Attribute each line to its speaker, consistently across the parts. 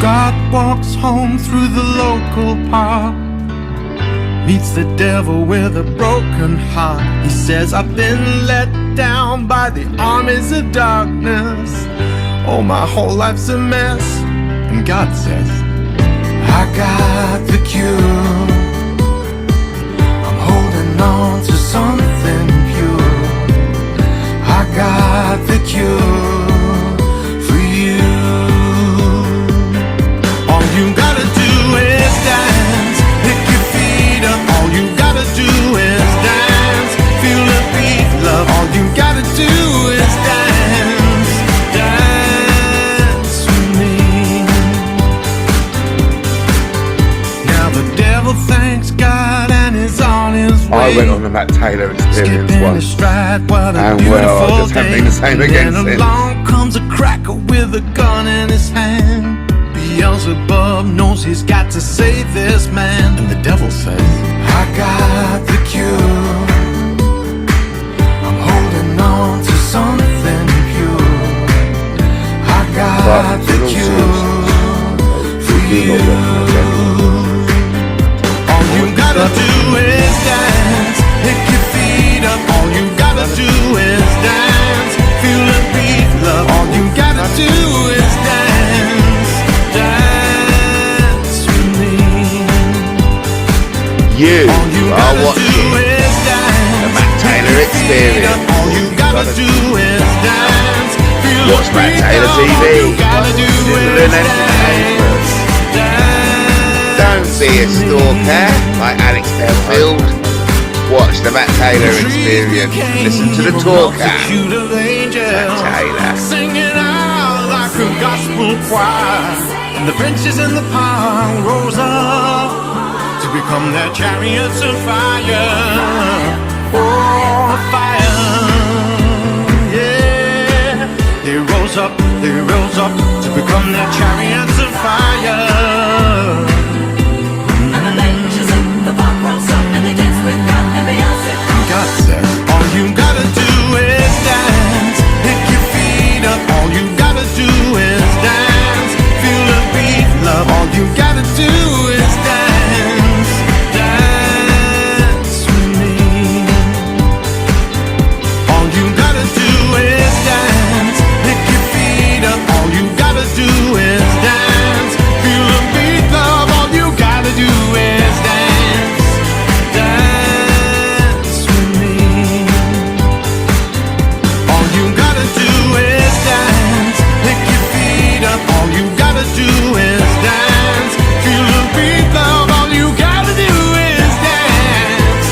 Speaker 1: God walks home through the local park, meets the devil with a broken heart. He says, I've been let down by the armies of darkness. Oh, my whole life's a mess. And God says, I got the cure. I'm holding on to something pure. I got the cure for you. All you gotta do is dance, pick your feet up. All you gotta do is dance, feel the beat, love. All you gotta do is dance, dance with me. Now the devil thanks God and is on his way.
Speaker 2: I went on the Matt Taylor experience once,
Speaker 1: stride, what a
Speaker 2: and well, I just
Speaker 1: day.
Speaker 2: haven't been the same again
Speaker 1: And
Speaker 2: since.
Speaker 1: along comes a cracker with a gun in his hand. Beelzebub knows he's got to save this man. And the devil says, I got the cure. I'm holding on to something pure. I got the cure for you. All you gotta do is dance, pick your feet up. All you gotta do is dance, feel the beat, love. All you gotta do is dance, dance with me.
Speaker 2: You are watching the Matt Taylor Experience.
Speaker 1: All you gotta do is dance, feel the
Speaker 2: Watch Matt
Speaker 1: beat,
Speaker 2: Taylor
Speaker 1: love. All
Speaker 2: TV.
Speaker 1: you gotta do is dance, dance.
Speaker 2: Don't be a stalker like Alex Fairfield. Watch the Matt Taylor Experience. Listen to the talker, Matt Taylor.
Speaker 1: Singing out like a gospel choir. And the benches in the park rose up to become their chariots of fire. Oh, fire. Yeah. They rose up to become their chariots of fire. God said, all you gotta do is dance, pick your feet up. All you gotta do is dance, feel the beat, love. All you gotta do is dance, dance with me. All you gotta do is dance, pick your feet up. All you gotta do is dance, feel the beat, love. All you gotta do is dance, dance with me. All you gotta do is dance, pick your feet up. All you gotta do is dance, feel the beat, love. All you gotta do is dance,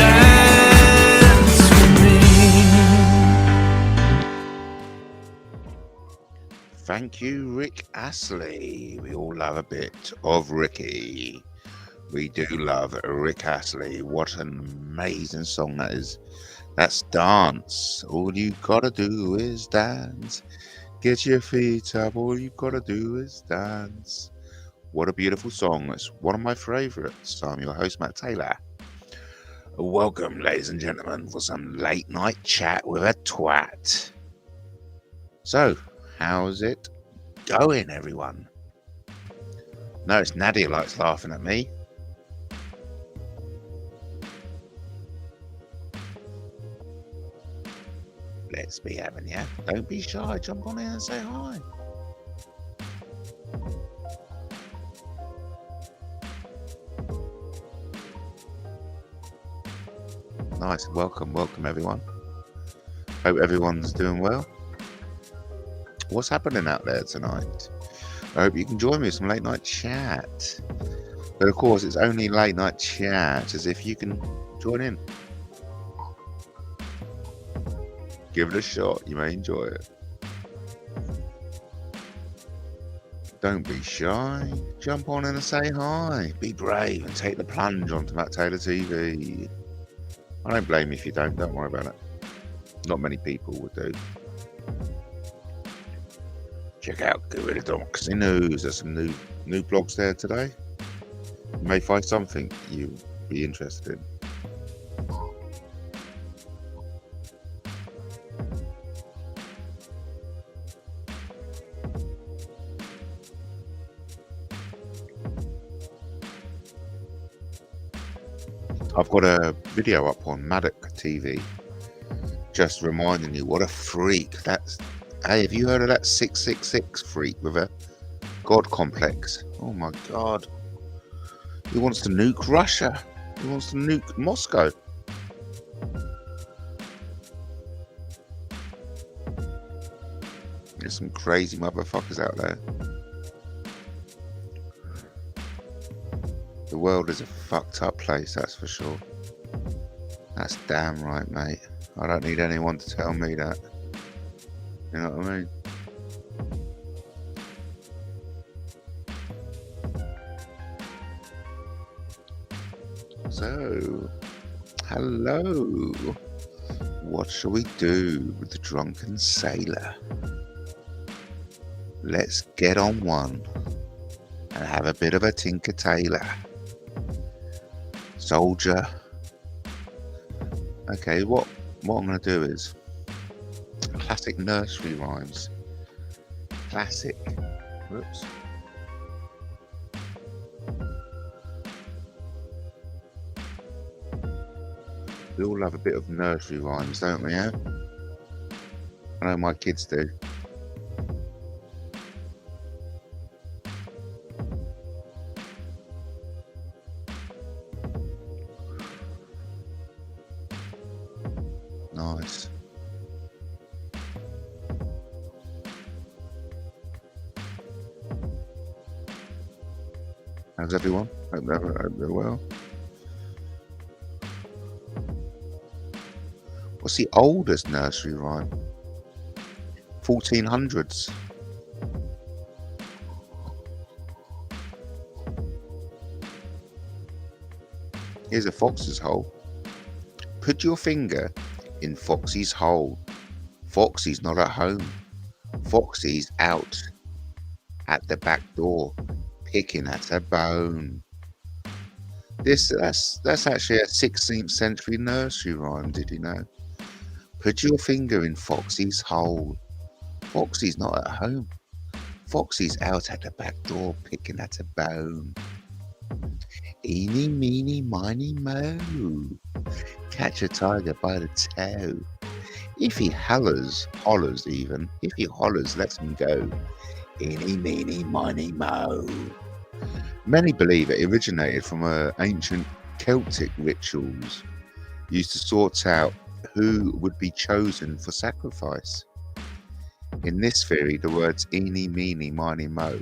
Speaker 1: dance with me.
Speaker 2: Thank you, Rick Astley. We all love a bit of Ricky. We do love Rick Astley. What an amazing song that is. That's Dance. All you gotta do is dance. Get your feet up. All you gotta do is dance. What a beautiful song. It's one of my favorites. I'm your host, Matt Taylor. Welcome, ladies and gentlemen, for some late night chat with a twat. So, how's it going, everyone? Notice Nadia likes laughing at me. Let's be having ya. Don't be shy. Jump on in and say hi. Nice. Welcome everyone. Hope everyone's doing well. What's happening out there tonight? I hope you can join me with some late night chat. But of course, it's only late night chat as if you can join in. Give it a shot. You may enjoy it. Don't be shy. Jump on in and say hi. Be brave and take the plunge onto Matt Taylor TV. I don't blame you if you don't. Don't worry about it. Not many people would do. Check out Guerrilla.news. There's some new blogs there today. You may find something you'll be interested in. I've got a video up on Maddox TV just reminding you what a freak that's. Hey, have you heard of that 666 freak with a god complex? Oh my god. He wants to nuke Russia. He wants to nuke Moscow. There's some crazy motherfuckers out there. The world is a fucked up place, that's for sure. That's damn right, mate. I don't need anyone to tell me that. You know what I mean? So, hello. What shall we do with the drunken sailor? Let's get on one and have a bit of a Tinker Tailor. Soldier. Okay, what I'm going to do is classic nursery rhymes. Classic. Whoops. We all love a bit of nursery rhymes, don't we, eh? I know my kids do. Nice. How's everyone? Hope they're well. What's the oldest nursery rhyme? 1400s. Here's a fox's hole. Put your finger in Foxy's hole. Foxy's not at home. Foxy's out at the back door, picking at a bone. That's actually a 16th century nursery rhyme, did you know? Put your finger in Foxy's hole. Foxy's not at home. Foxy's out at the back door, picking at a bone. Eeny, meeny, miny, moe. Catch a tiger by the toe. If he hollers, if he hollers, let him go. Eeny, meeny, miny, moe. Many believe it originated from ancient Celtic rituals used to sort out who would be chosen for sacrifice. In this theory, the words eeny, meeny, miny, moe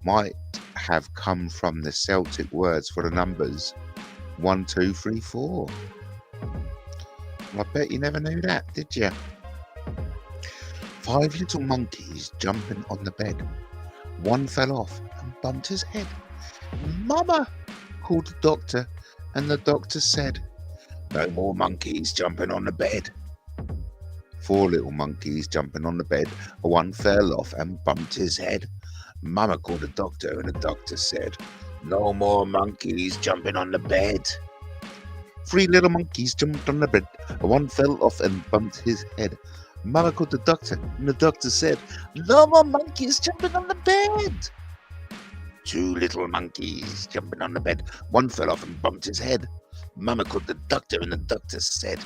Speaker 2: might have come from the Celtic words for the numbers 1, 2, 3, 4. I bet you never knew that, did you? 5 little monkeys jumping on the bed. One fell off and bumped his head. Mama, called the doctor, and the doctor said, no more monkeys jumping on the bed. 4 little monkeys jumping on the bed. One fell off and bumped his head. Mama called the doctor, and the doctor said, no more monkeys jumping on the bed. 3 little monkeys jumped on the bed. One fell off and bumped his head. Mama called the doctor, and the doctor said, no more monkeys jumping on the bed. 2 little monkeys jumping on the bed. One fell off and bumped his head. Mama called the doctor, and the doctor said,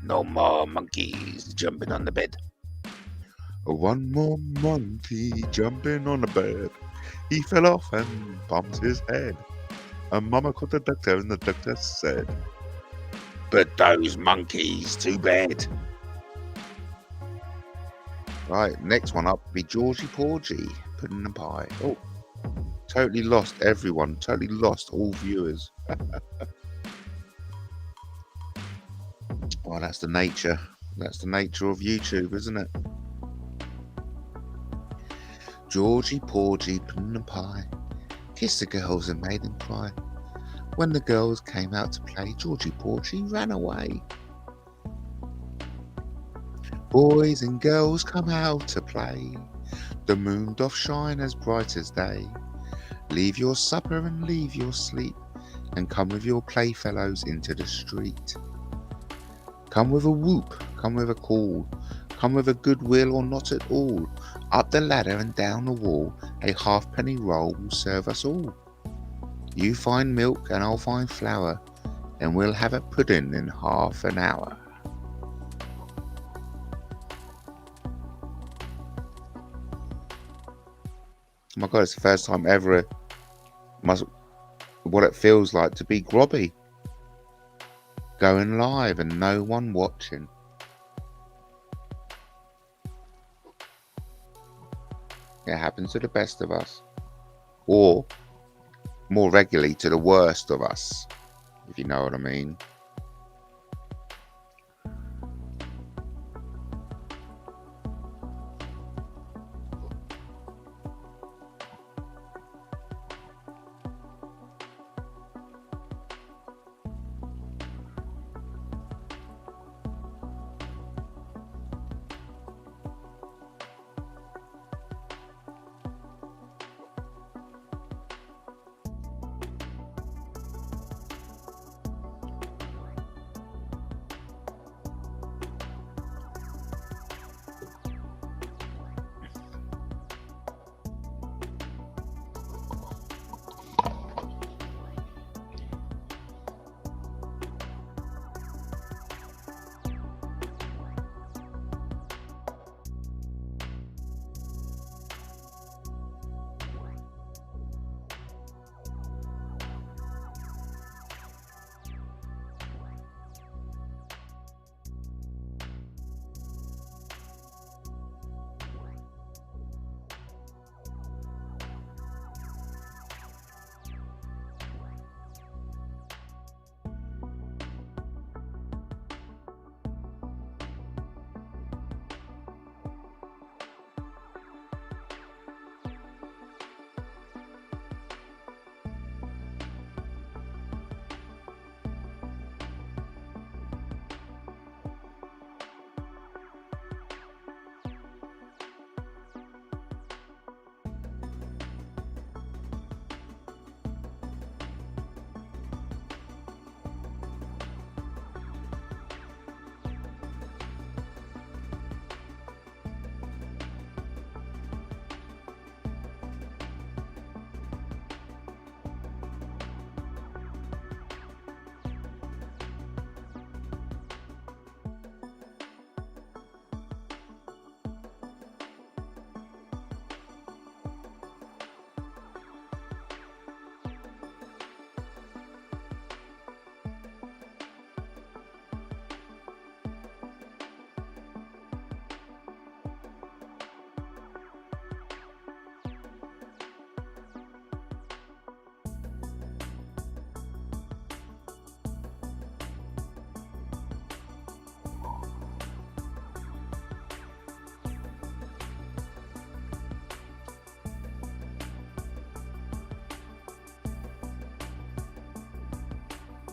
Speaker 2: no more monkeys jumping on the bed. 1 more monkey jumping on the bed. He fell off and bumped his head. And Mama called the doctor, and the doctor said, put those monkeys to bed. Right, next one up will be Georgie Porgy, Pudding and Pie. Oh, totally lost everyone, totally lost all viewers. Well, that's the nature of YouTube, isn't it? Georgie Porgy, Pudding and Pie, kissed the girls and made them cry. When the girls came out to play, Georgie Porgy ran away. Boys and girls come out to play. The moon doth shine as bright as day. Leave your supper and leave your sleep, and come with your playfellows into the street. Come with a whoop, come with a call, come with a goodwill or not at all. Up the ladder and down the wall, a halfpenny roll will serve us all. You find milk and I'll find flour. and we'll have a pudding in half an hour. Oh my God, it's the first time ever what it feels like to be groggy. Going live and no one watching. It happens to the best of us. Or, more regularly, to the worst of us. If you know what I mean.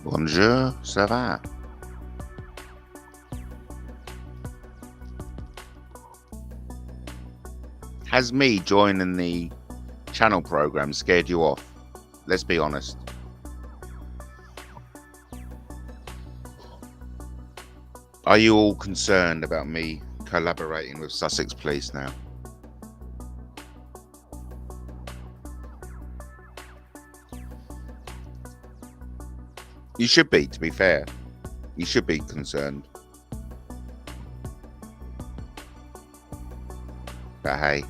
Speaker 2: Bonjour, ça va? Has me joining the channel program scared you off? Let's be honest. Are you all concerned about me collaborating with Sussex Police now? You should be, to be fair. You should be concerned. But hey.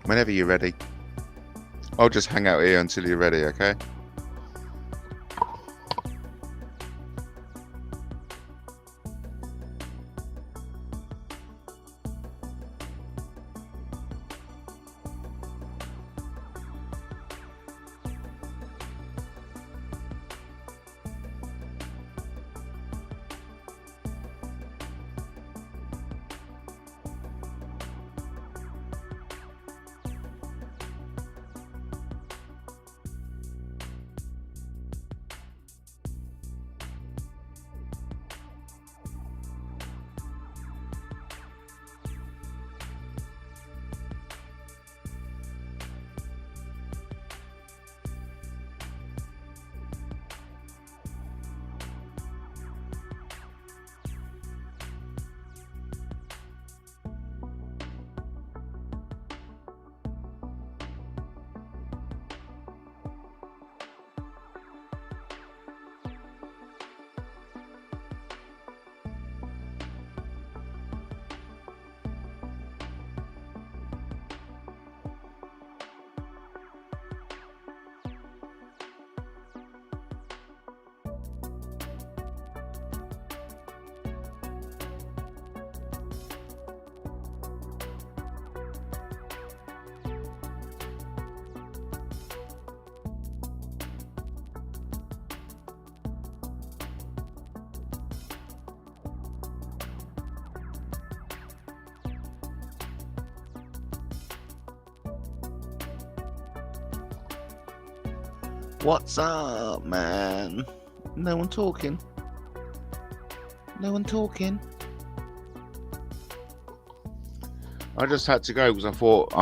Speaker 2: Whenever you're ready. I'll just hang out here until you're ready, okay? What's up, man? No one talking. No one talking. I just had to go because I thought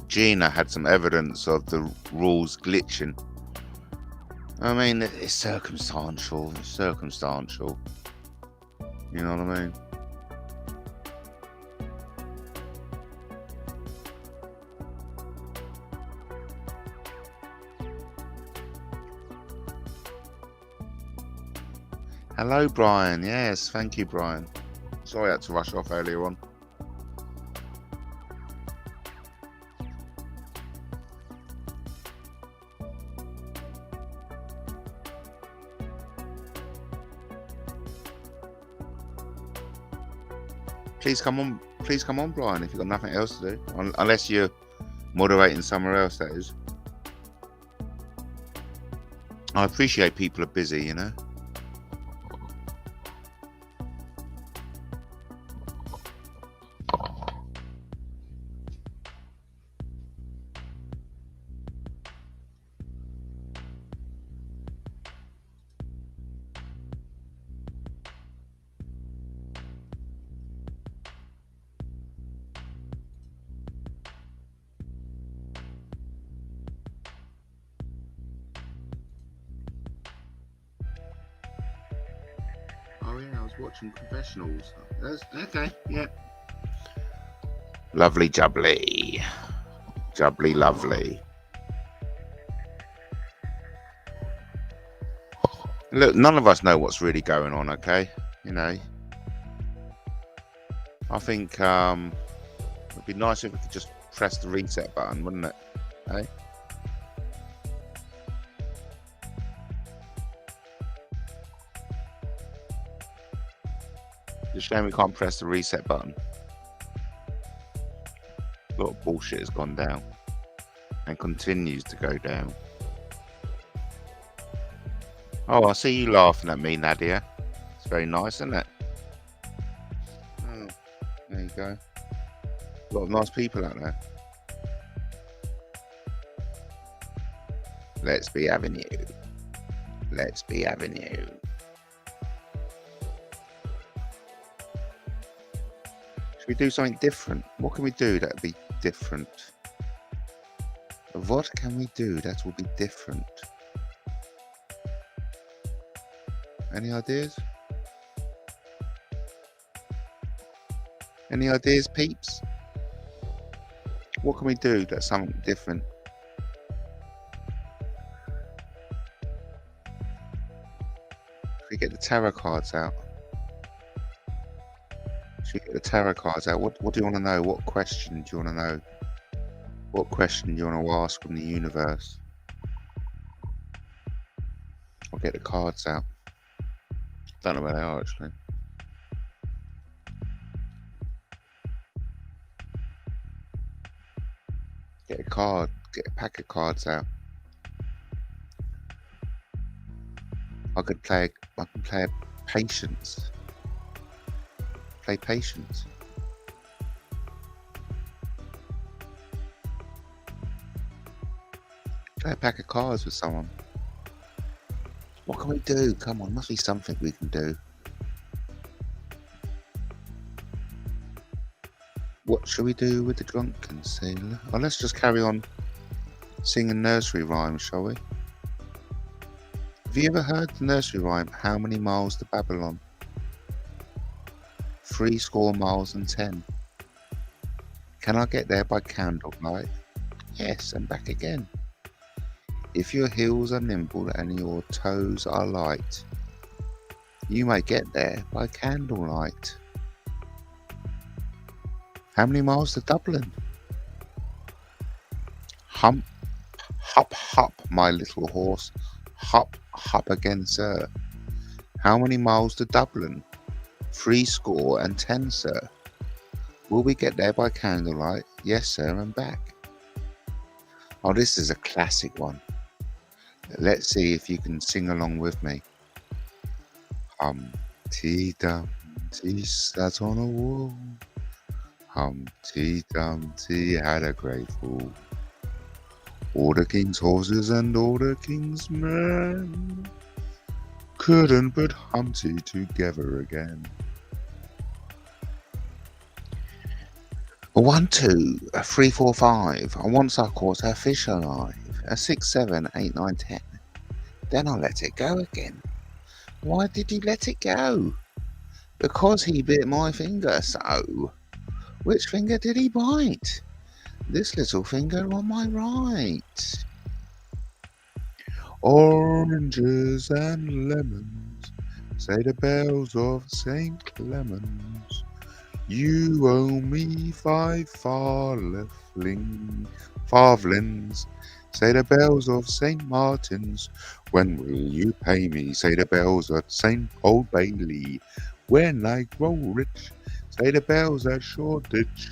Speaker 2: Gina had some evidence of the rules glitching. I mean, it's circumstantial. It's circumstantial. You know what I mean? Hello, Brian. Yes, thank you, Brian. Sorry I had to rush off earlier on. Please come on, Brian, if you've got nothing else to do. Unless you're moderating somewhere else, that is. I appreciate people are busy, you know. Oh yeah, I was watching confessionals. Okay, yeah. Lovely jubbly. Jubbly lovely. Look, none of us know what's really going on, okay? You know. I think it'd be nice if we could just press the reset button, wouldn't it? Hey? It's a shame we can't press the reset button. A lot of bullshit has gone down and continues to go down. Oh, I see you laughing at me, Nadia. It's very nice, isn't it? Oh, there you go. A lot of nice people out there. Let's be having you. Let's be having you. Should we do something different? What can we do that would be different? What can we do that will be different? Any ideas? Any ideas, peeps? What can we do that's something different? Should we get the tarot cards out? Should we get the tarot cards out? What do you want to know? What question do you want to know? What question do you want to ask from the universe? I'll get the cards out. Don't know where they are actually. Get a card, get a pack of cards out. I can play patience. Play patience. Play a pack of cards with someone. What can we do? Come on, must be something we can do. What shall we do with the drunken sailor? Oh, let's just carry on singing nursery rhymes, shall we? Have you ever heard the nursery rhyme, how many miles to Babylon? 70 miles and 10. Can I get there by candlelight? Yes, and back again. If your heels are nimble and your toes are light, you may get there by candlelight. How many miles to Dublin? Hump, hop, hop, my little horse. Hop, hop again, sir. How many miles to Dublin? 70 sir. Will we get there by candlelight? Yes, sir, and back. Oh, this is a classic one. Let's see if you can sing along with me. Humpty Dumpty sat on a wall. Humpty Dumpty had a great fall. All the king's horses and all the king's men couldn't put Humpty together again. A 1, 2, a 3, 4, 5. And once I caught a fish alive. A 6, 7, 8, 9, 10. Then I let it go again. Why did he let it go? Because he bit my finger, so. Which finger did he bite? This little finger on my right. Oranges and lemons, say the bells of St. Clements. You owe me 5 farthings, say the bells of St. Martin's. When will you pay me, say the bells at St. Old Bailey. When I grow rich, say the bells at Shoreditch.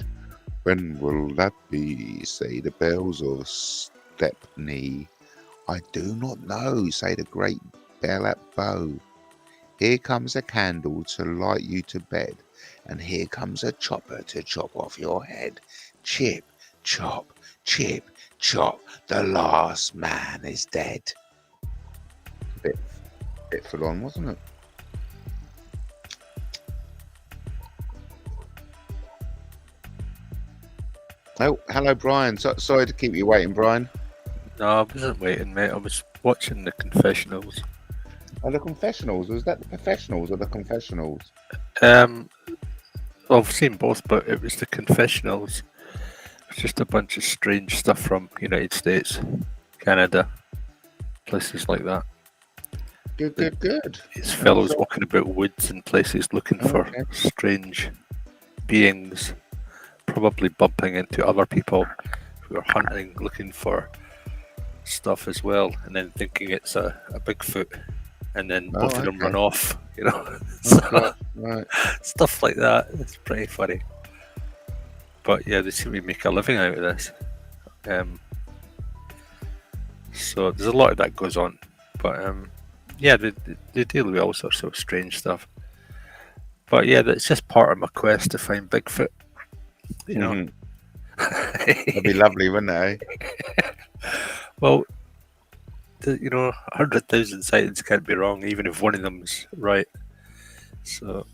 Speaker 2: When will that be, say the bells of Stepney. I do not know, say the great bell at Bow. Here comes a candle to light you to bed, and here comes a chopper to chop off your head. Chip, chop, chip, chop, the last man is dead. Bit full on, wasn't it? Oh, hello, Brian. Sorry to keep you waiting, Brian.
Speaker 3: No, I wasn't waiting, mate. I was watching the confessionals.
Speaker 2: Oh, the confessionals? Was that the professionals or the confessionals?
Speaker 3: Well, I've seen both, but it was the confessionals. It's just a bunch of strange stuff from United States, Canada, places like that.
Speaker 2: Good.
Speaker 3: These fellows walking about woods and places looking for strange beings, probably bumping into other people who are hunting, looking for stuff as well, and then thinking it's a Bigfoot, and then both of them run off,
Speaker 2: Right.
Speaker 3: Stuff like that. It's pretty funny. But yeah, they seem to make a living out of this. So there's a lot of that goes on. But yeah, they deal with all sorts of strange stuff. But yeah, that's just part of my quest to find Bigfoot.
Speaker 2: That'd be lovely, wouldn't it?
Speaker 3: Well, 100,000 sightings can't be wrong, even if one of them's right. So,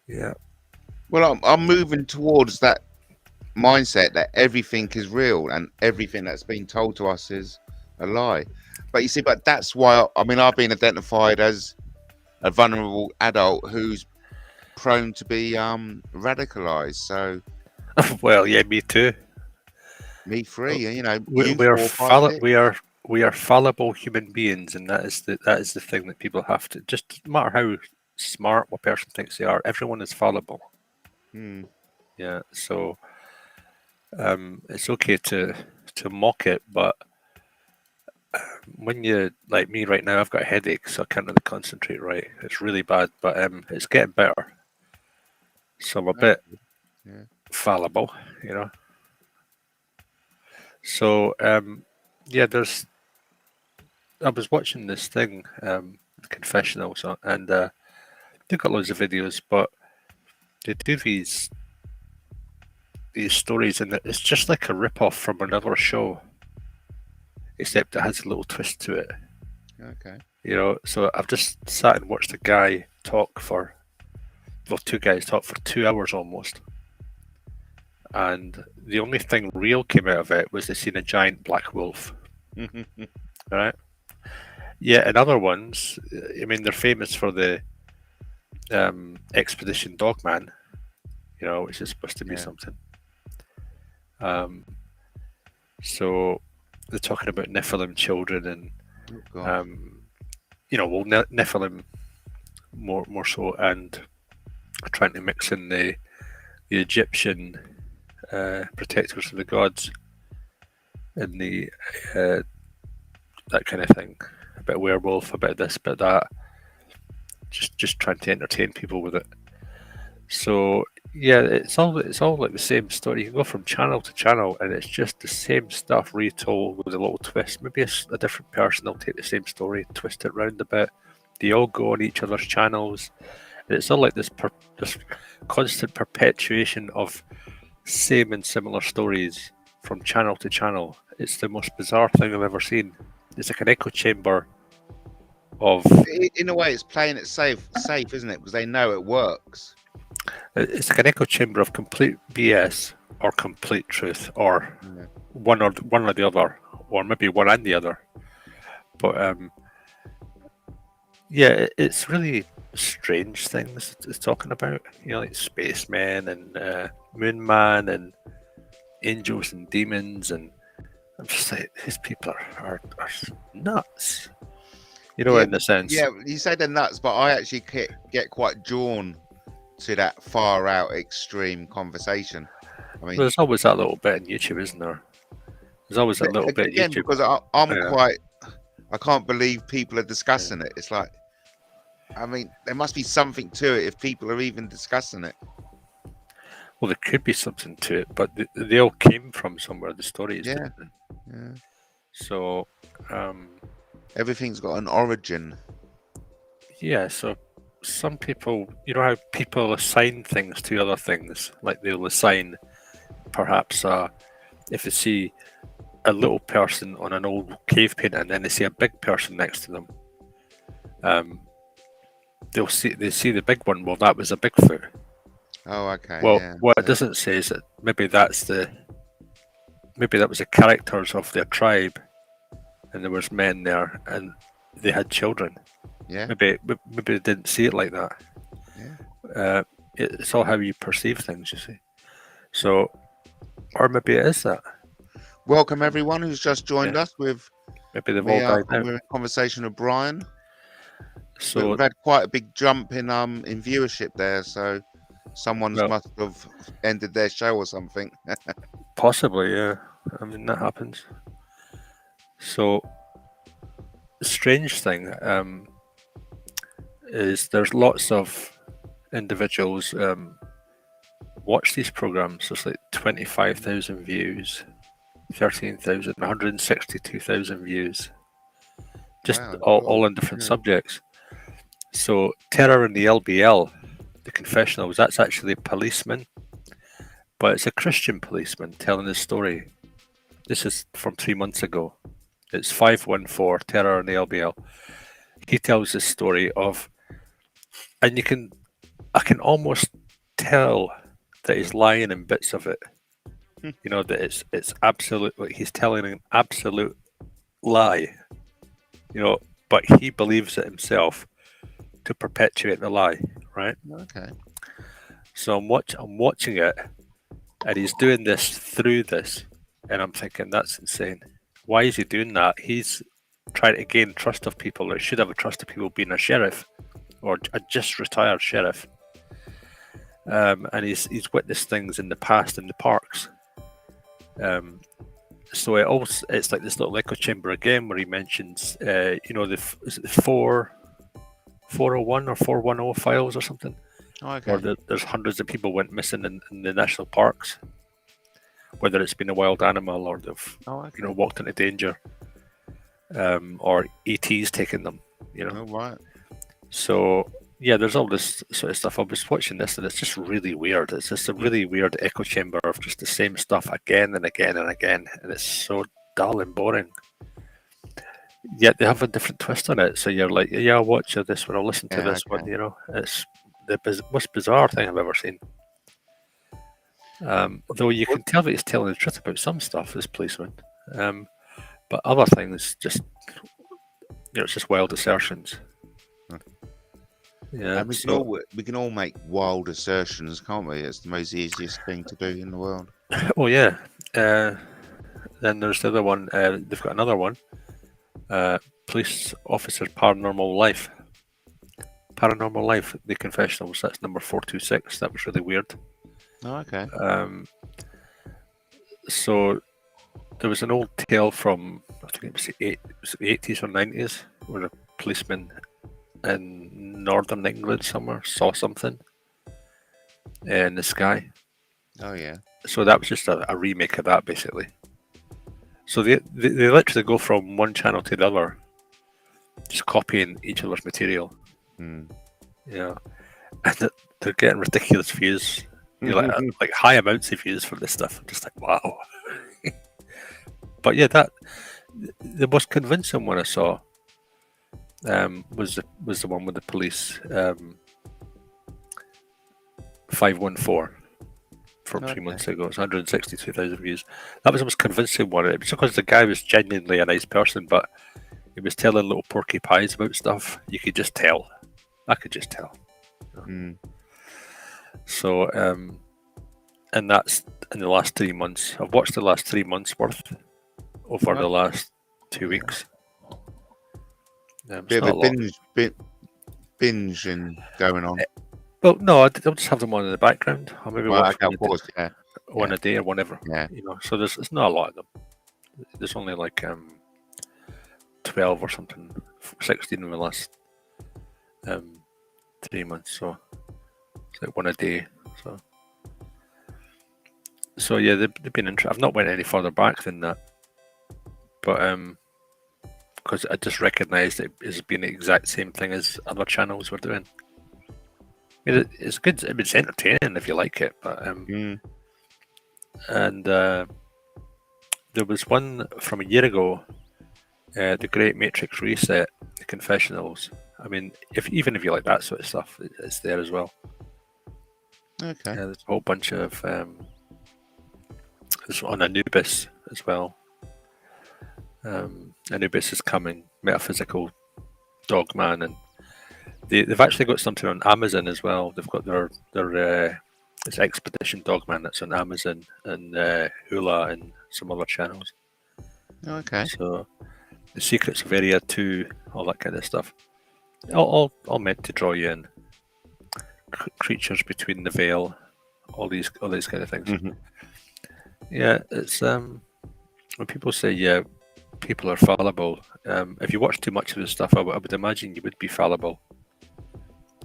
Speaker 3: yeah.
Speaker 2: Well, I'm moving towards that mindset that everything is real and everything that's been told to us is a lie. But you see, that's why I've been identified as a vulnerable adult who's prone to be radicalized. So,
Speaker 3: well, yeah, me too.
Speaker 2: Me free,
Speaker 3: we are fallible human beings, and that is the thing that people have to. Just no matter how smart a person thinks they are, everyone is fallible. Yeah, so it's okay to mock it, but when you, like me right now, I've got a headache, so I can't really concentrate right. It's really bad, but it's getting better. So I'm a bit fallible, So yeah, I was watching this thing, confessionals, and they've got loads of videos, but they do these stories, and it's just like a rip-off from another show, except it has a little twist to it.
Speaker 2: Okay.
Speaker 3: So I've just sat and watched two guys talk for 2 hours almost. And the only thing real came out of it was they seen a giant black wolf. Right? Yeah, and other ones, they're famous for the Expedition Dogman, which is supposed to be something. So they're talking about Nephilim children and, Nephilim more so, and trying to mix in the Egyptian protectors of the gods and the that kind of thing, a bit of werewolf, a bit of this, a bit of that, just trying to entertain people with it. So yeah, it's all like the same story. You can go from channel to channel and it's just the same stuff retold with a little twist. Maybe a different person will take the same story, twist it round a bit. They all go on each other's channels, and it's all like this constant perpetuation of same and similar stories from channel to channel. It's the most bizarre thing I've ever seen. It's like an echo chamber of.
Speaker 2: In a way, it's playing it safe, isn't it? Because they know it works.
Speaker 3: It's like an echo chamber of complete BS or complete truth, or
Speaker 2: Yeah.
Speaker 3: one or the other, or maybe one and the other. But yeah, it's really strange things it's talking about. You know, like spacemen and moon man and angels and demons, and I'm just like, these people are nuts. You know,
Speaker 2: Yeah,
Speaker 3: in the sense.
Speaker 2: Yeah, you say they're nuts, but I actually get quite drawn to that far out extreme conversation. I mean,
Speaker 3: There's always that little bit in YouTube, isn't there? There's always a little bit in
Speaker 2: again,
Speaker 3: YouTube.
Speaker 2: because I can't believe people are discussing it. It's like, I mean, there must be something to it if people are even discussing it.
Speaker 3: Well, there could be something to it, but they all came from somewhere, the stories.
Speaker 2: Yeah.
Speaker 3: Didn't they?
Speaker 2: Yeah.
Speaker 3: So,
Speaker 2: Everything's got an origin.
Speaker 3: yeah, so some people, you know how people assign things to other things? Like they'll assign, perhaps, if they see a little person on an old cave painting and then they see a big person next to them, they see the big one. Well, that was a Bigfoot.
Speaker 2: Oh, okay.
Speaker 3: Well,
Speaker 2: yeah.
Speaker 3: what it doesn't say is that maybe that was the characters of their tribe, and there was men there, and they had children.
Speaker 2: Yeah.
Speaker 3: Maybe they didn't see it like that.
Speaker 2: Yeah.
Speaker 3: It's all how you perceive things, you see. So, or maybe it is that.
Speaker 2: Welcome everyone who's just joined us.
Speaker 3: Maybe they've all died out.
Speaker 2: We're in conversation with Brian.
Speaker 3: So
Speaker 2: we've had quite a big jump in viewership there, so someone must have ended their show or something.
Speaker 3: possibly, yeah. I mean, that happens. So, the strange thing is there's lots of individuals watch these programs. There's like 25,000 views, 13,000, 162,000 views. Just
Speaker 2: Wow,
Speaker 3: all on different subjects. So, Terror in the LBL, the confessionals, that's actually a policeman, but it's a Christian policeman telling his story. This is from 3 months ago. It's 514 Terror in the LBL. He tells this story of, and I can almost tell that he's lying in bits of it. You know, that it's absolutely, he's telling an absolute lie. You know, but he believes it himself to perpetuate the lie, right?
Speaker 2: Okay.
Speaker 3: So I'm watching it, and he's doing this through this, and I'm thinking, that's insane. Why is he doing that? He's trying to gain trust of people, or should have a trust of people, being a sheriff, or a just retired sheriff. And he's witnessed things in the past in the parks. So it's like this little echo chamber again, where he mentions, you know, is it the 401 or 410 files or something?
Speaker 2: Oh, okay.
Speaker 3: Or there's hundreds of people went missing in the national parks, whether it's been a wild animal or they've you know, walked into danger, or ET's taken them. You know.
Speaker 2: Oh, right.
Speaker 3: So yeah, there's all this sort of stuff. I was watching this, and it's just really weird. It's just a really weird echo chamber of just the same stuff again and again and again, and it's so dull and boring. Yet they have a different twist on it, so you're like, yeah, I'll watch this one, I'll listen to this one. You know, it's the most bizarre thing I've ever seen. Though you can tell that he's telling the truth about some stuff, this policeman, but other things just, you know, it's just wild assertions. Yeah,
Speaker 2: and we can all make wild assertions, can't we? It's the most easiest thing to do in the world.
Speaker 3: Oh yeah. Then there's the other one. They've got another one. Police officer paranormal life. Paranormal life. The confessionals. That's number 426. That was really weird.
Speaker 2: Oh, okay.
Speaker 3: So there was an old tale from, I think it was the 80s or 90s, where a policeman in northern England somewhere saw something in the sky.
Speaker 2: Oh yeah.
Speaker 3: So that was just a remake of that, basically. So they literally go from one channel to the other, just copying each other's material. Yeah, and they're getting ridiculous views. You know, like high amounts of views for this stuff. I'm just like, wow. But yeah, the most convincing one I saw was the one with the police 514 from 3 months ago. It's 162,000 views. That was the most convincing one. It was because the guy was genuinely a nice person, but he was telling little porky pies about stuff. You could just tell. I could just tell. So, and that's in the last 3 months. I've watched the last 3 months worth over the last 2 weeks.
Speaker 2: Bit of a binge and going on.
Speaker 3: Well, no, I'll just have them on in the background. I'll maybe watch one a day or whatever.
Speaker 2: Yeah.
Speaker 3: So there's not a lot of them. There's only like 12 or something, 16 in the last 3 months. So it's like one a day. So yeah, they've been interesting. I've not went any further back than that, but because I just recognised it as being the exact same thing as other channels were doing. I mean, it's good. It's entertaining if you like it, but and there was one from a year ago, the Great Matrix Reset, the Confessionals. I mean, even if you like that sort of stuff, it's there as well.
Speaker 2: Okay.
Speaker 3: There's a whole bunch of there's on Anubis as well. Anubis is coming, Metaphysical Dogman, and they've actually got something on Amazon as well. They've got their it's Expedition Dogman that's on Amazon and Hula and some other channels.
Speaker 2: Okay.
Speaker 3: So the Secrets of Area 2, all that kind of stuff. All meant to draw you in. Creatures Between the Veil, all these kind of things. Yeah, it's when people say people are fallible. If you watch too much of this stuff, I would imagine you would be fallible,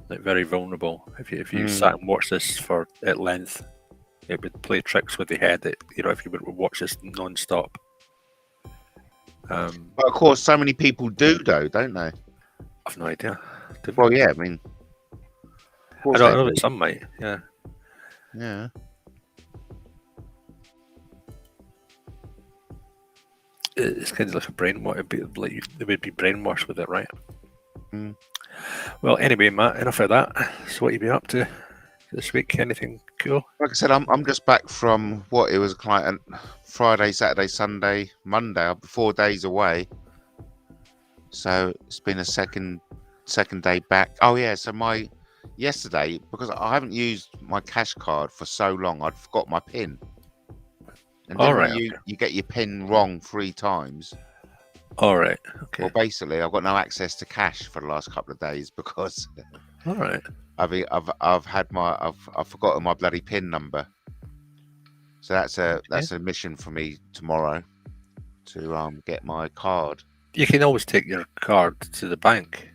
Speaker 3: like very vulnerable. If you sat and watched this at length, it would play tricks with the head. If you would watch this non-stop.
Speaker 2: But of course, so many people do, though, don't they?
Speaker 3: I've no idea.
Speaker 2: Well, yeah, I mean,
Speaker 3: I know that some might. Yeah.
Speaker 2: Yeah.
Speaker 3: It's kind of like a brainwash. They would be brainwashed with it, right? Well, anyway, Matt, enough of that. So, what have you been up to this week? Anything cool?
Speaker 2: Like I said, I'm just back from what it was like Friday, Saturday, Sunday, Monday. I'm 4 days away, so it's been a second day back. Oh yeah, so yesterday, because I haven't used my cash card for so long, I'd forgot my PIN. And then you get your PIN wrong 3 times.
Speaker 3: All right. Okay.
Speaker 2: Well, basically, I've got no access to cash for the last couple of days because.
Speaker 3: All right.
Speaker 2: I've forgotten my bloody PIN number. So that's a mission for me tomorrow to get my card.
Speaker 3: You can always take your card to the bank.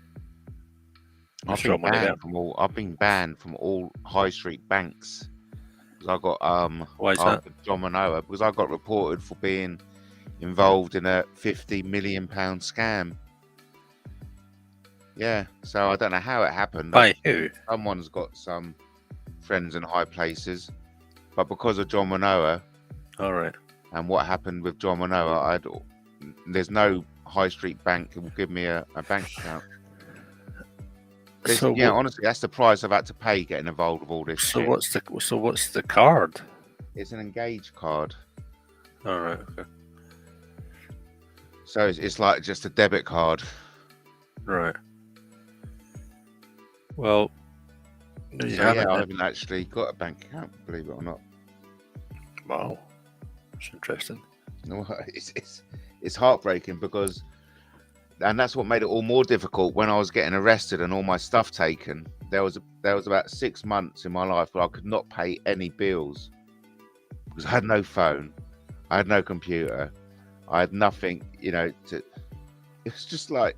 Speaker 2: I've been banned from all high street banks. I got
Speaker 3: why is that?
Speaker 2: John Manoa, because I got reported for being involved in a £50 million scam. Yeah, so I don't know how it happened.
Speaker 3: By who?
Speaker 2: Someone's got some friends in high places, but because of John Manoa,
Speaker 3: all right,
Speaker 2: and what happened with John Manoa, there's no high street bank that will give me a bank account. So honestly, that's the price I've had to pay getting involved with all this.
Speaker 3: So
Speaker 2: shit.
Speaker 3: what's the card?
Speaker 2: It's an Engage card.
Speaker 3: All right. Okay.
Speaker 2: So it's like just a debit card.
Speaker 3: Right. Well,
Speaker 2: I haven't actually got a bank account, believe it or not.
Speaker 3: Wow, that's interesting.
Speaker 2: No, it's heartbreaking because. And that's what made it all more difficult when I was getting arrested and all my stuff taken. There was about 6 months in my life where I could not pay any bills because I had no phone, I had no computer, I had nothing. It's just like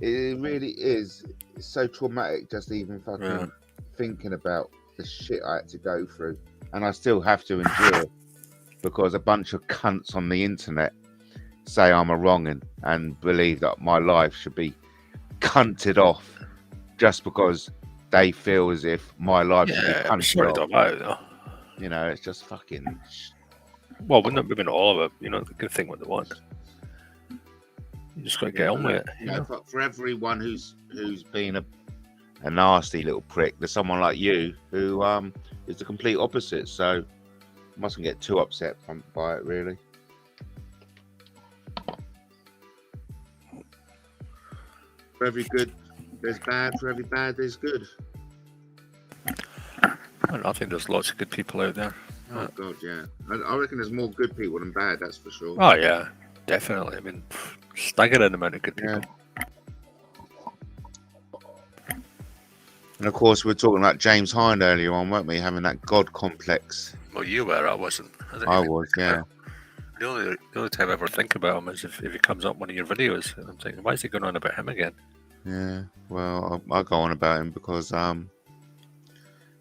Speaker 2: it really is. It's so traumatic just even fucking thinking about the shit I had to go through, and I still have to endure because a bunch of cunts on the internet say I'm a wrong'un and believe that my life should be cunted off just because they feel as if my life should be cunted off. It's just fucking
Speaker 3: Well, maybe not all of it. You know, they can think what they want. You just got to get on with it.
Speaker 2: You know, for everyone who's been a nasty little prick, there's someone like you who is the complete opposite. So mustn't get too upset by it, really. For every good, there's bad. For every bad, there's good.
Speaker 3: I think there's lots of good people out there.
Speaker 2: Oh God, yeah. I reckon there's more good people than bad. That's for sure.
Speaker 3: Oh yeah, definitely. I mean, staggering amount of good people.
Speaker 2: Yeah. And of course, we were talking about James Hind earlier on, weren't we? Having that God complex.
Speaker 3: Well, you were. I wasn't.
Speaker 2: I was, yeah.
Speaker 3: The only time I ever think about him is if he comes up in one of your videos. And I'm thinking, why is he going on about him again?
Speaker 2: Yeah. Well, I go on about him because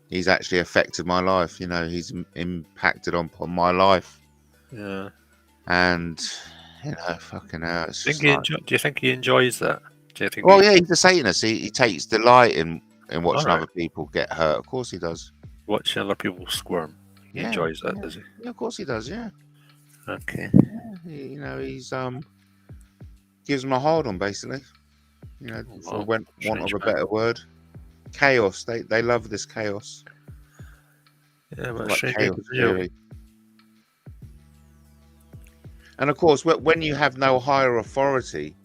Speaker 2: he's actually affected my life. You know, he's impacted on my life.
Speaker 3: Yeah.
Speaker 2: And you know, fucking hell. It's just
Speaker 3: do you think he enjoys that? Do you think?
Speaker 2: Well, yeah, he's a Satanist. He takes delight in watching other people get hurt. Of course, he does.
Speaker 3: Watching other people squirm. He enjoys that, does he?
Speaker 2: Yeah, of course he does. Yeah.
Speaker 3: Okay.
Speaker 2: Yeah, he's gives them a hard on, basically. You know, for want of a better word, chaos. They love this chaos.
Speaker 3: Yeah, but
Speaker 2: like chaos theory. And of course, when you have no higher authority,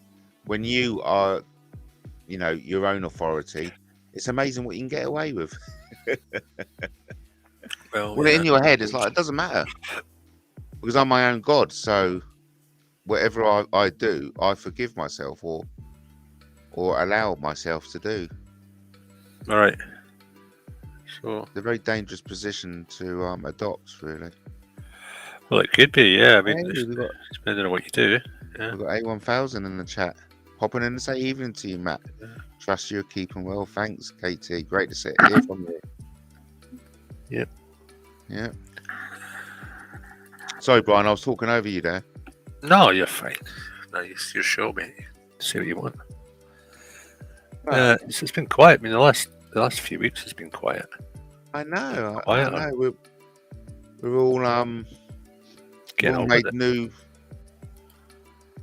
Speaker 2: when you are, you know, your own authority, it's amazing what you can get away with. Well, in your head, it's like, it doesn't matter because I'm my own God. So whatever I do, I forgive myself or allow myself to do.
Speaker 3: All right. So
Speaker 2: it's a very dangerous position to adopt, really.
Speaker 3: Well, it could be, yeah. I mean, depending on what you do. Yeah.
Speaker 2: We've got A1000 in the chat. Popping in to say evening to you, Matt.
Speaker 3: Yeah.
Speaker 2: Trust you're keeping well. Thanks, KT. Great to hear from you.
Speaker 3: Yep.
Speaker 2: Yeah. Sorry, Brian, I was talking over you there.
Speaker 3: No, you're fine. No, it's your show, mate. Say what you want. It's been quiet. I mean, the last few weeks has been quiet.
Speaker 2: I know. I know. We're all made new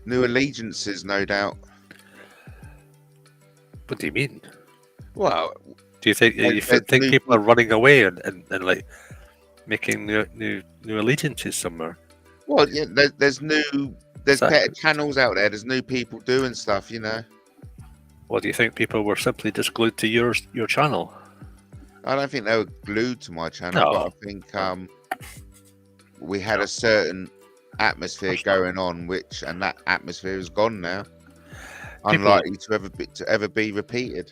Speaker 2: allegiances, no doubt.
Speaker 3: What do you mean?
Speaker 2: Well,
Speaker 3: do you think people are running away and like making new allegiances somewhere?
Speaker 2: Well, yeah, there's better channels out there. There's new people doing stuff, you know.
Speaker 3: Well, do you think people were simply just glued to your channel?
Speaker 2: I don't think they were glued to my channel, but I think we had a certain atmosphere going on, and that atmosphere is gone now. Unlikely to ever be repeated.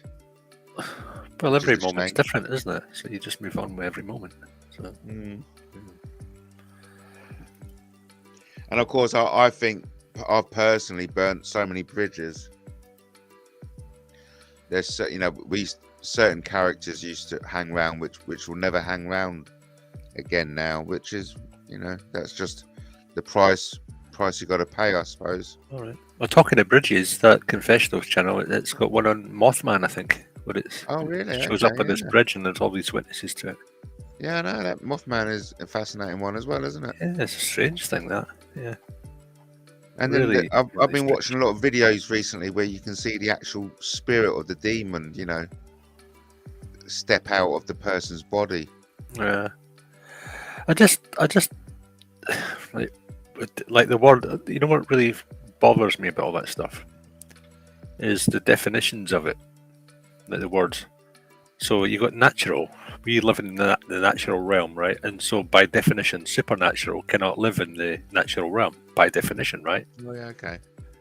Speaker 3: Well, every moment's different, isn't it? So you just move on with every moment. So.
Speaker 2: And of course, I think I've personally burnt so many bridges. There's, you know, certain characters used to hang around, which will never hang around again now. Which is, you know, that's just the price you got to pay, I suppose.
Speaker 3: All right. Well, talking of bridges, that Confessionals channel, it's got one on Mothman, I think. But it shows up on this bridge, and there's all these witnesses to it.
Speaker 2: Yeah, I know that Mothman is a fascinating one as well, isn't it?
Speaker 3: Yeah, it's a strange thing, that. Yeah.
Speaker 2: And really, then I've been watching a lot of videos recently where you can see the actual spirit of the demon, you know, step out of the person's body.
Speaker 3: Yeah. I just like the word. You know what really bothers me about all that stuff is the definitions of it, like the words. So you got natural. We live in the natural realm, right? And so by definition, supernatural cannot live in the natural realm, by definition, right?
Speaker 2: Oh, yeah, okay.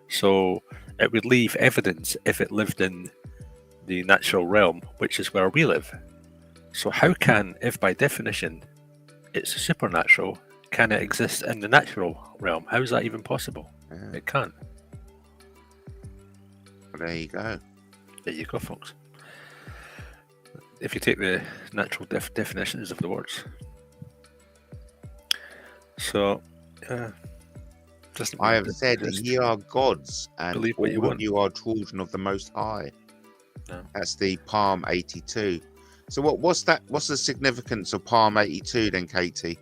Speaker 3: So it would leave evidence if it lived in the natural realm, which is where we live. So how can, if by definition it's supernatural, can it exist in the natural realm? How is that even possible? Yeah. It can't.
Speaker 2: Well, there you go.
Speaker 3: There you go, folks. If you take the natural definitions of the words. So,
Speaker 2: I have said ye are gods, and
Speaker 3: believe
Speaker 2: all
Speaker 3: what you want.
Speaker 2: You are children of the Most High.
Speaker 3: No.
Speaker 2: That's the Psalm 82. So what's that? What's the significance of Psalm 82 then, Katie?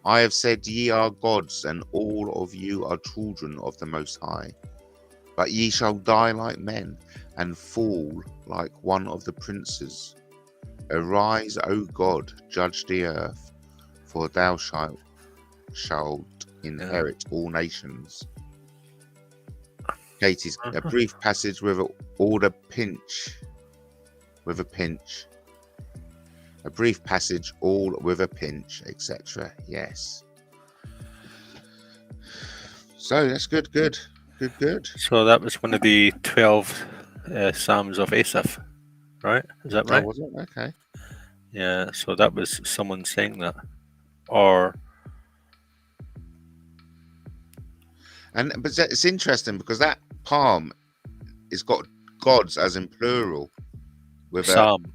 Speaker 2: I have said, ye are gods, and all of you are children of the Most High. But ye shall die like men, and fall like one of the princes. Arise, O God, judge the earth, for thou shalt inherit all nations. Katie's a brief passage with a pinch. A brief passage, all with a pinch, etc. Yes. So that's good.
Speaker 3: So that was one of the 12 Psalms of Asaph, right? Is that right?
Speaker 2: Oh, was it? Okay.
Speaker 3: Yeah, so that was someone saying that. Or...
Speaker 2: But it's interesting because that palm has got gods as in plural. With
Speaker 3: Psalm.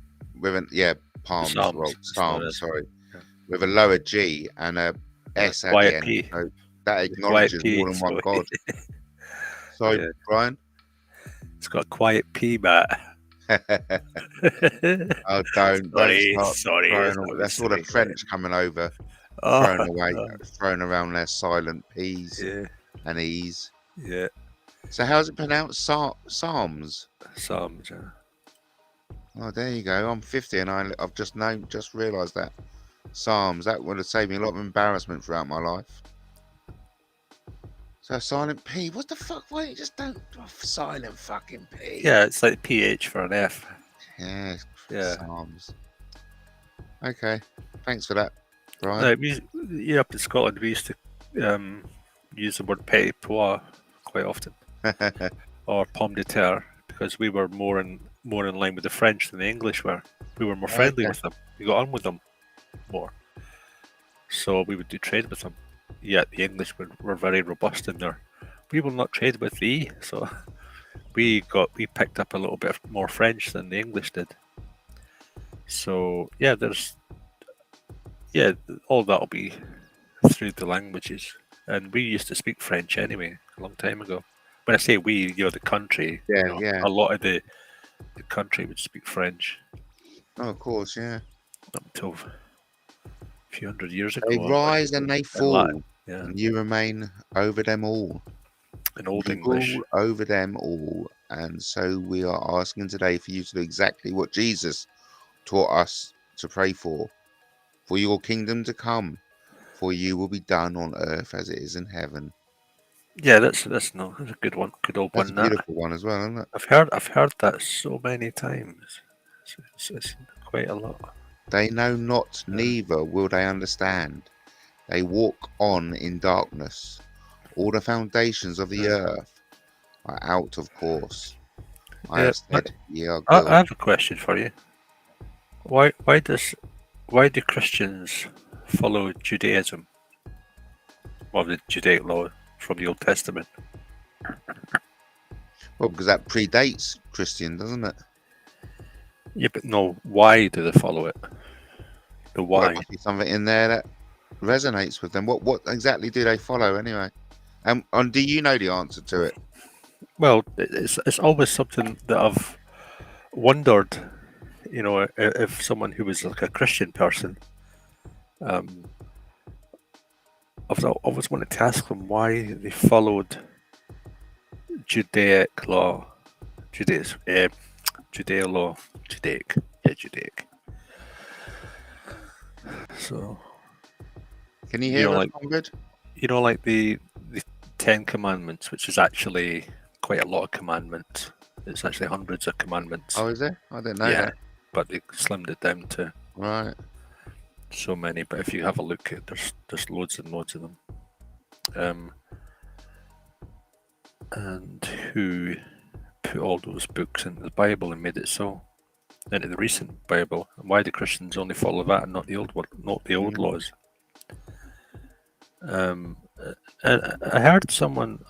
Speaker 2: Palms,
Speaker 3: Psalms.
Speaker 2: well, Psalms, sorry.
Speaker 3: Yeah.
Speaker 2: With a lower G and a S at the
Speaker 3: Quiet
Speaker 2: end.
Speaker 3: P.
Speaker 2: So that acknowledges
Speaker 3: P,
Speaker 2: more than one
Speaker 3: sorry.
Speaker 2: god. Sorry,
Speaker 3: Yeah.
Speaker 2: Brian?
Speaker 3: It's got a quiet P, but...
Speaker 2: Oh, don't start
Speaker 3: sorry.
Speaker 2: that's all the French coming over, throwing around their silent P's and E's.
Speaker 3: Yeah.
Speaker 2: So how's it pronounced? Psalms?
Speaker 3: Psalms, yeah.
Speaker 2: Oh, there you go. I'm 50 and I've just realised that. Psalms, that would have saved me a lot of embarrassment throughout my life. So silent P, what the fuck? Why you just don't silent fucking P?
Speaker 3: Yeah, it's like PH for an F.
Speaker 2: Yeah. Psalms. Okay, thanks for that, Brian.
Speaker 3: Up in Scotland, we used to use the word petit pois quite often, or pomme de terre, because we were more in line with the French than the English were. We were more friendly with them. We got on with them more, so we would do trade with them. Yet the English were very robust in there. We will not trade with thee, so we picked up a little bit more French than the English did. So all that'll be through the languages, and we used to speak French anyway a long time ago. When I say we, the country, a lot of the country would speak French.
Speaker 2: Oh, of course, yeah.
Speaker 3: Up until a few hundred years ago.
Speaker 2: They rise and they fall, and you remain over them all.
Speaker 3: In Old English.
Speaker 2: Over them all. And so we are asking today for you to do exactly what Jesus taught us to pray for your kingdom to come, for you will be done on earth as it is in heaven. Yeah, that's a good one, good old one. That's a beautiful one as well, isn't it?
Speaker 3: I've heard that so many times. It's quite a lot.
Speaker 2: They know not, neither will they understand. They walk on in darkness. All the foundations of the earth are out of course. I have said,
Speaker 3: I have a question for you. Why do Christians follow Judaism, or the Judaic law from the Old Testament?
Speaker 2: Well, because that predates Christian, doesn't it?
Speaker 3: Yeah, but no. Why do they follow it? The why?
Speaker 2: Well, there must be something in there that resonates with them. What exactly do they follow anyway? And do you know the answer to it?
Speaker 3: Well, it's always something that I've wondered. If someone who was like a Christian person, I've always wanted to ask them why they followed Judaic law, Judaic. So,
Speaker 2: can you hear us good?
Speaker 3: Like the 10 Commandments, which is actually quite a lot of commandments. It's actually hundreds of commandments.
Speaker 2: Oh, is there? I didn't know that.
Speaker 3: But they slimmed it down to so many. But if you have a look at, there's loads and loads of them. And who put all those books into the Bible and made it so into the recent Bible? And why do Christians only follow that and not the old one, not the old laws? And I heard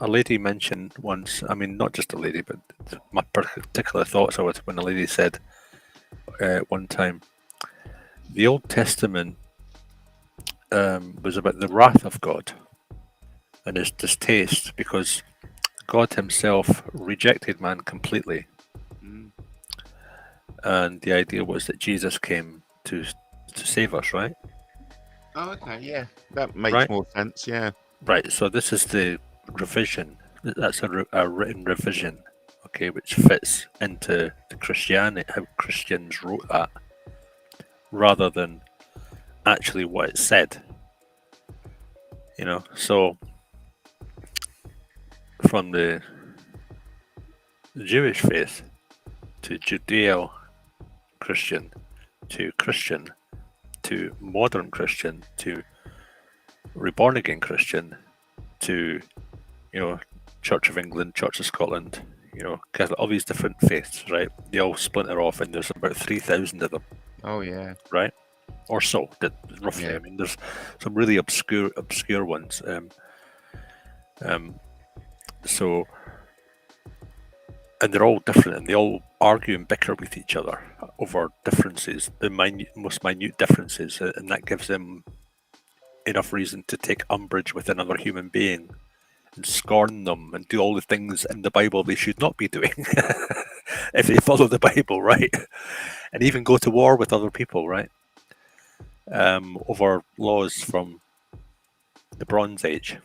Speaker 3: a lady mention once, I mean, not just a lady, but my particular thoughts on it when a lady said one time, the Old Testament was about the wrath of God and his distaste because God himself rejected man completely. And the idea was that Jesus came to save us, right?
Speaker 2: Oh, okay, yeah, that makes
Speaker 3: Right.
Speaker 2: more sense. Yeah.
Speaker 3: Right. So this is the revision. That's a written revision, okay, which fits into the Christianity, how Christians wrote that, rather than actually what it said. So from the Jewish faith to Judeo-Christian to Christian to modern Christian to reborn again Christian to Church of England, Church of Scotland, all these different faiths, right? They all splinter off, and there's about 3,000 of them.
Speaker 2: Oh yeah.
Speaker 3: Right, or so, roughly.
Speaker 2: Yeah.
Speaker 3: I mean, there's some really obscure ones. So, and they're all different, and they all argue and bicker with each other over differences, the most minute differences, and that gives them enough reason to take umbrage with another human being and scorn them and do all the things in the Bible they should not be doing if they follow the Bible, right? And even go to war with other people, right? Over laws from the Bronze Age.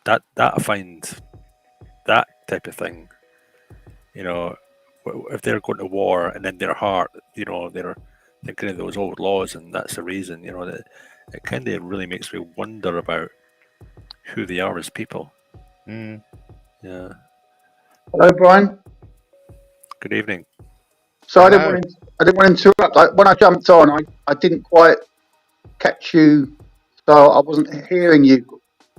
Speaker 3: That I find that type of thing, if they're going to war and in their heart, they're thinking of those old laws, and that's the reason, that it kind of really makes me wonder about who they are as people.
Speaker 2: Mm.
Speaker 3: Yeah.
Speaker 4: Hello, Brian.
Speaker 3: Good evening.
Speaker 4: So I didn't want to interrupt. When I jumped on, I didn't quite catch you, so I wasn't hearing you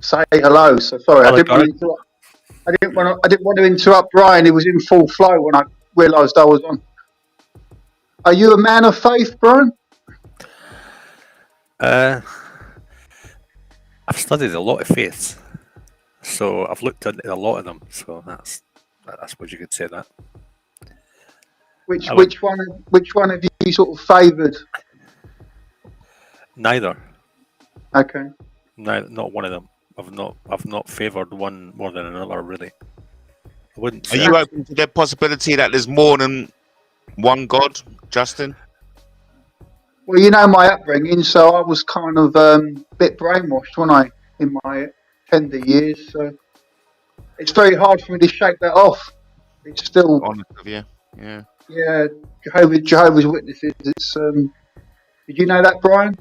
Speaker 4: say hello. So sorry, I didn't want to interrupt. I didn't want to interrupt Brian. He was in full flow when I realised I was on. Are you a man of faith, Brian?
Speaker 3: I've studied a lot of faiths, so I've looked into a lot of them. So that's what you could say that.
Speaker 4: Which one have you sort of favoured?
Speaker 3: Neither.
Speaker 4: Okay.
Speaker 3: No, not one of them. I've not favoured one more than another, really. I wouldn't say.
Speaker 2: Are you open to the possibility that there's more than one God, Justin?
Speaker 4: Well, you know my upbringing, so I was kind of a bit brainwashed when in my tender years. So it's very hard for me to shake that off. It's still
Speaker 2: Honest with you, yeah.
Speaker 4: Yeah, Jehovah's Witnesses. It's did you know that, Brian?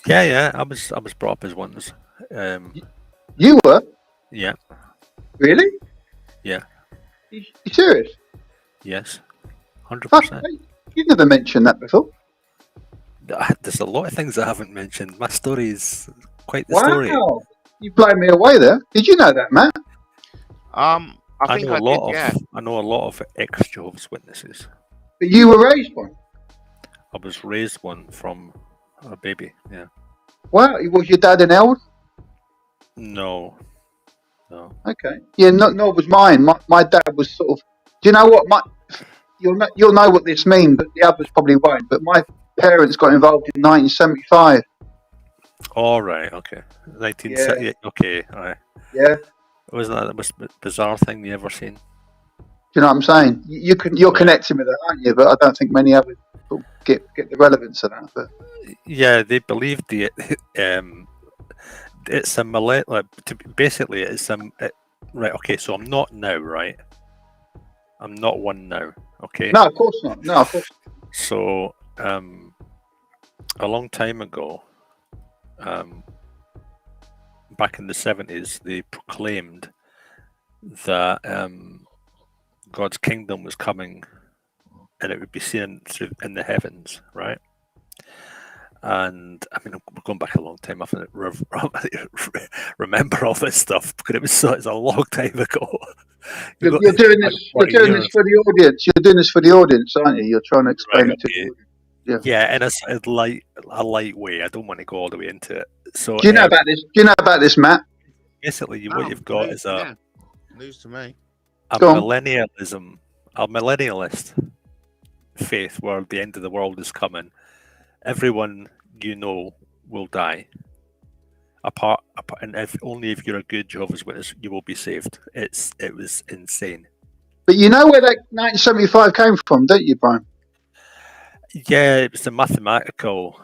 Speaker 3: Yeah. I was brought up as one.
Speaker 4: You were?
Speaker 3: Yeah.
Speaker 4: Really?
Speaker 3: Yeah.
Speaker 4: You serious?
Speaker 3: Yes. 100%.
Speaker 4: You've never mentioned that before.
Speaker 3: There's a lot of things I haven't mentioned. My story is quite the
Speaker 4: Wow.
Speaker 3: story.
Speaker 4: You blown me away there. Did you know that, Matt?
Speaker 2: I think
Speaker 3: I know a lot of ex-Jehovah's Witnesses.
Speaker 4: But you were raised one.
Speaker 3: I was raised one from a baby. Yeah.
Speaker 4: Wow. Was your dad an elder?
Speaker 3: No.
Speaker 4: Okay. Yeah. Nor was mine. My dad was sort of. Do you know what? You'll know what this means, but the others probably won't. But my parents got involved in 1975.
Speaker 3: All right. Okay. 1970. Yeah. Okay. All right.
Speaker 4: Yeah.
Speaker 3: Wasn't that the most bizarre thing you ever seen?
Speaker 4: Do you know what I'm saying? You're connecting with that, aren't you? But I don't think many others get the relevance of that. But
Speaker 3: yeah, they believed it. It's a basically it's right. Okay, so I'm not now, right? I'm not one now. Okay.
Speaker 4: No, of course not. No, of course.
Speaker 3: So, a long time ago, back in the 70s, they proclaimed that God's kingdom was coming, and it would be seen in the heavens, right? And I mean, we're going back a long time. I have to remember all this stuff because it's a long time ago.
Speaker 4: You're doing this for the audience. You're doing this for the audience, aren't you? You're trying to explain it to the audience.
Speaker 3: Yeah, in a light way. I don't want to go all the way into it. So,
Speaker 4: do you know about this? Do you know about this, Matt?
Speaker 3: Basically, what you've got is
Speaker 2: news to me.
Speaker 3: A millennialist faith where the end of the world is coming. Everyone will die. And only if you're a good Jehovah's Witness, you will be saved. It was insane.
Speaker 4: But you know where that 1975 came from, don't you, Brian?
Speaker 3: Yeah, it was a mathematical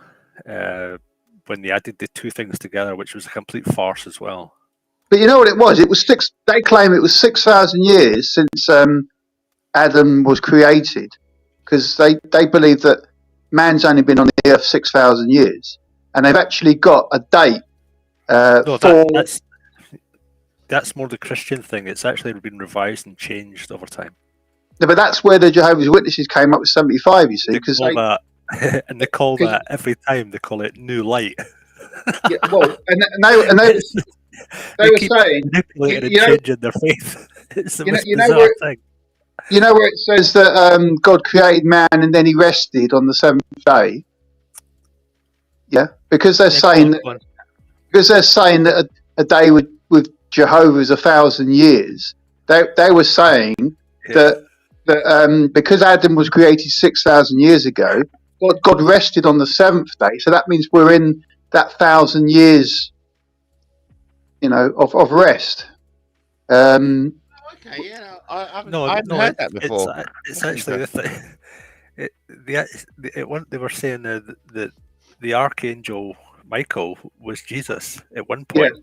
Speaker 3: when they added the two things together, which was a complete farce as well.
Speaker 4: But you know what it was? It was six. They claim it was 6,000 years since Adam was created, because they believe that man's only been on the earth 6,000 years, and they've actually got a date.
Speaker 3: That's more the Christian thing. It's actually been revised and changed over time.
Speaker 4: No, but that's where the Jehovah's Witnesses came up with 75. You see, because
Speaker 3: and they call that every time. They call it new light.
Speaker 4: Yeah, well, and they were saying
Speaker 3: manipulating and changing their faith. It's the most bizarre thing.
Speaker 4: You know where it says that God created man and then he rested on the seventh day? Yeah, because they're saying that a day with Jehovah is 1,000 years. They were saying that because Adam was created 6,000 years ago, God rested on the seventh day. So that means we're in that 1,000 years, of rest.
Speaker 2: Okay, yeah, I haven't heard that before.
Speaker 3: It's actually the thing. They were saying that the Archangel Michael was Jesus at one point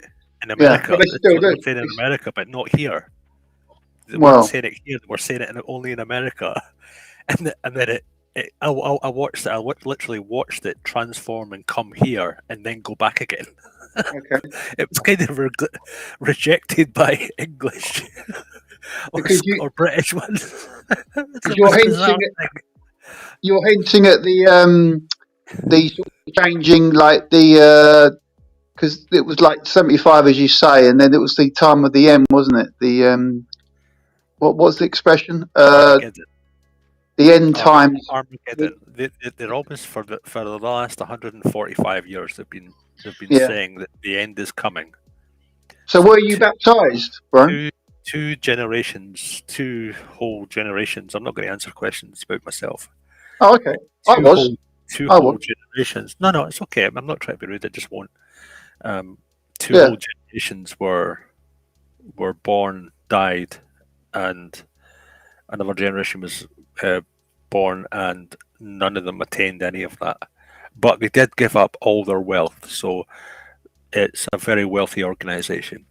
Speaker 3: in America.
Speaker 4: But they still do.
Speaker 3: Saying in America, but not here. They weren't saying it here. They were saying it only in America. And then I watched it. I literally watched it transform and come here and then go back again.
Speaker 4: Okay.
Speaker 3: It was kind of rejected by English or British ones.
Speaker 4: You're hinting at the sort of changing, like because it was like 75, as you say, and then it was the time of the end, wasn't it? The what was the expression? The end times.
Speaker 3: Armageddon. They're almost for the last 145 years. They've been saying that the end is coming.
Speaker 4: So were you baptized, Brian?
Speaker 3: Two whole generations. I'm not going to answer questions about myself.
Speaker 4: Oh, okay.
Speaker 3: Two whole generations. No, it's okay. I'm not trying to be rude. I just won't. Two whole generations were born, died, and another generation was born, and none of them attained any of that. But they did give up all their wealth, so it's a very wealthy organization.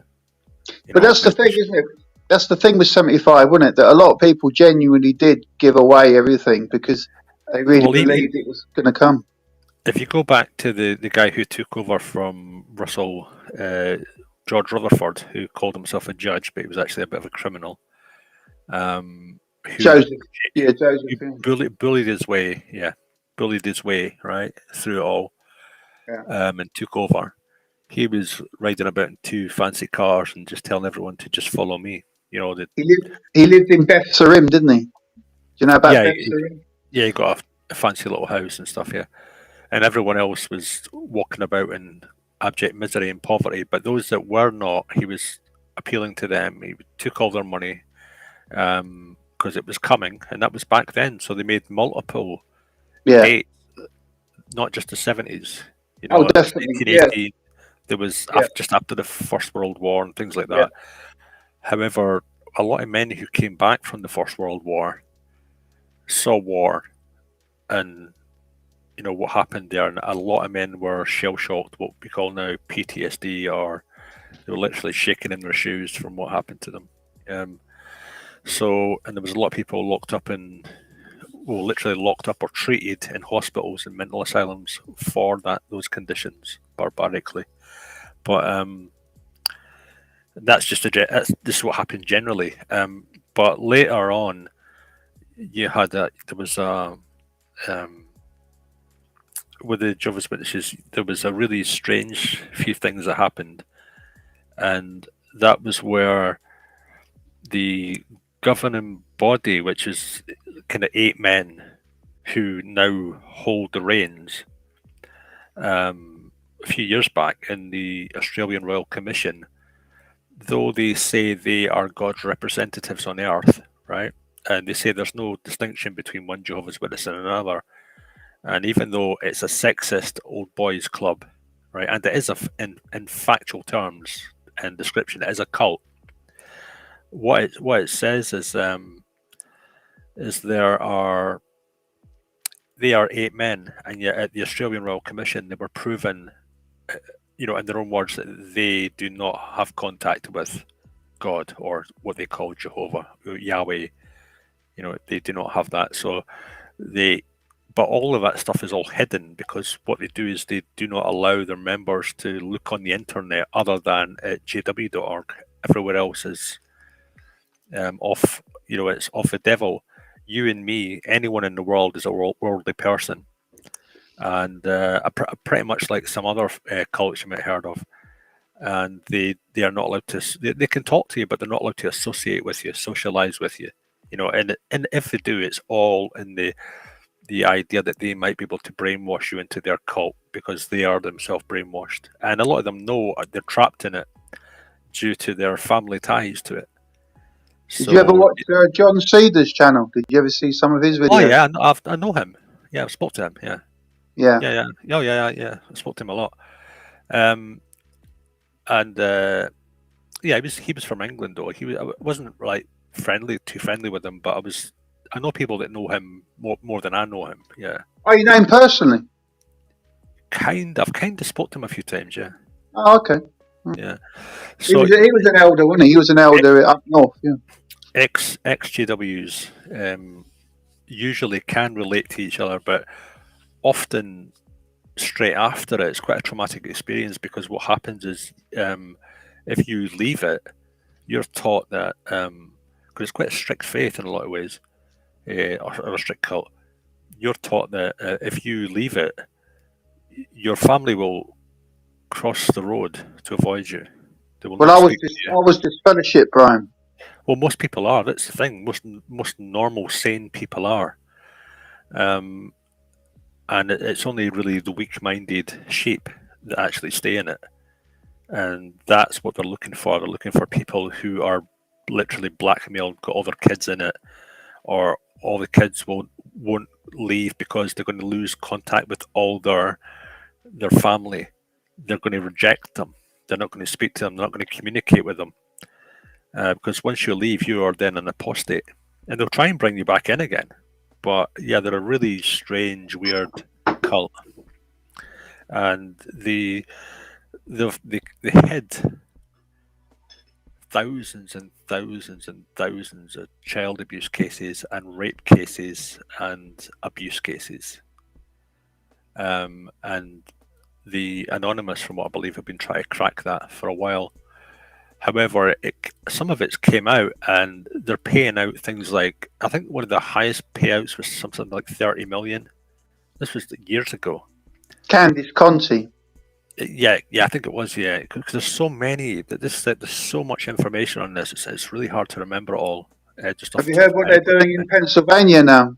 Speaker 4: But that's the thing, isn't it? That's the thing with 75, wasn't it? That a lot of people genuinely did give away everything because they really believed it was going to come.
Speaker 3: If you go back to the guy who took over from Russell, George Rutherford, who called himself a judge, but he was actually a bit of a criminal.
Speaker 4: Joseph.
Speaker 3: Bullied his way, right, through it all, and took over. He was riding about in two fancy cars and just telling everyone to just follow me. He
Speaker 4: lived in Beth Sarim, didn't he? Do you know about Beth Sarim?
Speaker 3: Yeah, he got a fancy little house and stuff, and everyone else was walking about in abject misery and poverty. But those that were not, he was appealing to them. He took all their money because it was coming, and that was back then. So they made multiple dates, not just the 70s.
Speaker 4: Definitely.
Speaker 3: 1880. There was just after the First World War and things like that. Yeah. However, a lot of men who came back from the First World War saw war and what happened there, and a lot of men were shell-shocked, what we call now PTSD, or they were literally shaking in their shoes from what happened to them. And there was a lot of people locked up or treated in hospitals and mental asylums for those conditions barbarically. But this is what happened generally. But later on, you had with the Jehovah's Witnesses, there was a really strange few things that happened, and that was where the governing body, which is kind of 8 men who now hold the reins, a few years back in the Australian Royal Commission, though they say they are God's representatives on earth, right? And they say there's no distinction between one Jehovah's Witness and another. And even though it's a sexist old boys club, right, and it is in factual terms and description, it is a cult. What it says is they are 8 men, and yet at the Australian Royal Commission they were proven in their own words, that they do not have contact with God, or what they call Jehovah, Yahweh. They do not have that. So but all of that stuff is all hidden, because what they do is they do not allow their members to look on the internet other than at jw.org. Everywhere else is off. It's off the devil. You and me, anyone in the world, is a worldly person, and pretty much like some other cults you might have heard of. And they are not allowed to. They can talk to you, but they're not allowed to associate with you, socialize with you. And if they do, it's all in the idea that they might be able to brainwash you into their cult, because they are themselves brainwashed, and a lot of them know they're trapped in it due to their family ties to it.
Speaker 4: Did you ever watch John Cedar's channel? Did you ever see some of his videos?
Speaker 3: Oh yeah, I know him. Yeah, I've spoke to him. Yeah.
Speaker 4: Yeah.
Speaker 3: I spoke to him a lot. He was from England though. I wasn't too friendly with him, but I know people that know him more than I know him. Yeah.
Speaker 4: Oh, you know him personally?
Speaker 3: I've kind of spoke to him a few times. Yeah.
Speaker 4: Oh, okay.
Speaker 3: Yeah.
Speaker 4: So he was an elder, wasn't he? He was an elder up north. Yeah.
Speaker 3: Ex-JWs usually can relate to each other, but often straight after it, it's quite a traumatic experience, because what happens is if you leave it, you're taught that, because it's quite a strict faith in a lot of ways, or a strict cult, you're taught that if you leave it, your family will cross the road to avoid you. They will
Speaker 4: I was disfellowship, Brian.
Speaker 3: Well, most people are. That's the thing. Most normal, sane people are. And it's only really the weak-minded sheep that actually stay in it. And that's what they're looking for. They're looking for people who are literally blackmailed, got all their kids in it, or all the kids won't leave because they're going to lose contact with all their family. They're going to reject them. They're not going to speak to them. They're not going to communicate with them. Because once you leave, you are then an apostate. And they'll try and bring you back in again. But yeah, they're a really strange, weird cult. And they hid thousands and thousands and thousands of child abuse cases and rape cases and abuse cases. And the Anonymous, from what I believe, have been trying to crack that for a while. However, some of it's came out, and they're paying out things like, I think one of the highest payouts was something like 30 million. This was years ago.
Speaker 4: Candice Conti.
Speaker 3: Yeah, I think it was, yeah. Because there's so many, there's so much information on this, it's really hard to remember it all.
Speaker 4: Have you heard what they're doing in Pennsylvania now?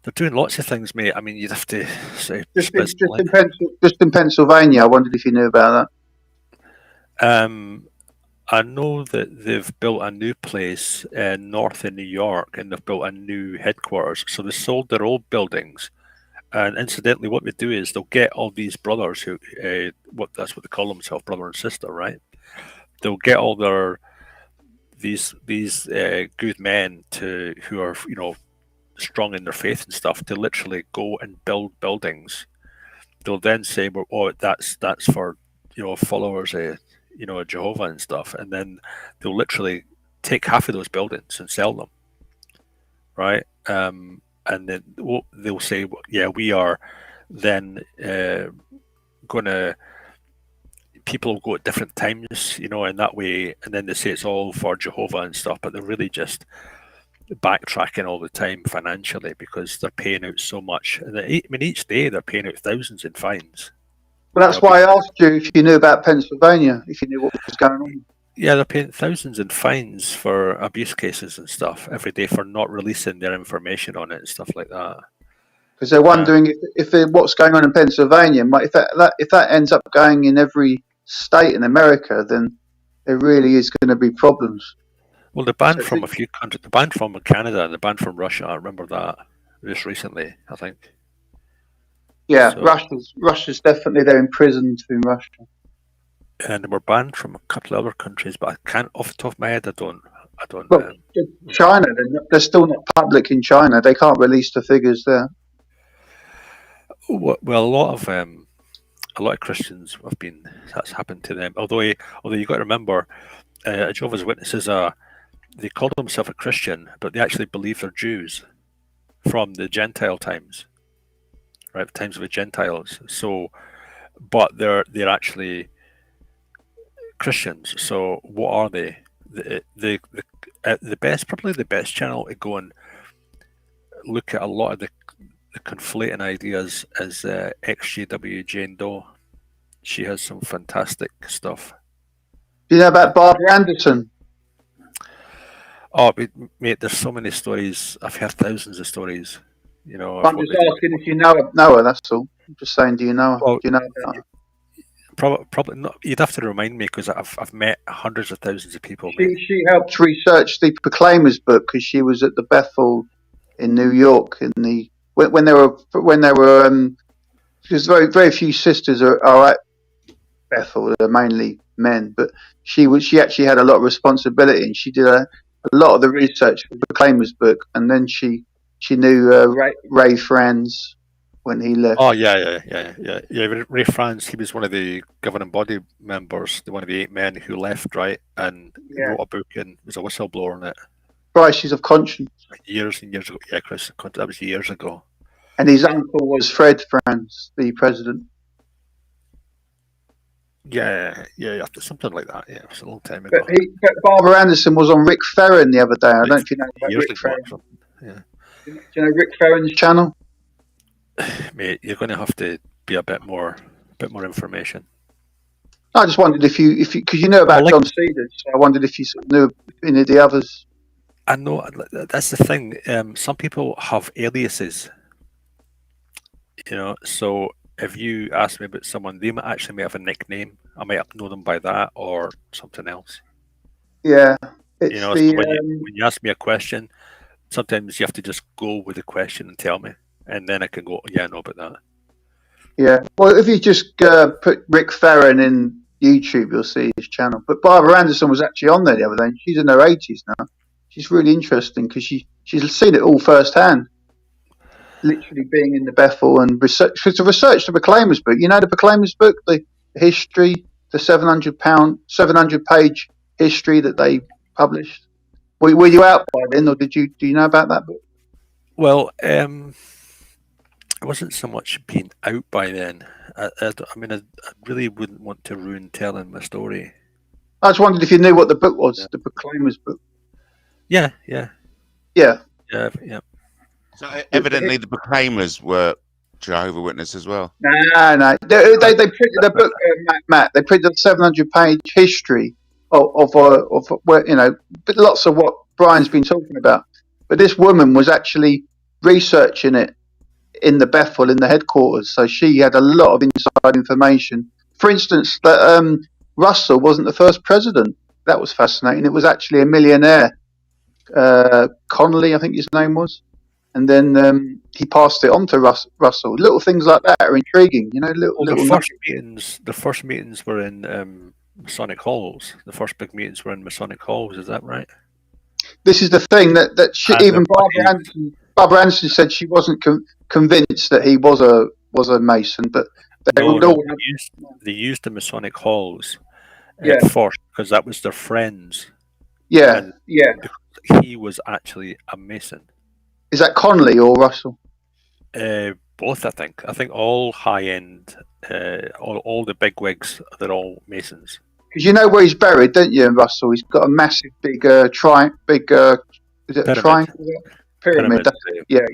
Speaker 3: They're doing lots of things, mate. I mean, you'd have to say...
Speaker 4: Just in Pennsylvania, I wondered if you knew about
Speaker 3: that. I know that they've built a new place north in New York, and they've built a new headquarters. So they sold their old buildings, and incidentally, what they do is they'll get all these brothers who, that's what they call themselves, brother and sister, right? They'll get all these good men who are strong in their faith and stuff to literally go and build buildings. They'll then say, well, oh, that's for followers of Jehovah and stuff, and then they'll literally take half of those buildings and sell them, right? And then they'll say, yeah, we are then gonna. People will go at different times, in that way, and then they say it's all for Jehovah and stuff, but they're really just backtracking all the time financially, because they're paying out so much. And each day they're paying out thousands in fines.
Speaker 4: Well, that's why I asked you if you knew about Pennsylvania, if you knew what was going on.
Speaker 3: Yeah, they're paying thousands in fines for abuse cases and stuff every day for not releasing their information on it and stuff like that.
Speaker 4: Because they're wondering if what's going on in Pennsylvania, if that ends up going in every state in America, then there really is going to be problems.
Speaker 3: Well, they're banned from a few countries. They're banned from Canada, and they're banned from Russia. I remember that just recently, I think.
Speaker 4: Yeah, so, Russia's definitely, they're imprisoned in Russia.
Speaker 3: And we're banned from a couple of other countries, but I can't, off the top of my head, I don't.
Speaker 4: Well, China, they're still not public in China. They can't release the figures there.
Speaker 3: Well, a lot of a lot of Christians that's happened to them. Although you got to remember, Jehovah's Witnesses they call themselves a Christian, but they actually believe they're Jews from the Gentile times, right? The times of the Gentiles. So, but they're actually Christians. So what are they? The best channel to go and look at a lot of the conflating ideas is XJW Jane Doe. She has some fantastic stuff.
Speaker 4: Do you know about Barbara Anderson?
Speaker 3: Oh, mate, there's so many stories. I've heard thousands of stories. You know,
Speaker 4: I'm just asking if you know her. That's all. I'm just saying, do you know her?
Speaker 3: Well,
Speaker 4: do you know about her?
Speaker 3: Probably not. You'd have to remind me because I've met hundreds of thousands of people.
Speaker 4: She helped research the Proclaimers book because she was at the Bethel in New York when there were because very few sisters are at Bethel. They're mainly men, but she actually had a lot of responsibility, and she did a lot of the research for the Proclaimers book, and then she knew Ray Franz when he left.
Speaker 3: Oh yeah. Ray Franz, he was one of the governing body members, one of the 8 men who left, right, and wrote a book and was a whistleblower on it.
Speaker 4: Crisis of Conscience.
Speaker 3: Years and years ago. Yeah, that was years ago.
Speaker 4: And his uncle was Fred Franz, the president.
Speaker 3: Yeah, something like that. Yeah, it was a long time ago.
Speaker 4: But Barbara Anderson was on Rick Ferrin the other day. I don't know if you know about Rick Ferrin.
Speaker 3: Yeah.
Speaker 4: Do you know Rick Ferrin's channel?
Speaker 3: Mate, you're going to have to be a bit more information.
Speaker 4: I just wondered if you because you know about John Cedars, so I wondered if you sort of knew any of the others.
Speaker 3: I know that's the thing. Some people have aliases, you know. So if you ask me about someone, they might actually have a nickname. I might know them by that or something else.
Speaker 4: Yeah,
Speaker 3: you know. So when you ask me a question, sometimes you have to just go with the question and tell me, and then I can go, yeah, I know about that.
Speaker 4: Yeah. Well, if you just put Rick Ferrin in YouTube, you'll see his channel. But Barbara Anderson was actually on there the other day. She's in her 80s now. She's really interesting because she's seen it all firsthand. Literally being in the Bethel and research the Proclaimers book. You know the Proclaimers book, the history, the 700-page history that they published. Were you out by then, or do you know about that book?
Speaker 3: Well, it wasn't so much being out by then. I really wouldn't want to ruin telling my story.
Speaker 4: I just wondered if you knew what the book was, the Proclaimers book.
Speaker 3: Yeah.
Speaker 2: So evidently the Proclaimers were Jehovah's Witnesses as well.
Speaker 4: No. They printed a book, Matt. They printed a 700-page history of where, you know, but lots of what Brian's been talking about. But this woman was actually researching it in the Bethel, in the headquarters. So she had a lot of inside information. For instance, that Russell wasn't the first president. That was fascinating. It was actually a millionaire, Connolly, I think his name was. And then he passed it on to Russell. Little things like that are intriguing, you know.
Speaker 3: The first meetings were in Masonic halls. The first big meetings were in Masonic halls. Is that right?
Speaker 4: This is the thing that even Barbara Anderson said she wasn't convinced that he was a Mason, but
Speaker 3: they used the Masonic halls at first because that was their friends.
Speaker 4: Yeah.
Speaker 3: Because he was actually a Mason.
Speaker 4: Is that Connolly or Russell?
Speaker 3: Both, I think. I think all high-end, all the bigwigs, they're all Masons.
Speaker 4: Because you know where he's buried, don't you, Russell? He's got a massive, big triangle? Is it a triangle? Pyramid. Yeah,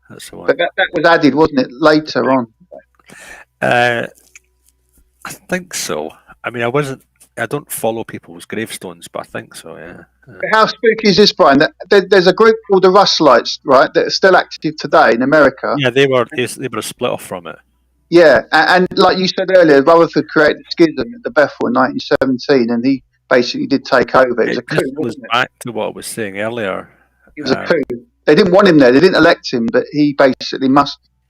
Speaker 3: that's the one.
Speaker 4: But that was added, wasn't it, later on?
Speaker 3: I think so. I mean, I don't follow people's gravestones, but I think so, yeah.
Speaker 4: How spooky is this, Brian? There's a group called the Russellites, right, that are still active today in America.
Speaker 3: Yeah, they were a split off from it.
Speaker 4: Yeah, and like you said earlier, Rutherford created Schism at the Bethel in 1917, and he basically did take over. It was a coup, wasn't it?
Speaker 3: Back to what I was saying earlier.
Speaker 4: It was a coup. They didn't want him there. They didn't elect him, but he basically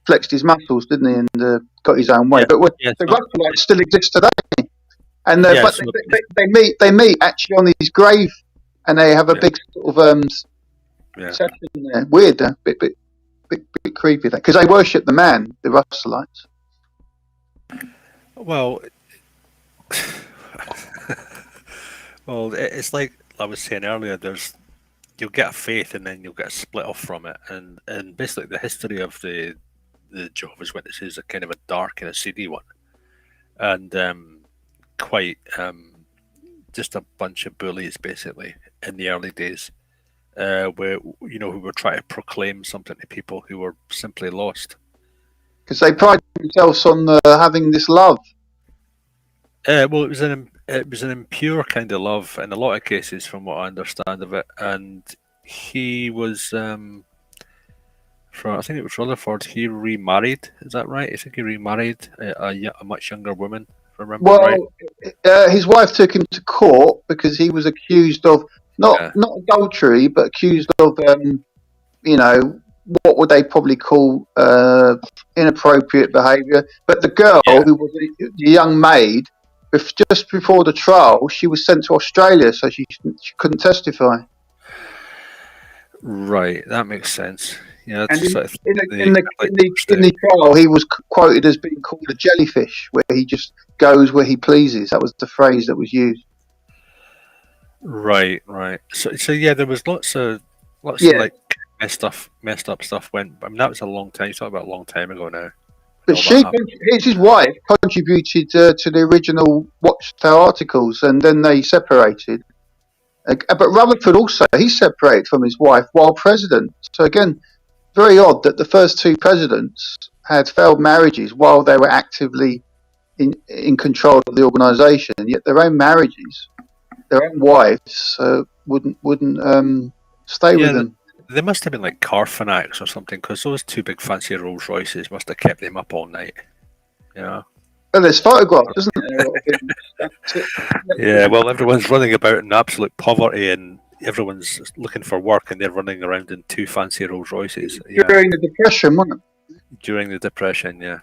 Speaker 4: flexed his muscles, didn't he, and got his own way. But the Russellites still exist today, and but they meet actually on his grave, and they have a big sort of session there. Weird, bit creepy, because they worship the man, the Russellites.
Speaker 3: Well, well, it's like I was saying earlier. You'll get a faith, and then you'll get a split off from it, and basically the history of the Jehovah's Witnesses is a kind of a dark and a seedy one, and quite just a bunch of bullies basically in the early days, where who were trying to proclaim something to people who were simply lost.
Speaker 4: Because they pride themselves on having this love.
Speaker 3: Well, it was an impure kind of love in a lot of cases, from what I understand of it. And he was from, I think it was Rutherford. He remarried. Is that right? I think he remarried a much younger woman. If I remember right.
Speaker 4: His wife took him to court because he was accused of not adultery, but accused of what would they probably call inappropriate behaviour. But the girl, who was a young maid, just before the trial, she was sent to Australia, so she couldn't testify.
Speaker 3: Right, that makes sense. Yeah,
Speaker 4: and in the trial, he was quoted as being called a jellyfish, where he just goes where he pleases. That was the phrase that was used.
Speaker 3: Right. So yeah, there was lots of like messed up stuff went. I mean, that was a long time. You talk about a long time ago now.
Speaker 4: But his wife contributed to the original Watchtower articles, and then they separated. But Rutherford also, he separated from his wife while president. So again, very odd that the first two presidents had failed marriages while they were actively in control of the organisation, and yet their own marriages, their own wives wouldn't stay with them.
Speaker 3: They must have been like car fanatics or something, because those two big fancy Rolls Royces must have kept them up all night. Well,
Speaker 4: there's photographs, isn't there?
Speaker 3: Yeah, well, everyone's running about in absolute poverty, and everyone's looking for work, and they're running around in two fancy Rolls Royces.
Speaker 4: During the Depression, wasn't it?
Speaker 3: During the Depression, yeah.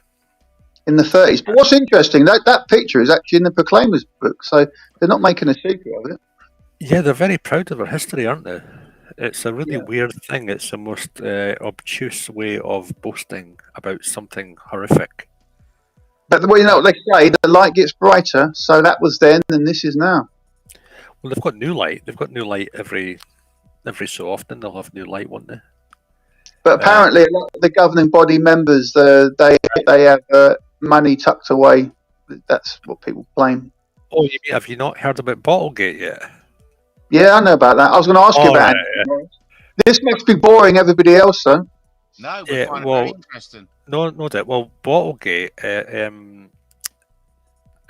Speaker 4: In the 30s. But what's interesting, that picture is actually in the Proclaimers book, so they're not making a secret of it.
Speaker 3: Yeah, they're very proud of their history, aren't they? It's a really weird thing. It's the most obtuse way of boasting about something horrific.
Speaker 4: But what they say, the light gets brighter, so that was then and this is now.
Speaker 3: Well, they've got new light. They've got new light every so often. They'll have new light, won't they?
Speaker 4: But apparently, a lot of the governing body members, they have money tucked away. That's what people claim.
Speaker 3: Oh, you mean, have you not heard about Bottlegate yet?
Speaker 4: Yeah, I know about that. I was going to ask you about it. This must be boring everybody else, though.
Speaker 2: No, we find it very interesting.
Speaker 3: No doubt. Well, Bottlegate,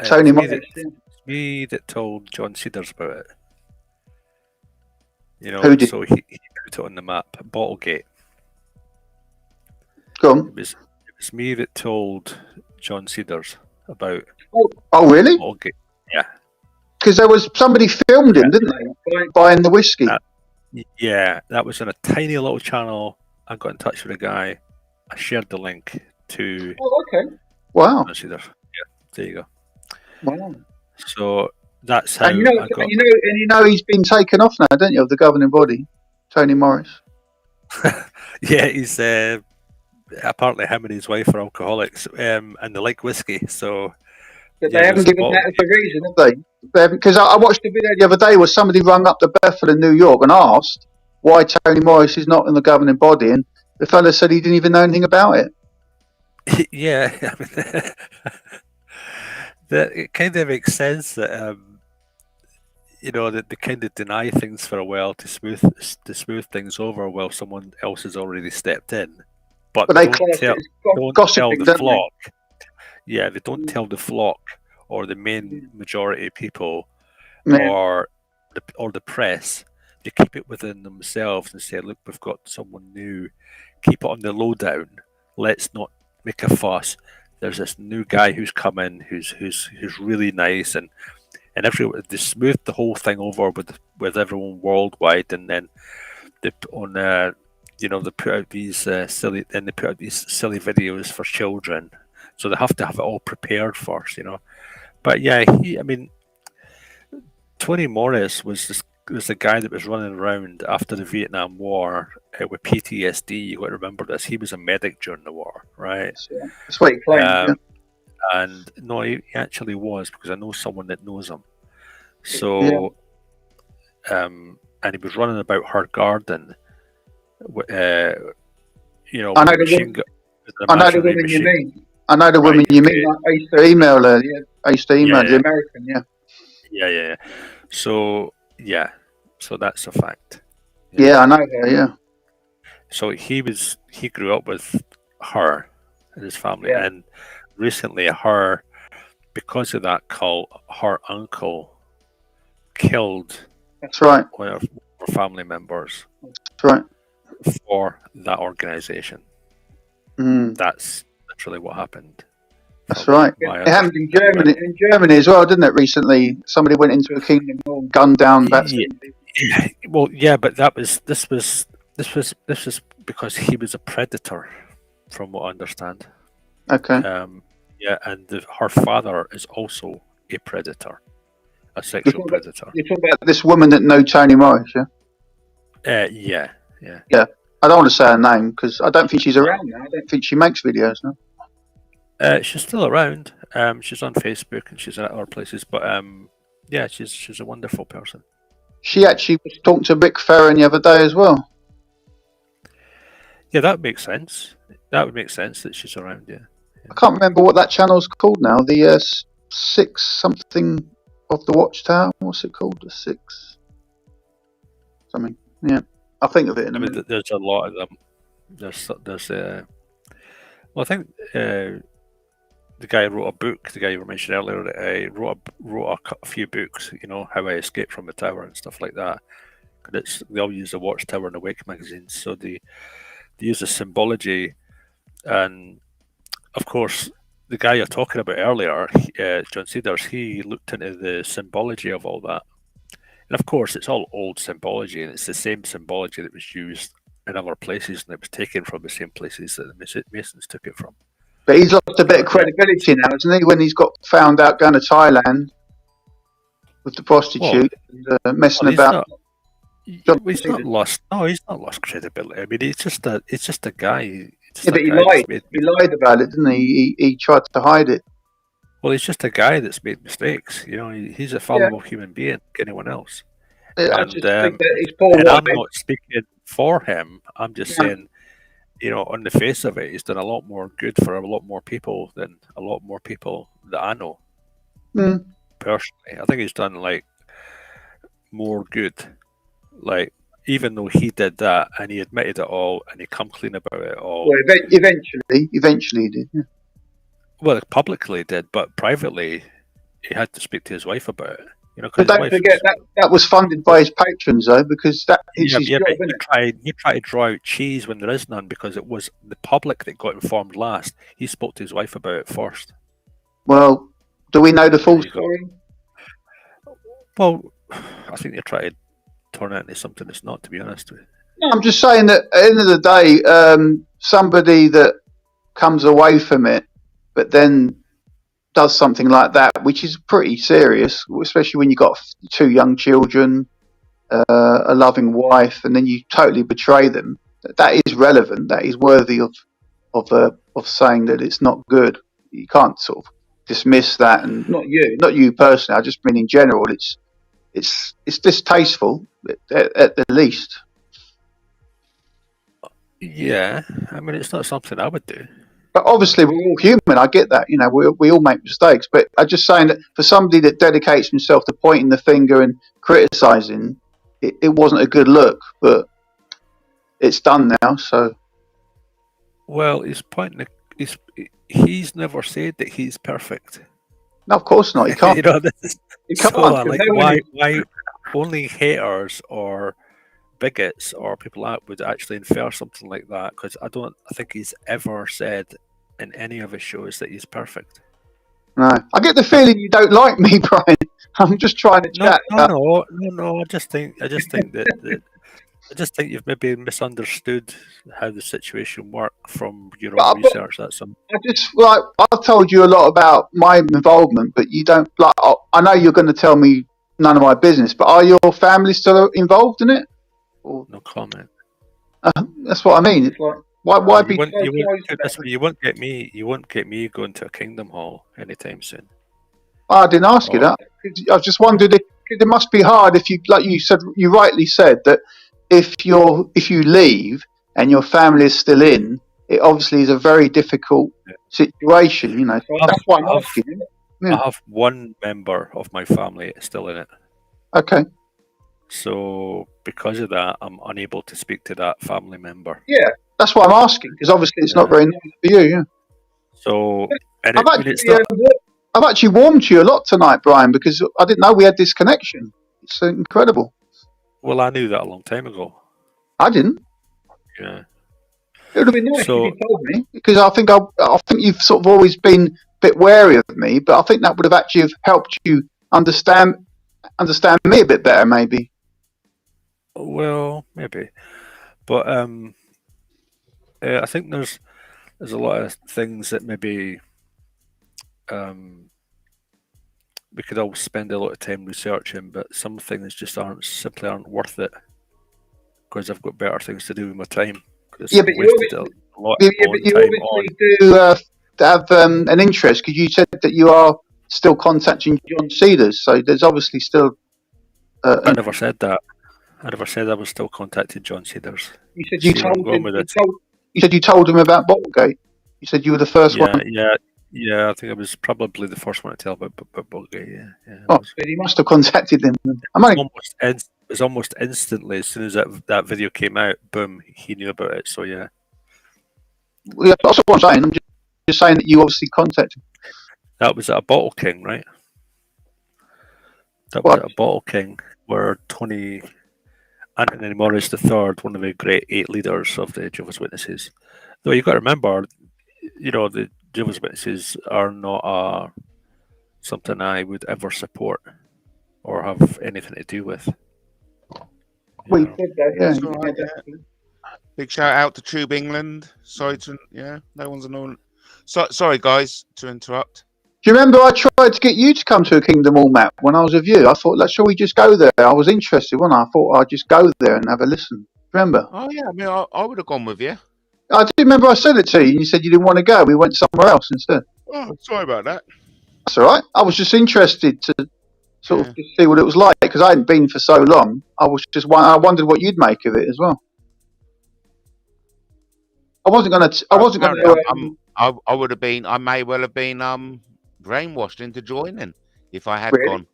Speaker 4: Tony Morris.
Speaker 3: It's me that told John Cedars about it.
Speaker 4: Who did?
Speaker 3: So he put it on the map. Bottlegate.
Speaker 4: Go on.
Speaker 3: It was me that told John Cedars about.
Speaker 4: Oh, really?
Speaker 3: Bottlegate. Yeah.
Speaker 4: Because there was somebody filmed him, didn't they? Buying the whiskey.
Speaker 3: That was on a tiny little channel. I got in touch with a guy. I shared the link to.
Speaker 4: Oh, okay. Wow.
Speaker 3: Yeah, there you go.
Speaker 4: Wow.
Speaker 3: So that's how.
Speaker 4: And you know he's been taken off now, don't you, of the governing body, Tony Morris?
Speaker 3: Yeah, he's apparently him and his wife are alcoholics, and they like whiskey. So.
Speaker 4: But they haven't given that as a reason, have they? Because I watched a video the other day where somebody rung up the Bethel in New York and asked why Tony Morris is not in the governing body, and the fellow said he didn't even know anything about it.
Speaker 3: Yeah, I mean, it kind of makes sense that that they kind of deny things for a while to smooth things over while someone else has already stepped in, but they don't tell the flock. Yeah, they don't tell the flock or the main majority of people or the press. They keep it within themselves and say, "Look, we've got someone new. Keep it on the lowdown. Let's not make a fuss. There's this new guy who's come in, who's really nice, and they smooth the whole thing over with everyone worldwide, and then they put out these silly silly videos for children." So they have to have it all prepared first, But yeah, Tony Morris was the guy that was running around after the Vietnam War with PTSD. You got to remember this. He was a medic during the war, right?
Speaker 4: That's what he claimed.
Speaker 3: And no, he actually was, because I know someone that knows him. So, and he was running about her garden. You know,
Speaker 4: I know
Speaker 3: with a
Speaker 4: the
Speaker 3: machine
Speaker 4: woman.
Speaker 3: gun. With an
Speaker 4: I know the
Speaker 3: imaginary
Speaker 4: woman you
Speaker 3: machine.
Speaker 4: mean. I know the
Speaker 3: Right,
Speaker 4: woman you
Speaker 3: okay.
Speaker 4: mean. I used to email her. Yeah, I used to email the American. Yeah.
Speaker 3: Yeah. So so that's a fact.
Speaker 4: Yeah, I know her. Yeah.
Speaker 3: So he grew up with her and his family,
Speaker 4: Yeah.
Speaker 3: and recently because of that cult, her uncle killed
Speaker 4: That's right.
Speaker 3: one of her family members
Speaker 4: That's right.
Speaker 3: for that organization. That's literally what happened.
Speaker 4: That's right. It happened in Germany. In Germany as well, didn't it? Recently, somebody went into a kingdom hall, gunned down about 7 people.
Speaker 3: Well, yeah, but this was because he was a predator, from what I understand.
Speaker 4: Okay.
Speaker 3: Yeah, and her father is also a predator, a sexual predator.
Speaker 4: You're talking about this woman that knows Tony Morris, yeah?
Speaker 3: Yeah.
Speaker 4: I don't want to say her name because I don't think she's around now. I don't think she makes videos now.
Speaker 3: She's still around. She's on Facebook and she's at other places, but yeah, she's a wonderful person.
Speaker 4: She actually was talking to Rick Ferron the other day as well.
Speaker 3: Yeah, that makes sense. That would make sense that she's around. Yeah.
Speaker 4: I can't remember what that channel's called now. The 6 something of the Watchtower. What's it called? The 6 something. Yeah, I'll think of it in a minute.
Speaker 3: There's a lot of them. There's well, I think the guy who wrote a book. The guy you were mentioning earlier, wrote a few books. You know, how I escaped from the tower and stuff like that. They all use the Watchtower and the Wake magazines, so they use the symbology. And of course, the guy you're talking about earlier, John Cedars, he looked into the symbology of all that. And of course, it's all old symbology, and it's the same symbology that was used in other places, and it was taken from the same places that the Masons took it from.
Speaker 4: But he's lost a bit of credibility now, hasn't he? When he's got found out going to Thailand with the prostitute and messing about.
Speaker 3: He's not lost. No, he's not lost credibility. I mean, it's just a guy.
Speaker 4: Yeah, but he lied. He lied about it, didn't he? He tried to hide it.
Speaker 3: Well, he's just a guy that's made mistakes. You know, he's a fallible human being like anyone else.
Speaker 4: I just think that his poor wife.
Speaker 3: I'm not speaking for him. I'm just saying, you know, on the face of it, he's done a lot more good for a lot more people than a lot more people that I know. Personally, I think he's done like more good. Like, even though he did that and he admitted it all and he come clean about it all.
Speaker 4: Well, eventually he did. Yeah.
Speaker 3: Well, publicly he did, but privately he had to speak to his wife about it. You know,
Speaker 4: but don't forget that was funded by his patrons, though, because that is his job, isn't it?
Speaker 3: You try to draw out cheese when there is none, because it was the public that got informed last. He spoke to his wife about it first.
Speaker 4: Well, do we know the full story?
Speaker 3: Well, I think they try to turn it into something it's not, to be honest with you.
Speaker 4: No, I'm just saying that at the end of the day, somebody that comes away from it, but then does something like that, which is pretty serious, especially when you've got 2 young children, a loving wife, and then you totally betray them. That is relevant. That is worthy of saying that it's not good. You can't sort of dismiss that, and not you personally. I just mean in general, it's distasteful at the least.
Speaker 3: Yeah, I mean, it's not something I would do.
Speaker 4: But obviously, we're all human. I get that. You know, we all make mistakes. But I'm just saying that for somebody that dedicates himself to pointing the finger and criticising, it wasn't a good look. But it's done now. So,
Speaker 3: well, he's never said that he's perfect.
Speaker 4: No, of course not. He can't.
Speaker 3: You know,
Speaker 4: he can't.
Speaker 3: So, like, why only haters or bigots or people that would actually infer something like that? Because I think he's ever said in any of his shows that he's perfect.
Speaker 4: No, I get the feeling you don't like me, Brian. I'm just trying to chat.
Speaker 3: No. I just think that I just think you've maybe misunderstood how the situation worked from your own research. That's some.
Speaker 4: I've told you a lot about my involvement, but you don't like. I know you're going to tell me none of my business, but are your family still involved in it?
Speaker 3: No comment.
Speaker 4: That's what I mean. It's like, Why be so
Speaker 3: you
Speaker 4: close to
Speaker 3: won't,
Speaker 4: them?
Speaker 3: you won't get me going to a Kingdom Hall anytime soon.
Speaker 4: I didn't ask you that. I just wondered if it must be hard if you, like you said, you rightly said that if you leave and your family is still in, it obviously is a very difficult situation. You know, so that's why I'm asking you. Yeah.
Speaker 3: I have one member of my family still in it.
Speaker 4: Okay.
Speaker 3: So because of that, I'm unable to speak to that family member.
Speaker 4: Yeah, that's why I'm asking, because obviously it's not very nice for you. Yeah.
Speaker 3: So
Speaker 4: I've actually warmed to you a lot tonight, Brian, because I didn't know we had this connection. It's incredible.
Speaker 3: Well, I knew that a long time ago.
Speaker 4: I didn't.
Speaker 3: Yeah.
Speaker 4: It would have been nice if you told me, because I think you've sort of always been a bit wary of me, but I think that would have actually helped you understand me a bit better, maybe.
Speaker 3: Well, maybe, but I think there's a lot of things that maybe we could all spend a lot of time researching, but some things just simply aren't worth it because I've got better things to do with my time.
Speaker 4: Yeah, but you obviously do have an interest, because you said that you are still contacting John Cedars, so there's obviously still.
Speaker 3: I never said that. I never said I was still contacting John Cedars.
Speaker 4: You said you told him. You said you told him about Bottlegate. You said you were the first one.
Speaker 3: Yeah. I think I was probably the first one to tell about Bottlegate. Yeah.
Speaker 4: Oh, so you must have contacted him.
Speaker 3: It was almost instantly, as soon as that video came out, boom, he knew about it. So yeah.
Speaker 4: Yeah, that's what I'm saying. I'm just saying that you obviously contacted him.
Speaker 3: That was at a Bottle King, right? That was at a Bottle King where Anthony Morris III, one of the great 8 leaders of the Jehovah's Witnesses. Though you've got to remember, the Jehovah's Witnesses are not something I would ever support or have anything to do with.
Speaker 4: We did that,
Speaker 2: yeah. Big shout out to Tube England. Sorry, no one's annoying. Sorry, guys, to interrupt.
Speaker 4: Do you remember I tried to get you to come to a Kingdom Hall map when I was with you? I thought, shall we just go there? I was interested, wasn't I? I thought I'd just go there and have a listen. Remember?
Speaker 2: Oh yeah, I mean, I would have gone with you.
Speaker 4: I do remember I said it to you, and you said you didn't want to go. We went somewhere else instead.
Speaker 2: Oh, sorry about that.
Speaker 4: That's all right. I was just interested to sort of see what it was like, because I hadn't been for so long. I wondered what you'd make of it as well. I wasn't going to.
Speaker 2: I would have been. I may well have been brainwashed into joining if I had gone.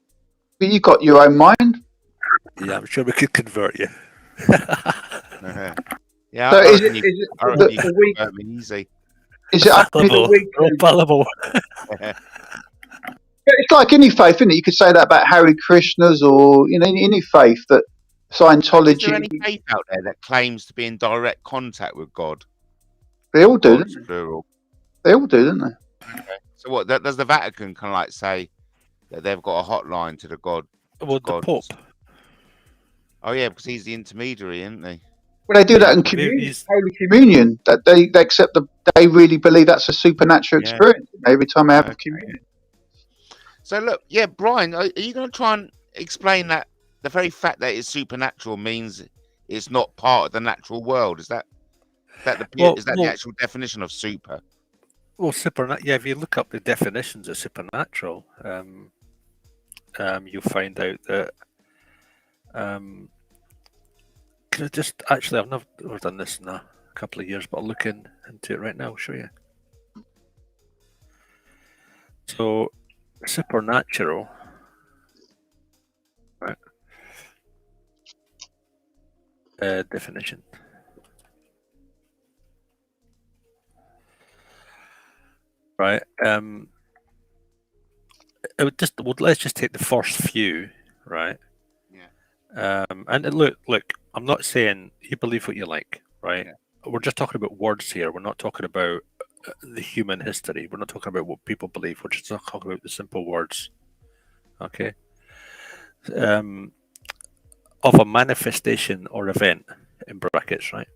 Speaker 4: But you got your own mind.
Speaker 3: Yeah, I'm sure we could convert you.
Speaker 2: Yeah.
Speaker 4: So
Speaker 2: is it easy?
Speaker 4: Is it
Speaker 3: fallible?
Speaker 4: It's like any faith, isn't it? You could say that about Hare Krishnas or any faith, that Scientology.
Speaker 2: Is there any faith out there that claims to be in direct contact with God?
Speaker 4: They all do.
Speaker 2: Plural.
Speaker 4: They all do, don't they?
Speaker 2: Okay. So what? Does the Vatican kind of like say that they've got a hotline to the God?
Speaker 3: Well, the Pope.
Speaker 2: Oh yeah, because he's the intermediary, isn't he?
Speaker 4: Well, they do that in communion, Holy Communion. That they accept they really believe that's a supernatural experience every time they have a communion.
Speaker 2: So look, Brian, are you going to try and explain that the very fact that it's supernatural means it's not part of the natural world? Is that the actual definition of super?
Speaker 3: Well, supernatural. Yeah, if you look up the definitions of supernatural, you'll find out that. I've never done this in a couple of years, but I'll look into it right now. I'll show you. So, supernatural. Right. Definition. Right. Let's just take the first few. Right. And look, I'm not saying you believe what you like, right? Yeah. We're just talking about words here. We're not talking about the human history. We're not talking about what people believe. We're just talking about the simple words, okay? Of a manifestation or event, in brackets, right?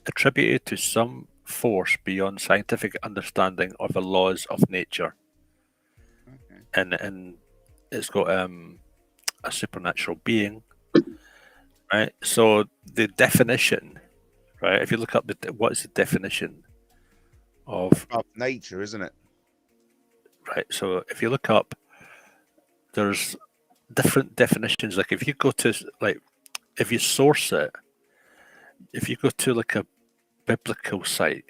Speaker 3: Attributed to some force beyond scientific understanding of the laws of nature. Okay. And it's got a supernatural being. Right, so the definition, right? If you look up what is the definition of
Speaker 2: nature, isn't it?
Speaker 3: Right. So if you look up, there's different definitions. Like if you go to if you source it, if you go to like a biblical site,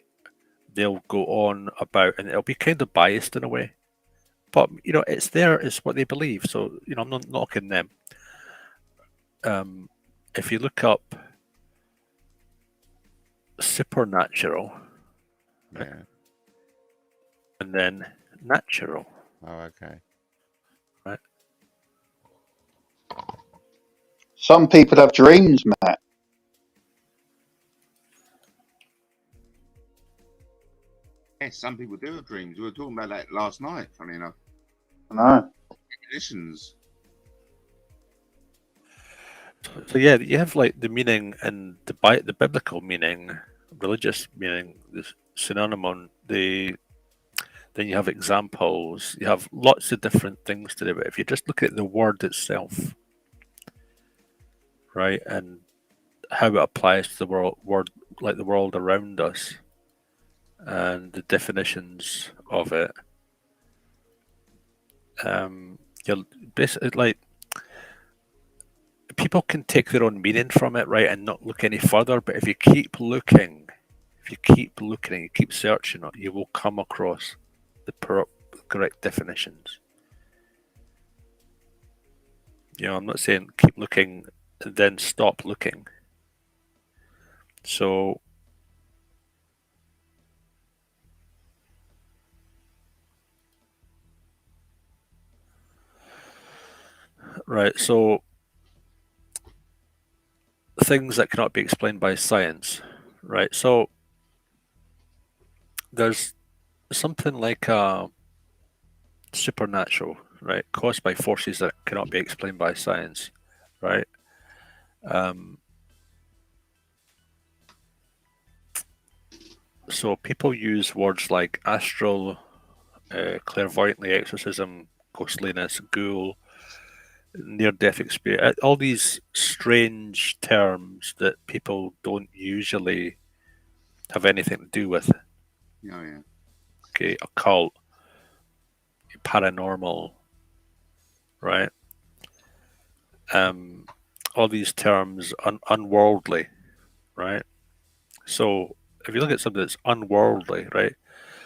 Speaker 3: they'll go on about, and it'll be kind of biased in a way, but it's there, it's what they believe. So I'm not knocking them. If you look up supernatural,
Speaker 2: Yeah.
Speaker 3: and then natural.
Speaker 2: Oh, okay.
Speaker 3: Right.
Speaker 4: Some people have dreams, Matt.
Speaker 2: Yes, some people do have dreams. We were talking about that last night, funny enough.
Speaker 4: I know.
Speaker 2: Definitions.
Speaker 3: So yeah, you have like the meaning and the biblical meaning, religious meaning, the synonym. Then you have examples. You have lots of different things to do. But if you just look at the word itself, right, and how it applies to the world, like the world around us, and the definitions of it, you're basically like, people can take their own meaning from it, right, and not look any further. But if you keep looking, and you keep searching it, you will come across the correct definitions. I'm not saying keep looking and then stop looking. So right, so things that cannot be explained by science, right? So there's something like supernatural, right, caused by forces that cannot be explained by science, right? So people use words like astral, clairvoyantly, exorcism, ghostliness, ghoul, near-death experience, all these strange terms that people don't usually have anything to do with.
Speaker 2: Oh, yeah.
Speaker 3: Okay, occult, paranormal, right? All these terms, unworldly, right? So if you look at something that's unworldly, right?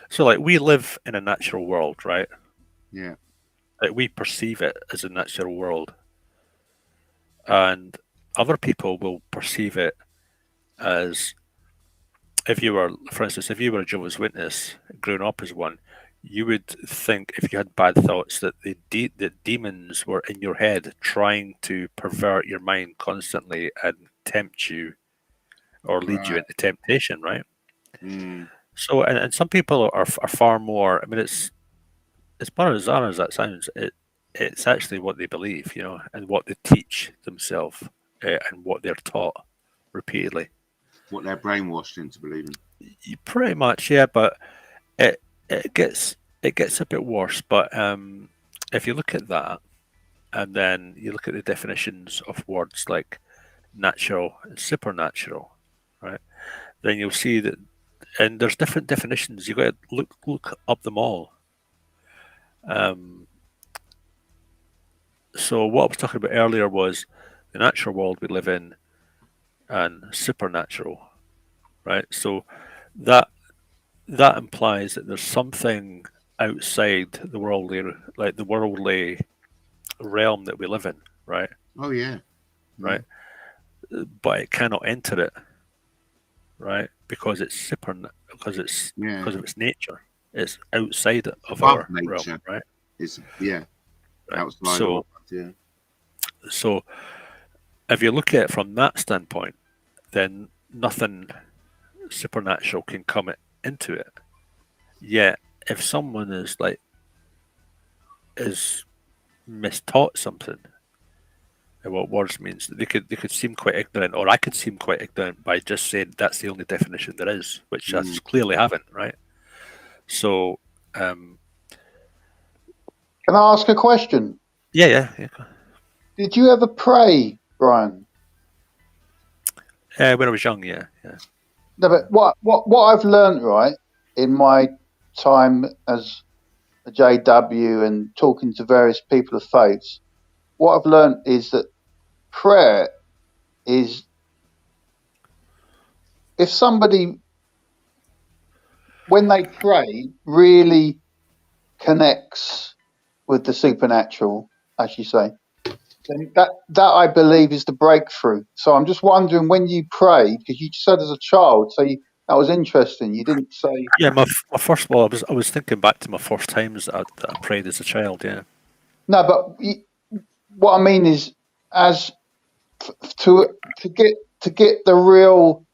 Speaker 3: So like we live in a natural world, right?
Speaker 2: Yeah.
Speaker 3: Like we perceive it as a natural world, and other people will perceive it as, if you were, for instance, if you were a Jehovah's Witness growing up as one, you would think, if you had bad thoughts, that that demons were in your head trying to pervert your mind constantly and tempt you or lead you into temptation, right?
Speaker 2: Mm.
Speaker 3: So, and some people are far more. I mean, it's as bizarre as that sounds. It's actually what they believe, and what they teach themselves, and what they're taught repeatedly.
Speaker 2: What they're brainwashed into believing.
Speaker 3: Pretty much, yeah. But it gets a bit worse. But if you look at that, and then you look at the definitions of words like natural and supernatural, right? Then you'll see that, and there's different definitions. You've got to look up them all. So what I was talking about earlier was the natural world we live in and supernatural, right? So that implies that there's something outside the worldly, like the worldly realm that we live in, right?
Speaker 2: Oh yeah.
Speaker 3: Right. But it cannot enter it, right? Because it's because of its nature. It's outside of our nature, realm, right?
Speaker 2: It's right. Outside.
Speaker 3: So, so if you look at it from that standpoint, then nothing supernatural can come into it. Yet, if someone is mistaught something, and what words means, they could seem quite ignorant, or I could seem quite ignorant by just saying that's the only definition there is, which I clearly haven't, right? So,
Speaker 4: can I ask a question?
Speaker 3: Yeah.
Speaker 4: Did you ever pray, Brian?
Speaker 3: When I was young, yeah.
Speaker 4: No, but what I've learned, right, in my time as a JW and talking to various people of faiths, what I've learned is that prayer is, if somebody, when they pray, really connects with the supernatural, as you say, then that I believe is the breakthrough. So I'm just wondering, when you prayed, because you said as a child, so that was interesting. You didn't say.
Speaker 3: Yeah, my first. Well, I was thinking back to my first times that I prayed as a child. Yeah.
Speaker 4: No, but what I mean is, as to get the real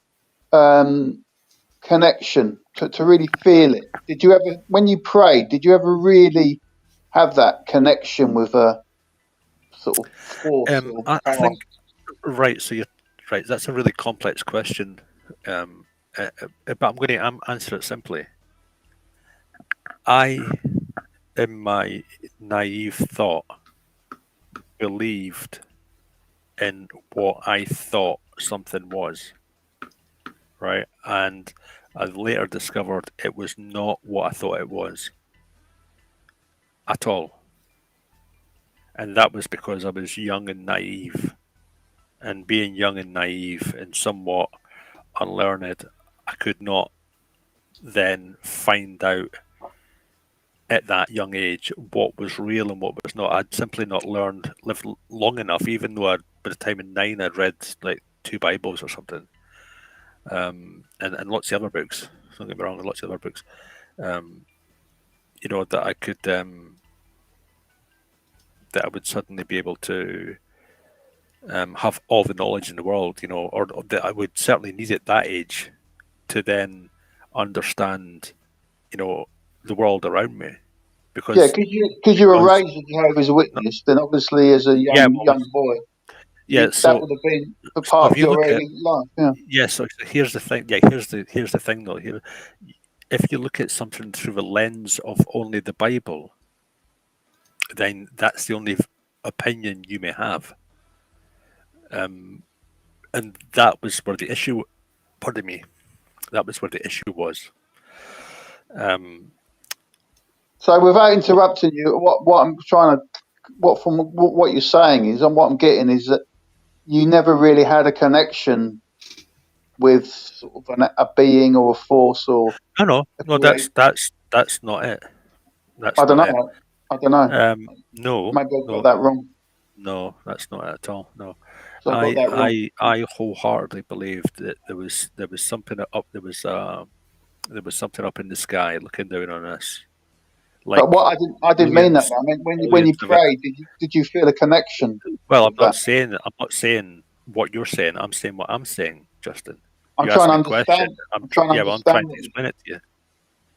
Speaker 4: connection, to really feel it. Did you ever, when you prayed, did you ever really have that connection with a sort of force or
Speaker 3: I
Speaker 4: power?
Speaker 3: think right. So you're right. That's a really complex question, but I'm going to answer it simply. I, in my naive thought, believed in what I thought something was, right? And I later discovered it was not what I thought it was at all. And that was because I was young and naive. And being young and naive and somewhat unlearned, I could not then find out at that young age what was real and what was not. I'd simply not lived long enough, even though by the time in 9 I'd read like 2 Bibles or something, and lots of other books. Don't get me wrong, lots of other books. That I could that I would suddenly be able to have all the knowledge in the world, or that I would certainly need at that age to then understand, the world around me. Because
Speaker 4: because you were raised a Jehovah's Witness, then obviously as a young boy,
Speaker 3: so
Speaker 4: that would have been a part of your early life. Yeah.
Speaker 3: Yeah. So here's the thing. Yeah. Here's the thing though. Here, if you look at something through the lens of only the Bible, then that's the only opinion you may have. And that was where the issue. Pardon me. That was where the issue was.
Speaker 4: So without interrupting you, what I'm trying to, from what you're saying is, and what I'm getting is that you never really had a connection with sort of a being or a force or.
Speaker 3: No. That's not it.
Speaker 4: I don't know.
Speaker 3: No.
Speaker 4: Maybe I got that wrong.
Speaker 3: No, that's not it at all. No.
Speaker 4: So
Speaker 3: I wholeheartedly believed that there was something up. There was something up in the sky looking down on us.
Speaker 4: Like, but I didn't mean that. I mean, when you prayed, did you feel a connection?
Speaker 3: Well, I'm not saying what you're saying. I'm saying what I'm saying, Justin.
Speaker 4: I'm trying to understand. I'm trying
Speaker 3: to explain it to you.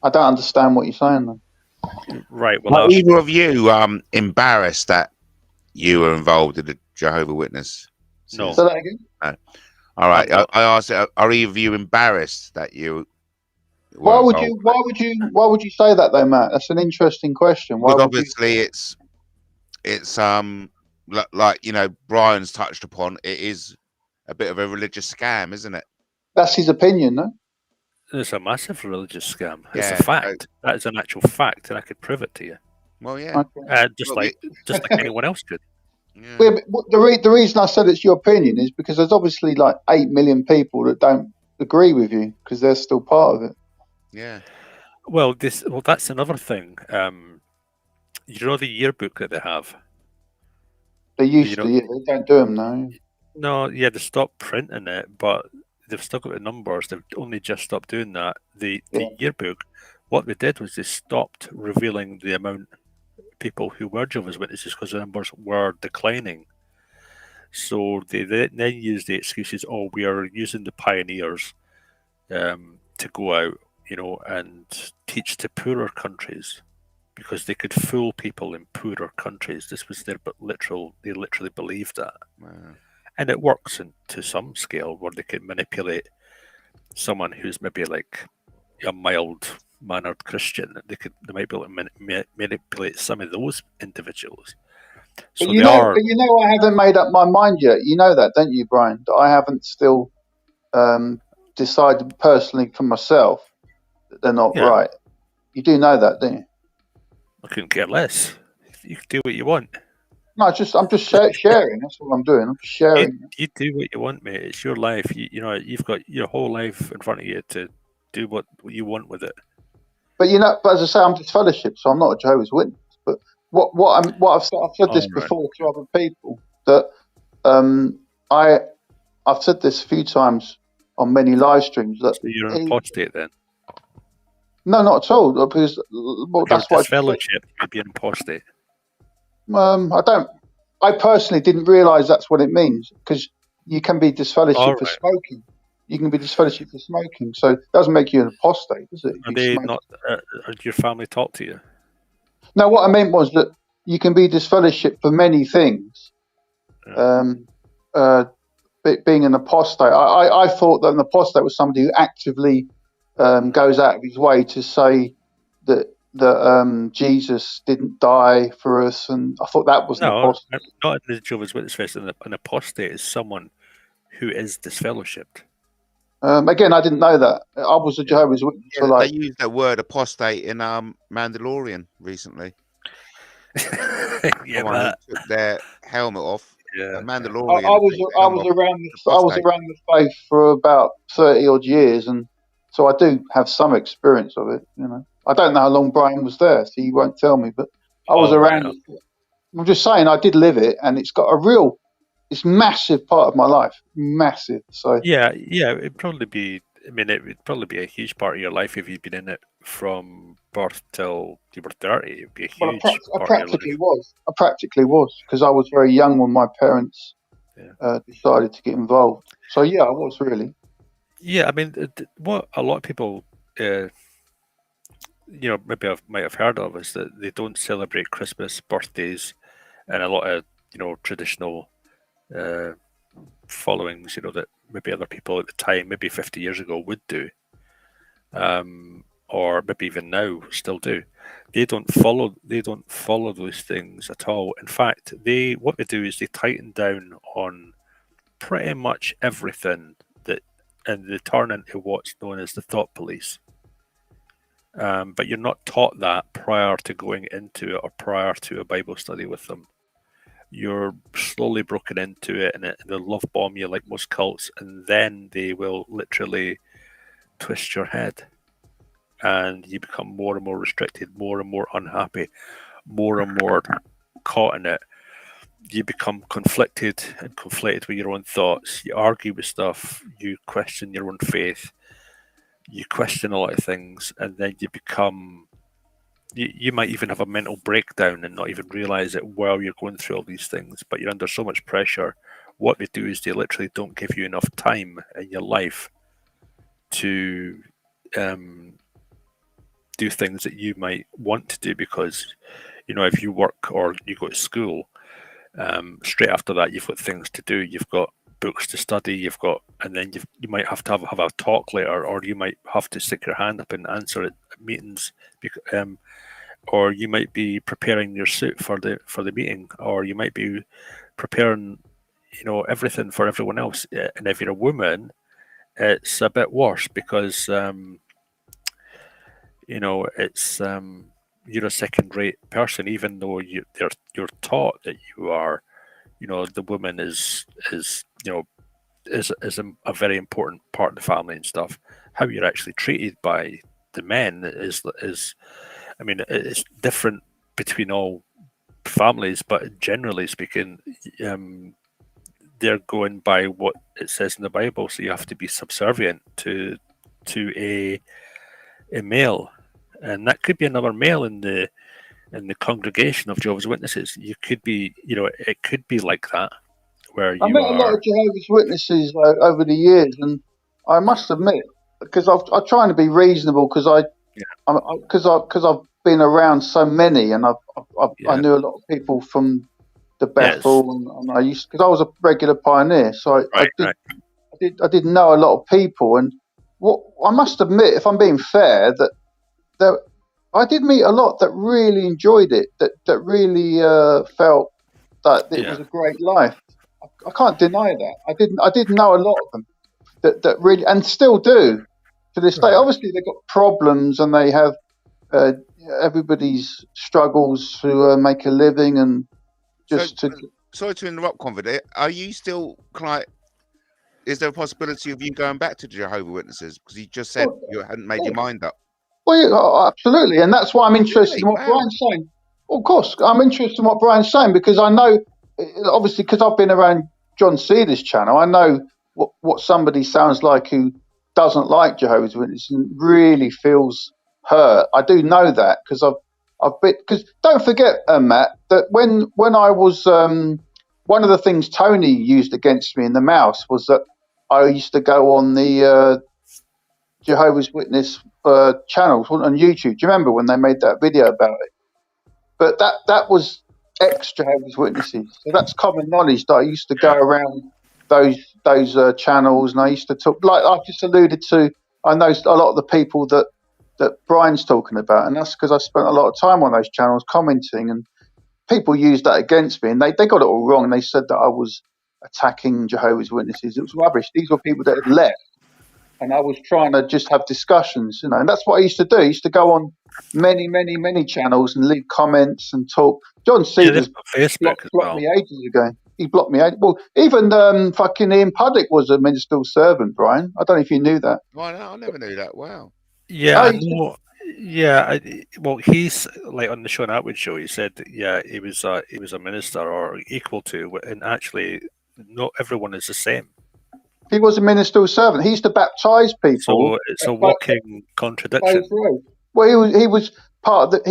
Speaker 4: I don't understand what you're saying, then.
Speaker 3: Right. Well,
Speaker 2: are either of you embarrassed that you were involved in the Jehovah's Witness?
Speaker 3: No.
Speaker 4: Say that again.
Speaker 2: No. All right. I asked, are either of you embarrassed that you?
Speaker 4: Why would you say that though, Matt? That's an interesting question.
Speaker 2: Because obviously it's like Brian's touched upon. It is a bit of a religious scam, isn't it?
Speaker 4: That's his opinion, no?
Speaker 3: It's a massive religious scam. It's a fact. That is an actual fact, and I could prove it to you.
Speaker 2: Well, yeah.
Speaker 3: Just like anyone else could.
Speaker 4: Yeah. The reason I said it's your opinion is because there's obviously like 8 million people that don't agree with you because they're still part of it.
Speaker 2: Yeah.
Speaker 3: Well, that's another thing. The yearbook that they have.
Speaker 4: They used to. Yeah, they don't do them now.
Speaker 3: No, yeah, they stopped printing it, but they've still got the numbers. They've only just stopped doing that. The yearbook, what they did was they stopped revealing the amount of people who were Jehovah's Witnesses because the numbers were declining. So they then used the excuses, we are using the pioneers to go out, and teach to poorer countries because they could fool people in poorer countries. This was they literally believed that.
Speaker 2: Wow.
Speaker 3: And it works to some scale where they can manipulate someone who's maybe like a mild-mannered Christian. They might be able to manipulate some of those individuals. So
Speaker 4: but I haven't made up my mind yet. You know that, don't you, Brian? That I haven't still decided personally for myself that they're not right. You do know that, don't you?
Speaker 3: I couldn't care less. You can do what you want.
Speaker 4: No, I'm just sharing. That's what I'm doing. I'm just sharing.
Speaker 3: You do what you want, mate. It's your life. You know, you've got your whole life in front of you to do what you want with it.
Speaker 4: But as I say, I'm disfellowship, so I'm not a Jehovah's Witness. But I've said this before to other people that I've said this a few times on many live streams. That
Speaker 3: so you're an apostate then?
Speaker 4: No, not at all. Because that's why
Speaker 3: disfellowship, you'd be an apostate.
Speaker 4: I personally didn't realise that's what it means, because you can be disfellowship for smoking. You can be disfellowship for smoking, so it doesn't make you an apostate, does it?
Speaker 3: Did your family talk to you?
Speaker 4: No, what I meant was that you can be disfellowship for many things. Being an apostate, I thought that an apostate was somebody who actively goes out of his way to say that Jesus didn't die for us, and I thought that was an apostate.
Speaker 3: Not in the Jehovah's Witness Fest. An apostate is someone who is disfellowshipped.
Speaker 4: Again, I didn't know that. I was a Jehovah's Witness.
Speaker 2: Yeah, they used that word apostate in Mandalorian recently.
Speaker 3: But
Speaker 2: took their helmet off.
Speaker 3: Yeah,
Speaker 2: Mandalorian.
Speaker 4: I was around the faith for about 30 odd years, and so I do have some experience of it. You know, I don't know how long Brian was there, so he won't tell me. But I was around. Right. I'm just saying, I did live it, and it's got it's massive part of my life, massive. So
Speaker 3: it'd probably be. I mean, it would probably be a huge part of your life if you'd been in it from birth till you were 30. It'd be a huge part
Speaker 4: I practically was, because I was very young when my parents decided to get involved. So I was really.
Speaker 3: Yeah, I mean, what a lot of people, maybe might have heard of is that they don't celebrate Christmas, birthdays, and a lot of traditional followings, that maybe other people at the time, maybe 50 years ago, would do, or maybe even now still do. They don't follow those things at all. In fact, what they do is they tighten down on pretty much everything and they turn into what's known as the thought police. But you're not taught that prior to going into it or prior to a Bible study with them. You're slowly broken into it, and they'll love bomb you like most cults, and then they will literally twist your head, and you become more and more restricted, more and more unhappy, more and more caught in it. You become conflicted and conflated with your own thoughts. You argue with stuff. You question your own faith. You question a lot of things, and then you become. You might even have a mental breakdown and not even realize it while you're going through all these things, but you're under so much pressure. What they do is they literally don't give you enough time in your life to do things that you might want to do, because, if you work or you go to school, straight after that, you've got things to do. You've got books to study. And then you might have to have a talk later, or you might have to stick your hand up and answer at meetings, or you might be preparing your suit for the meeting, or you might be preparing, everything for everyone else. And if you're a woman, it's a bit worse, because it's you're a second-rate person, even though you're taught that you are, the woman is a very important part of the family and stuff. How you're actually treated by the men is I mean, it's different between all families, but generally speaking, they're going by what it says in the Bible. So you have to be subservient to a male, and that could be another male in the congregation of Jehovah's Witnesses. You could be, it could be like that, where
Speaker 4: I met a lot of Jehovah's Witnesses over the years, and I must admit, because I'm trying to be reasonable, because I've been around so many, and I knew a lot of people from the Bethel, and I because I was a regular pioneer, so I did know a lot of people, and what I must admit, if I'm being fair, that I did meet a lot that really enjoyed it, that really felt that it was a great life. I can't deny that. I didn't know a lot of them. that really, and still do to this day. Obviously, they've got problems and they have everybody's struggles to make a living and just to.
Speaker 2: Sorry to interrupt, Convid. Are you still like? Is there a possibility of you going back to Jehovah's Witnesses? Because you just said you hadn't made your mind up.
Speaker 4: Well, yeah, absolutely, and that's why I'm interested in what Brian's saying. Well, of course, I'm interested in what Brian's saying because I know, obviously, because I've been around John Cedar's channel, I know what somebody sounds like who doesn't like Jehovah's Witnesses and really feels hurt. I do know that because I've been, because don't forget, Matt, that when I was one of the things Tony used against me in the Mouse was that I used to go on the Jehovah's Witness channels on YouTube. Do you remember when they made that video about it? But that was ex-Jehovah's Witnesses. So that's common knowledge that I used to go around those channels, and I used to talk, like I've just alluded to, I know a lot of the people that Brian's talking about, and that's because I spent a lot of time on those channels commenting, and people used that against me, and they got it all wrong. They said that I was attacking Jehovah's Witnesses. It was rubbish. These were people that had left, and I was trying to just have discussions, and that's what I used to do. I used to go on many channels and leave comments and talk. John Cedars blocked me ages ago. He blocked me. Well, even fucking Ian Puddick was a ministerial servant, Brian. I don't know if you knew that.
Speaker 2: Well, no, I never knew that. Wow.
Speaker 3: Yeah, well, he's like on the Sean Atwood show. He said that, he was a minister or equal to, and actually, not everyone is the same.
Speaker 4: He was a ministerial servant. He used to baptize people.
Speaker 3: So it's a walking contradiction.
Speaker 4: Well, he was part of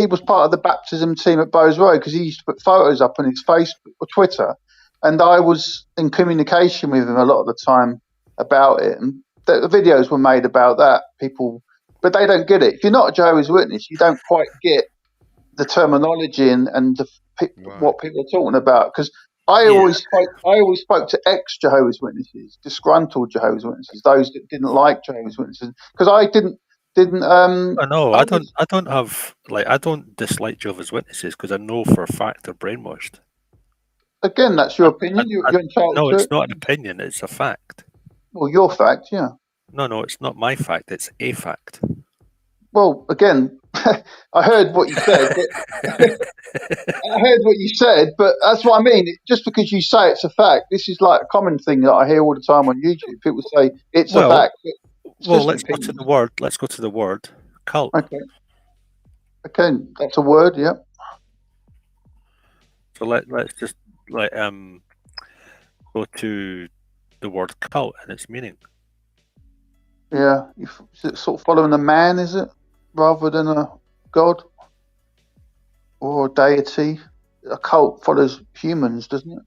Speaker 4: the baptism team at Bowes Road because he used to put photos up on his Facebook or Twitter, and I was in communication with him a lot of the time about it. And the videos were made about that. People, but they don't get it. If you're not a Jehovah's Witness, you don't quite get the terminology and what people are talking about. Because I always spoke to ex-Jehovah's Witnesses, disgruntled Jehovah's Witnesses, those that didn't like Jehovah's Witnesses, because I didn't. I know
Speaker 3: I don't dislike Jehovah's Witnesses because I know for a fact they're brainwashed.
Speaker 4: Again, that's your opinion. You're entitled to it.
Speaker 3: No, it's not an opinion. It's a fact.
Speaker 4: Well, your fact, yeah.
Speaker 3: No, it's not my fact. It's a fact.
Speaker 4: Well, again, I heard what you said. But that's what I mean. Just because you say it's a fact, this is like a common thing that I hear all the time on YouTube. People say it's a fact.
Speaker 3: Well, let's go to the word. Let's go to the word cult.
Speaker 4: Okay, that's a word. Yeah.
Speaker 3: So let's just go to the word cult and its meaning.
Speaker 4: Yeah, is it sort of following a man, is it, rather than a god or a deity? A cult follows humans, doesn't it?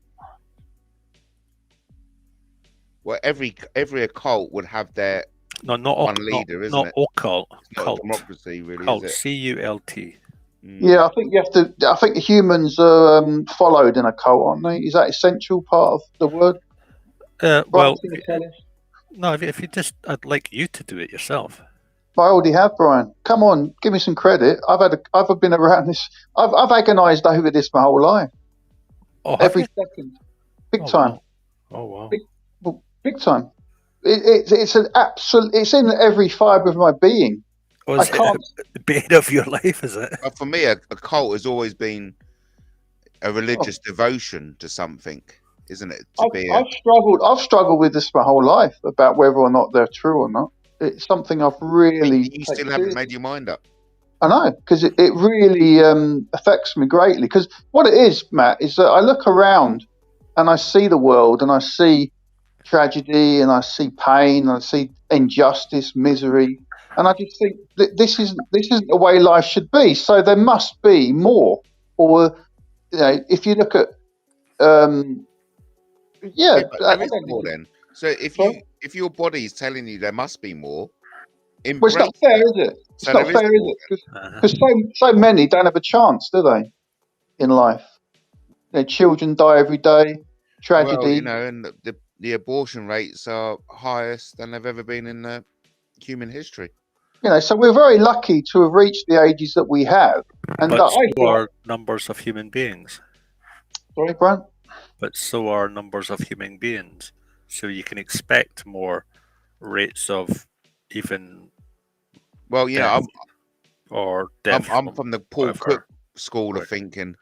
Speaker 2: Well, every occult would have their
Speaker 3: not
Speaker 2: leader, isn't
Speaker 3: not
Speaker 2: it?
Speaker 3: Occult.
Speaker 2: Cult. Democracy, really.
Speaker 3: Cult.
Speaker 2: Is it?
Speaker 3: C-U-L-T.
Speaker 4: Yeah, I think you have to. I think humans are followed in a cult, aren't they? Is that essential part of the word?
Speaker 3: Well, no. If you just, I'd like you to do it yourself.
Speaker 4: I already have, Brian. Come on, give me some credit. I've been around this. I've agonised over this my whole life. Every second, big time.
Speaker 3: Wow.
Speaker 4: Big time. It's an absolute. It's in every fibre of my being.
Speaker 3: I can't. The bane of your life, is it?
Speaker 2: For me, a cult has always been a religious devotion to something, isn't it?
Speaker 4: I've struggled with this my whole life about whether or not they're true or not. It's something I've really.
Speaker 2: You still haven't made your mind up.
Speaker 4: I know, because it really affects me greatly. Because what it is, Matt, is that I look around and I see the world and I see tragedy and I see pain and I see injustice, misery, and I just think that this isn't the way life should be. So there must be more. Or if you look at
Speaker 2: there is more then. So if your body is telling you there must be more,
Speaker 4: well, it's not fair, is it? It's not fair, is it? Because so many don't have a chance, do they, in life? Children die every day, tragedy.
Speaker 2: Well, and the abortion rates are highest than they've ever been in human history.
Speaker 4: So we're very lucky to have reached the ages that we have. And
Speaker 3: but so are numbers of human beings.
Speaker 4: Sorry, Brian?
Speaker 3: But so are numbers of human beings. So you can expect more rates of even
Speaker 2: Well, you know,
Speaker 3: death or death.
Speaker 2: I'm from the Paul
Speaker 3: whatever.
Speaker 2: Cook school
Speaker 3: Right.
Speaker 2: of thinking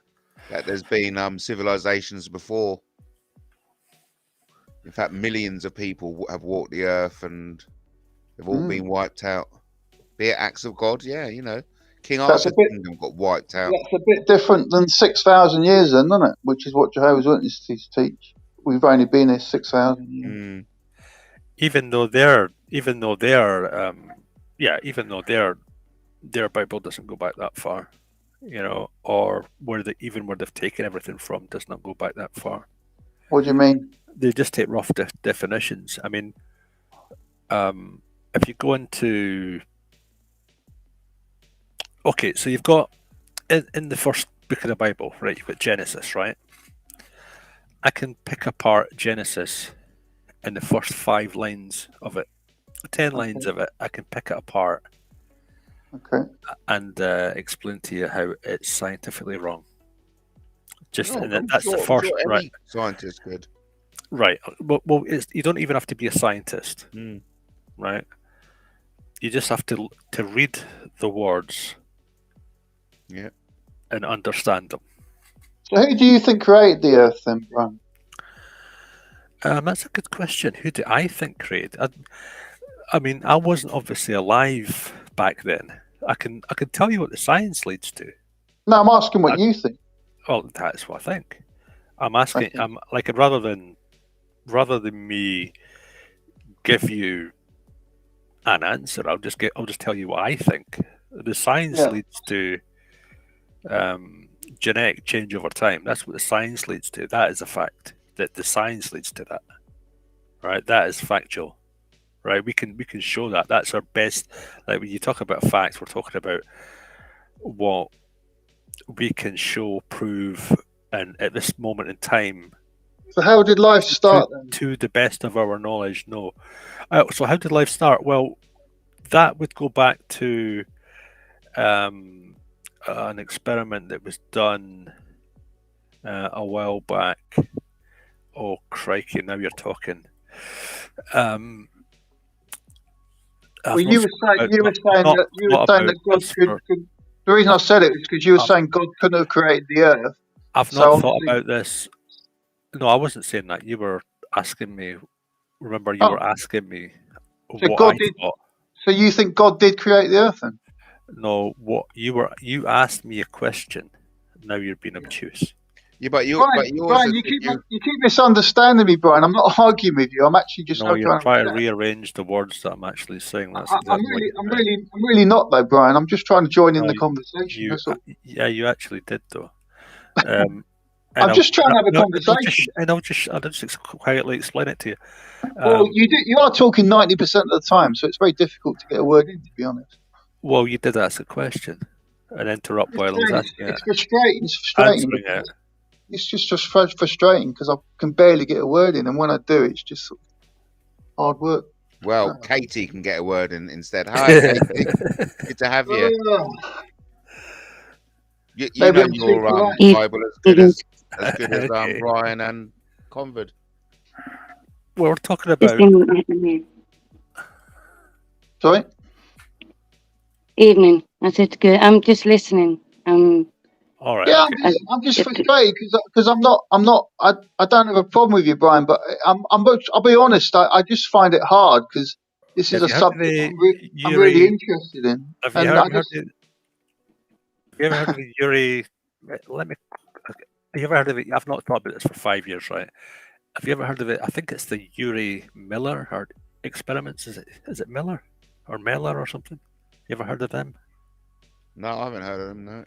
Speaker 2: that there's been civilizations before. In fact, millions of people have walked the earth and they've all been wiped out. Be it acts of God, yeah, you know. King
Speaker 4: That's a
Speaker 2: Arthur's
Speaker 4: bit.
Speaker 2: kingdom got wiped out.
Speaker 4: That's a bit different than 6,000 years, then, isn't it? Which is what Jehovah's Witnesses teach. We've only been here 6,000 years.
Speaker 3: Even though their Bible doesn't go back that far, you know, or where they've taken everything from does not go back that far.
Speaker 4: What do you mean?
Speaker 3: They just take rough definitions. I mean, if you go into, okay, so you've got in the first book of the Bible, right? You've got Genesis, right? I can pick apart Genesis in the first 5 lines of it, 10 lines of it. I can pick it apart.
Speaker 4: Okay.
Speaker 3: And explain to you how it's scientifically wrong. Just
Speaker 2: No,
Speaker 3: that's the first, right?
Speaker 2: Scientist could.
Speaker 3: Right. Well, you don't even have to be a scientist, right? You just have to read the words,
Speaker 2: yeah,
Speaker 3: and understand them.
Speaker 4: So, who do you think created the Earth, then, Brian?
Speaker 3: That's a good question. Who do I think created? I mean, I wasn't obviously alive back then. I can tell you what the science leads to.
Speaker 4: No, I'm asking what you think.
Speaker 3: Well, that's what I think. I'm asking. Okay. I'm like, rather than me give you an answer, I'll just tell you what I think. The science leads to genetic change over time. That's what the science leads to. That is a fact. That the science leads to that. Right. That is factual. Right, we can show that. That's our best. Like when you talk about facts, we're talking about what we can show, prove, and at this moment in time.
Speaker 4: So how did life start then?
Speaker 3: To the best of our knowledge, no. So how did life start? Well, that would go back to an experiment that was done a while back. Oh crikey! Now you're talking.
Speaker 4: Well, you were saying that God could. The reason I said it is because you were saying God couldn't have created the Earth.
Speaker 3: I've not thought about this. No, I wasn't saying that. You were asking me. Remember, you were asking me what I thought.
Speaker 4: So you think God did create the Earth then?
Speaker 3: No, you asked me a question. Now you're being obtuse.
Speaker 2: Yeah,
Speaker 4: Brian, you keep misunderstanding me, Brian. I'm not arguing with you. I'm actually just
Speaker 3: you're trying to rearrange the words that I'm actually saying. That's exactly
Speaker 4: I'm really not though, Brian. I'm just trying to join in the conversation.
Speaker 3: Yeah, you actually did though.
Speaker 4: I'm just trying to have a conversation.
Speaker 3: I'll just quietly explain it to you.
Speaker 4: Well, you are talking 90% of the time, so it's very difficult to get a word in, to be honest.
Speaker 3: Well, you did ask a question and interrupt while I was asking it.
Speaker 4: It's frustrating. It's just frustrating because I can barely get a word in, and when I do, it's just sort of hard work.
Speaker 2: Well, Katie can get a word in instead. Hi, Katie. Good to have you. You know your Bible as good as Brian and Convert.
Speaker 3: Well, we're talking about.
Speaker 4: Sorry.
Speaker 5: Evening. I said good. I'm just listening.
Speaker 3: All right.
Speaker 4: Yeah, okay. I'm just frustrated because I don't have a problem with you, Brian, but I'll be honest. I just find it hard because this is a subject I'm really interested in.
Speaker 3: Have you ever heard of the Yuri? Have you ever heard of it? I've not thought about this for 5 years, right? Have you ever heard of it? I think it's the Yuri Miller or experiments. Is it Miller or Meller or something? You ever heard of them?
Speaker 2: No, I haven't heard of them. No.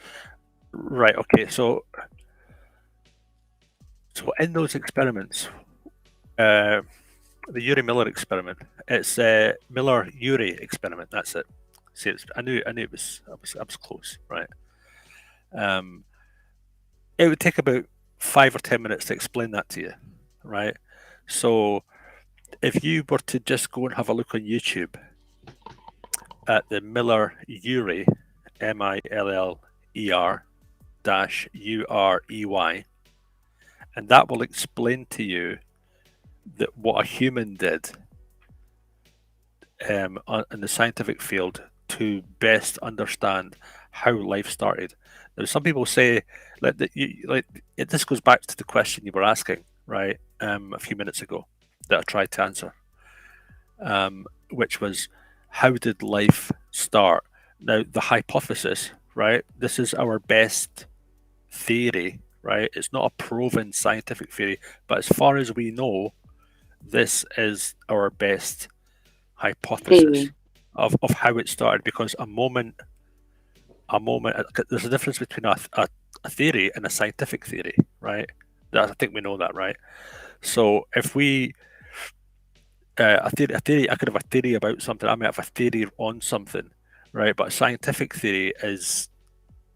Speaker 3: Right. Okay. So in those experiments, the Yuri Miller experiment, it's Miller Yuri experiment. That's it. See, I knew it was. I was close, right? It would take about 5 or 10 minutes to explain that to you, right? So if you were to just go and have a look on YouTube at the Miller Urey, MILLER-UREY, and that will explain to you that what a human did in the scientific field to best understand how life started. Now, some people say this goes back to the question you were asking, right, a few minutes ago, that I tried to answer, which was, how did life start? Now, the hypothesis, right? This is our best theory, right? It's not a proven scientific theory, but as far as we know, this is our best hypothesis of how it started. Because a moment, there's a difference between a theory and a scientific theory, right? I think we know that, right? So if we a theory, I could have a theory about something. I might have a theory on something, right? But a scientific theory is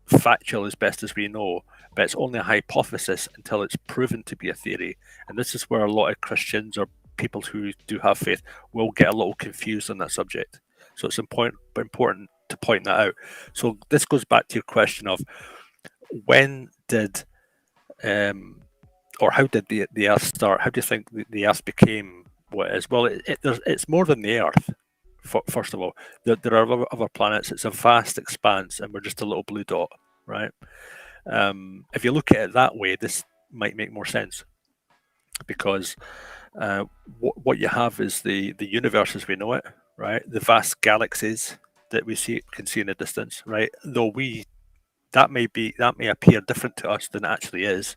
Speaker 3: factual as best as we know, but it's only a hypothesis until it's proven to be a theory. And this is where a lot of Christians or people who do have faith will get a little confused on that subject. So it's important to point that out. So this goes back to your question of when did or how did the Earth start? How do you think the Earth became what it is? Well, it's more than the Earth. First of all, there are other planets. It's a vast expanse, and we're just a little blue dot, right? If you look at it that way, this might make more sense, because what you have is the universe as we know it, right? The vast galaxies that we can see in the distance, right? Though that may appear different to us than it actually is.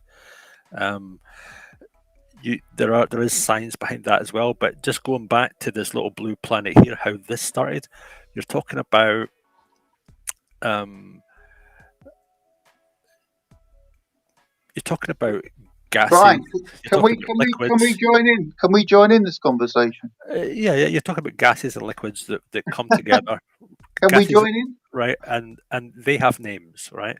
Speaker 3: There is science behind that as well, but just going back to this little blue planet here, how this started, you're talking about gases.
Speaker 4: Brian, can we join in? Can we join in this conversation?
Speaker 3: Yeah, you're talking about gases and liquids that come together.
Speaker 4: Can we join in?
Speaker 3: Right, and they have names, right?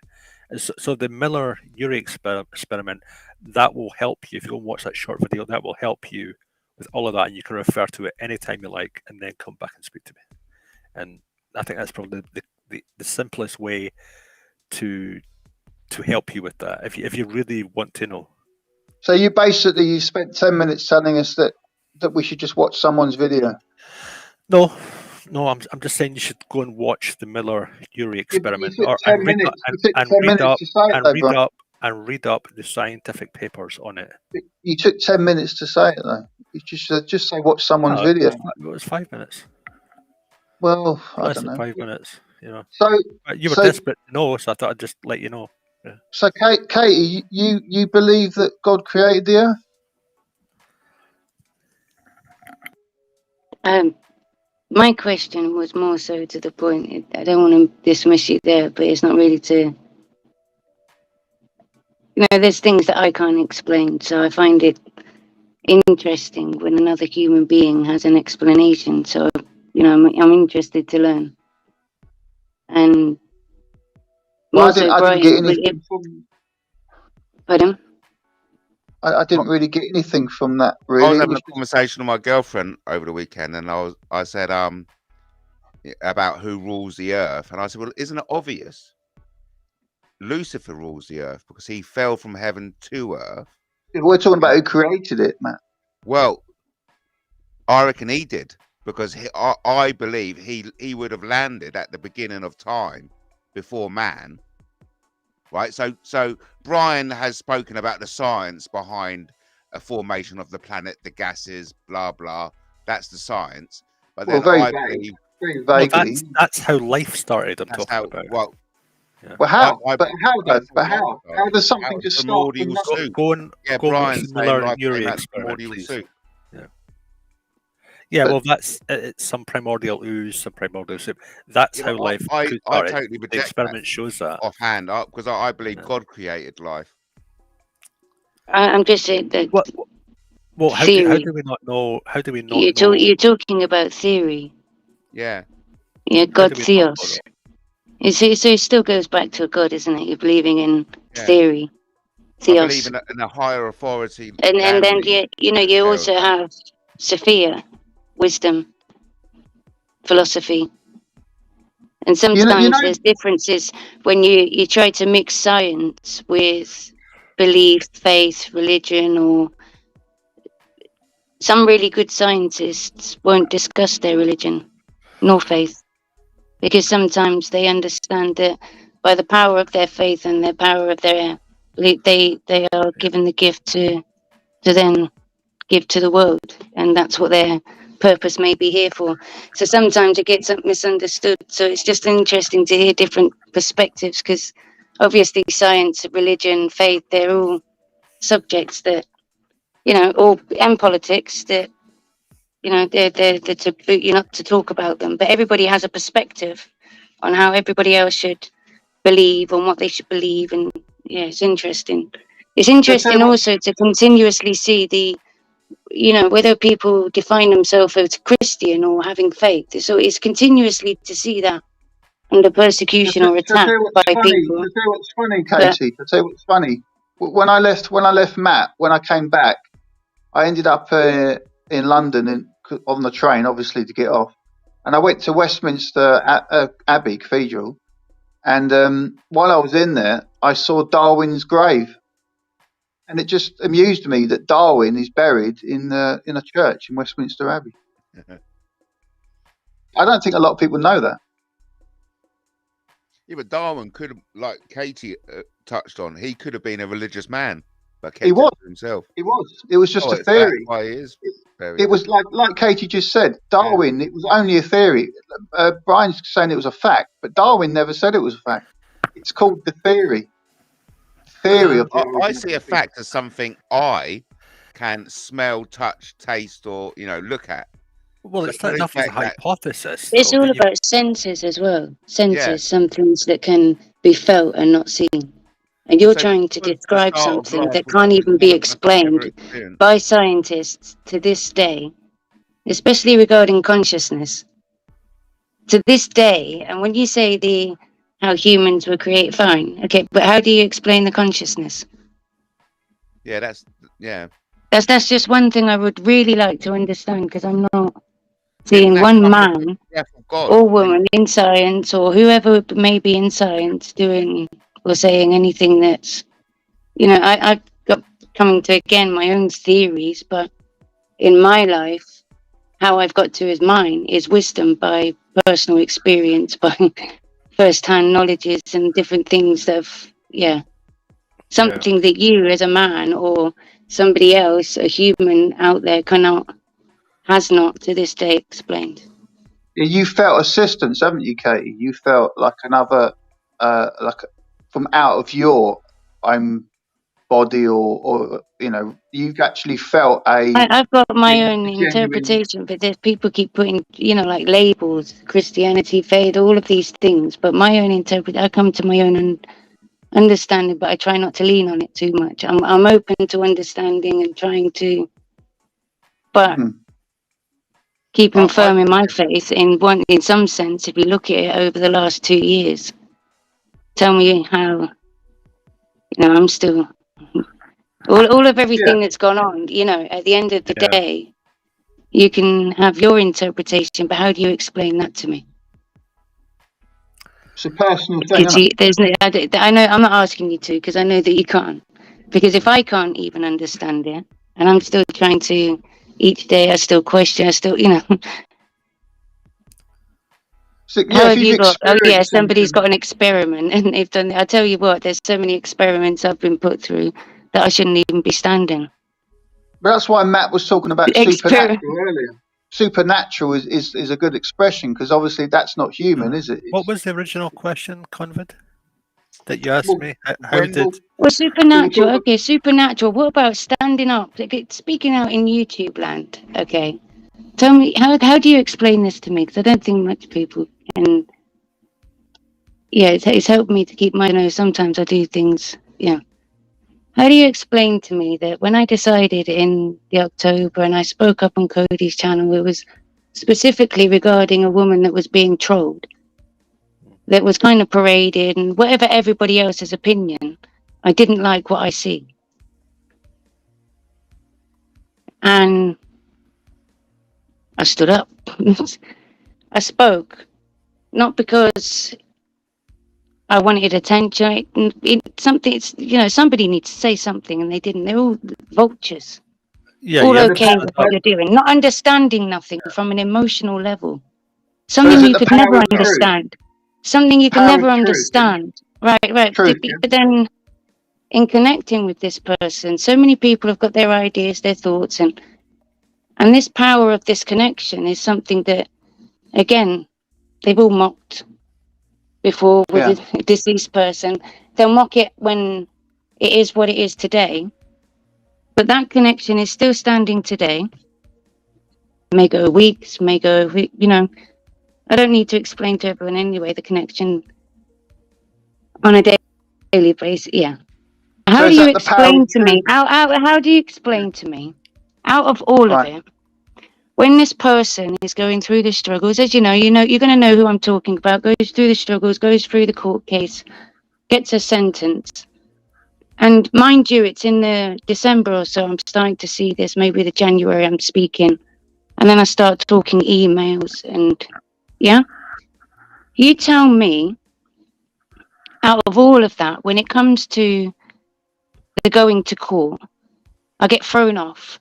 Speaker 3: So the Miller-Urey experiment, that will help you. If you go and watch that short video, that will help you with all of that, and you can refer to it anytime you like, and then come back and speak to me. And I think that's probably the simplest way to help you with that, if you really want to know.
Speaker 4: So you spent 10 minutes telling us that we should just watch someone's video.
Speaker 3: No, I'm just saying you should go and watch the Miller-Urey experiment, and read up the scientific papers on it.
Speaker 4: You took 10 minutes to say it, though. You just say watch someone's video.
Speaker 3: It was 5 minutes.
Speaker 4: Well, I don't know.
Speaker 3: 5 minutes, you know.
Speaker 4: So
Speaker 3: you were desperate to know, so I thought I'd just let you know. Yeah.
Speaker 4: So, Katie, you believe that God created the Earth?
Speaker 5: My question was more so to the point. I don't want to dismiss you there, but it's not really to. There's things that I can't explain, so I find it interesting when another human being has an explanation. So, I'm interested to learn. And
Speaker 4: well, I didn't get anything from.
Speaker 5: Pardon?
Speaker 4: I didn't really get anything from that. Really,
Speaker 2: I was having a conversation with my girlfriend over the weekend, and I said about who rules the earth, and I said, well, isn't it obvious? Lucifer rules the earth because he fell from heaven to earth.
Speaker 4: We're talking about who created it, Matt.
Speaker 2: Well, I reckon he did, because I believe he would have landed at the beginning of time before man. Right, so Brian has spoken about the science behind a formation of the planet, the gases, blah blah. That's the science. But then
Speaker 4: very vaguely.
Speaker 3: That's how life started. I'm talking about.
Speaker 2: Well,
Speaker 3: yeah.
Speaker 4: Well, how? But how? How does something just start?
Speaker 3: Brian's Miller-Urey experiment. Yeah, well, that's it's some primordial ooze, some primordial soup. That's how life started.
Speaker 2: I totally reject
Speaker 3: the experiment shows that
Speaker 2: offhand, because I believe God created life.
Speaker 5: I'm just saying that.
Speaker 3: Well, how do we not know? How do we not know?
Speaker 5: You're talking about theory.
Speaker 2: Yeah.
Speaker 5: Yeah, God theos. So it still goes back to God, isn't it? You're believing in theory. Theos.
Speaker 2: I believe in a higher authority.
Speaker 5: And then you also have Sophia. Wisdom, philosophy, and sometimes there's differences when you try to mix science with belief, faith, religion, or some really good scientists won't discuss their religion. nor faith, because sometimes they understand that by the power of their faith and their power of their they are given the gift to then give to the world, and that's what their purpose may be here for. So sometimes it gets misunderstood. So it's just interesting to hear different perspectives, because obviously science, religion, faith, they're all subjects that, and politics that, they're to boot you not to talk about them. But everybody has a perspective on how everybody else should believe, on what they should believe. And yeah, it's interesting. It's interesting also to continuously see the, whether people define themselves as Christian or having faith. So it's continuously to see that under persecution or attack by people.
Speaker 4: To tell you what's funny, Katie. To tell you what's funny. When I left Matt, when I came back, I ended up in London on the train, obviously to get off, and I went to Westminster Abbey Cathedral, and while I was in there, I saw Darwin's grave. And it just amused me that Darwin is buried in a church in Westminster Abbey. I don't think a lot of people know that.
Speaker 2: Yeah, but Darwin could have, like Katie touched on, he could have been a religious man, but kept
Speaker 4: he was
Speaker 2: it to himself.
Speaker 4: He was. It was just a theory.
Speaker 2: That's why he is buried.
Speaker 4: It was like Katie just said. Darwin. It was only a theory. Brian's saying it was a fact, but Darwin never said it was a fact. It's called the theory. Of
Speaker 2: I see a fact as something I can smell, touch, taste, or look at.
Speaker 3: Well, it's not enough as a hypothesis.
Speaker 5: It's all about senses as well. Senses, some things that can be felt and not seen. And you're trying to describe something that can't even be explained by scientists to this day, especially regarding consciousness. To this day, and when you say how humans were created, fine, okay, but how do you explain the consciousness? That's just one thing I would really like to understand, because I'm not seeing one man or woman in science, or whoever may be in science, doing or saying anything that's, I've got coming to, again, my own theories, but in my life, how I've got to mine is wisdom by personal experience, by first-hand knowledges and different things that have, something that you as a man or somebody else, a human out there, has not to this day explained.
Speaker 4: You felt assistance, haven't you, Katie? You felt like another, from out of your body, or you've actually felt
Speaker 5: I've got my own interpretation, but there's people keep putting, like labels, Christianity, faith, all of these things. But my own I come to my own understanding, but I try not to lean on it too much. I'm open to understanding and trying to, but keeping firm in my faith in some sense. If you look at it over the last 2 years, tell me how, I'm still all of everything that's gone on. At the end of the day, you can have your interpretation, but how do you explain that to me?
Speaker 4: It's a personal thing.
Speaker 5: I know I'm not asking you to, because I know that you can't. Because if I can't even understand it, and I'm still trying to, each day I still question,
Speaker 4: So,
Speaker 5: how have you got? Oh yeah, somebody's got an experiment, and they've done. I tell you what, there's so many experiments I've been put through that I shouldn't even be standing.
Speaker 4: But that's why Matt was talking about supernatural earlier. Supernatural is a good expression, because obviously that's not human, is it?
Speaker 3: What was the original question, Convid, that you asked me?
Speaker 5: Well, supernatural. Okay, supernatural. What about standing up, speaking out in YouTube land? Okay, tell me how do you explain this to me? Because I don't think much people can. Yeah, it's helped me to keep my nose. Sometimes I do things. Yeah. How do you explain to me that when I decided in the October and I spoke up on Cody's channel, it was specifically regarding a woman that was being trolled, that was kind of paraded, and whatever everybody else's opinion, I didn't like what I see. And I stood up. I spoke, not because I wanted attention. Somebody needs to say something, and they didn't. They're all vultures. All okay with what you're doing, not understanding nothing from an emotional level. Something
Speaker 4: So
Speaker 5: you could never understand. Something you can never understand. Right.
Speaker 4: Truth,
Speaker 5: But then, in connecting with this person, so many people have got their ideas, their thoughts, and this power of this connection is something that, again, they've all mocked before with a deceased person. They'll mock it when it is what it is today. But that connection is still standing today. May go weeks, may go, I don't need to explain to everyone anyway the connection on a daily basis. Yeah. How do you explain to me? How do you explain to me, out of all of it, when this person is going through the struggles, as you're going to know who I'm talking about, goes through the struggles, goes through the court case, gets a sentence. And mind you, it's in the December or so, I'm starting to see this, maybe the January I'm speaking. And then I start talking emails and, yeah? You tell me, out of all of that, when it comes to the going to court, I get thrown off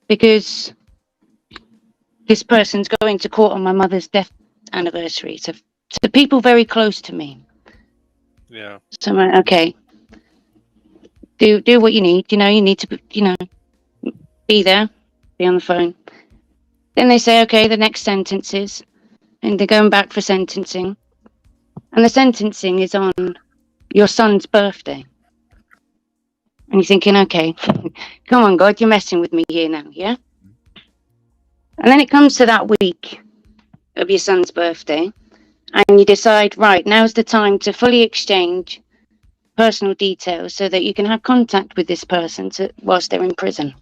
Speaker 5: because this person's going to court on my mother's death anniversary. So to people very close to me.
Speaker 3: Yeah.
Speaker 5: So I'm like, okay, do what you need. You need to, be there, be on the phone. Then they say, okay, the next sentence is, and they're going back for sentencing. And the sentencing is on your son's birthday. And you're thinking, okay, come on, God, you're messing with me here now, yeah? And then it comes to that week of your son's birthday, and you decide, right, now's the time to fully exchange personal details so that you can have contact with this person whilst they're in prison.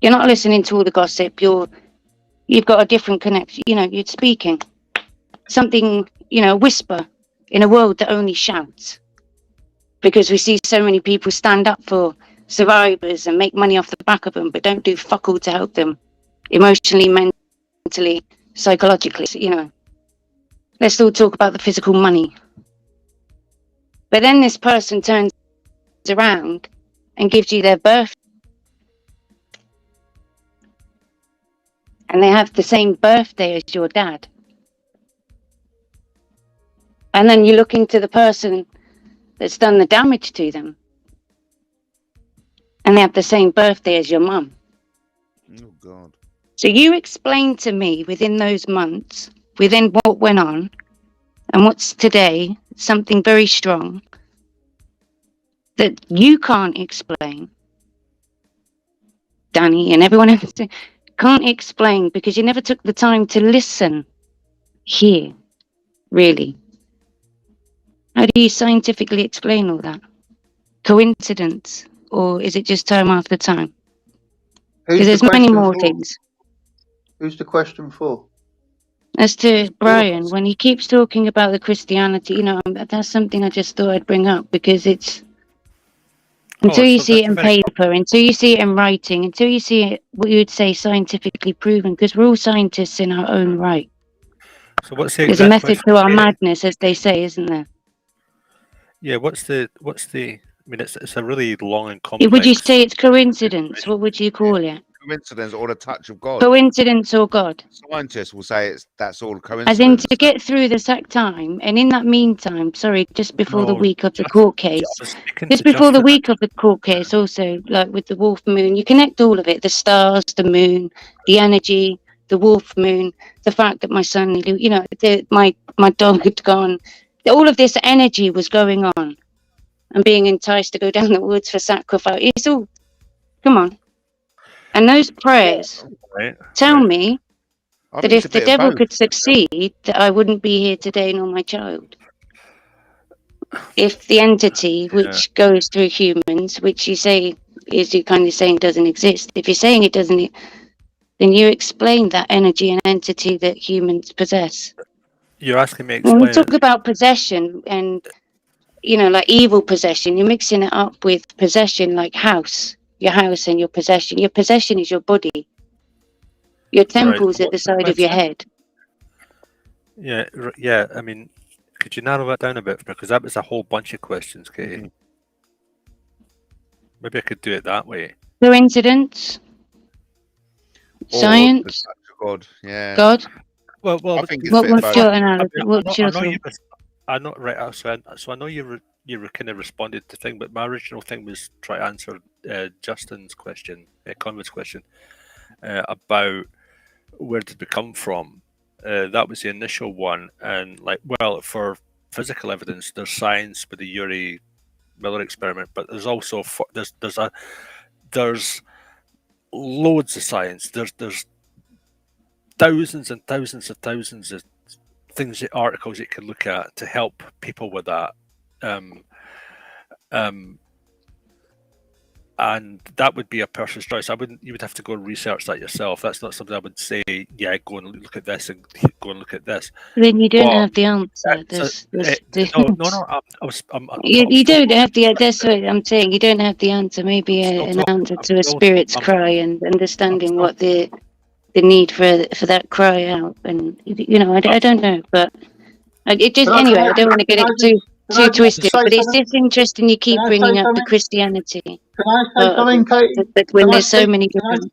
Speaker 5: You're not listening to all the gossip. You've got a different connection. You're speaking something, whisper in a world that only shouts. Because we see so many people stand up for survivors and make money off the back of them, but don't do fuck all to help them emotionally, mentally, psychologically. Let's all talk about the physical money. But then this person turns around and gives you their birth. And they have the same birthday as your dad. And then you look into the person that's done the damage to them. And they have the same birthday as your mum.
Speaker 2: Oh, God.
Speaker 5: So you explain to me within those months, within what went on, and what's today, something very strong, that you can't explain, Danny and everyone else can't explain because you never took the time to listen here, really. How do you scientifically explain all that? Coincidence, or is it just time after time? Because there's many more things.
Speaker 4: Who's the question for?
Speaker 5: As to Brian, when he keeps talking about the Christianity, that's something I just thought I'd bring up because it's until you see it in paper, until you see it in writing, until you see it, what you would say scientifically proven, because we're all scientists in our own right.
Speaker 3: So what's the
Speaker 5: There's a method to our madness, as they say, isn't there?
Speaker 3: Yeah, what's the I mean, it's a really long and complex.
Speaker 5: Would you say it's coincidence? What would you call it?
Speaker 2: Coincidence or the touch of God.
Speaker 5: Coincidence or God.
Speaker 2: Scientists will say that's all coincidence.
Speaker 5: As in to get through the sack time, and in that meantime, just before the week of the court case, also, like with the wolf moon, you connect all of it, the stars, the moon, the energy, the wolf moon, the fact that my son, my dog had gone, all of this energy was going on, and being enticed to go down the woods for sacrifice. It's all, come on. And those prayers tell me that if the devil could succeed, that I wouldn't be here today, nor my child. If the entity which goes through humans, which you say is you kind of saying doesn't exist, if you're saying it doesn't, then you explain that energy and entity that humans possess.
Speaker 3: You're asking me to explain.
Speaker 5: When we talk about possession and, like evil possession, you're mixing it up with possession, like your house and your possession. Your possession is your body. Your temple's at the side of your head.
Speaker 3: Yeah. I mean, could you narrow that down a bit? Because that was a whole bunch of questions, Katie. Mm-hmm. Maybe I could do it that way.
Speaker 5: Coincidence? Science?
Speaker 2: God. Yeah.
Speaker 5: God?
Speaker 2: Well, I think it's
Speaker 5: What's your analogy? What's your thought?
Speaker 3: I know, right? So I know you kind of responded to the thing, but my original thing was try to answer Justin's question, Conrad's question about where did we come from. That was the initial one, and for physical evidence, there's science with the Yuri Miller experiment, but there's also there's loads of science. There's thousands and thousands of things, articles you can look at to help people with that. And that would be a person's choice. You would have to go and research that yourself. That's not something I would say, yeah, go and look at this and go and look at this.
Speaker 5: Then you don't have the answer. You don't have the. That's what I'm saying. You don't have the answer. Maybe an answer to a spirit's cry and understanding what the need for that cry out. And I don't know, but it just anyway. I don't want to get it too twisted. But it's just interesting. You keep bringing up the Christianity.
Speaker 4: Can I say something, Katie?
Speaker 5: When there's so many different.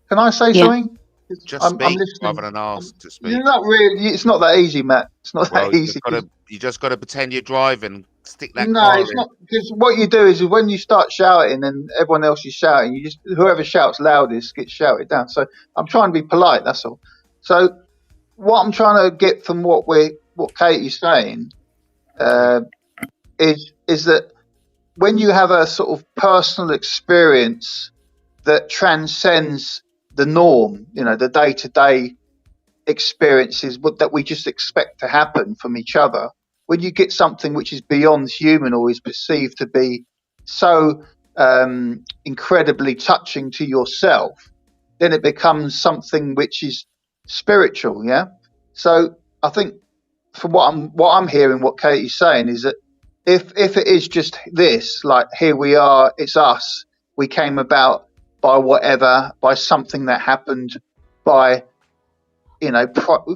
Speaker 4: Can I say something?
Speaker 2: Just speak rather than ask to speak.
Speaker 4: You're not really. It's not that easy, Matt. It's not that easy.
Speaker 2: You just got to pretend you're driving. Stick that.
Speaker 4: No, it's not. Because what you do is when you start shouting and everyone else is shouting, whoever shouts loudest gets shouted down. So I'm trying to be polite. That's all. So what I'm trying to get from what Katie's saying is that when you have a sort of personal experience that transcends the norm, the day-to-day experiences that we just expect to happen from each other, when you get something which is beyond human or is perceived to be so incredibly touching to yourself, then it becomes something which is spiritual. Yeah. So I think from what I'm hearing, what Katie's saying is that if it is just this, like here we are, it's us, we came about by something that happened by,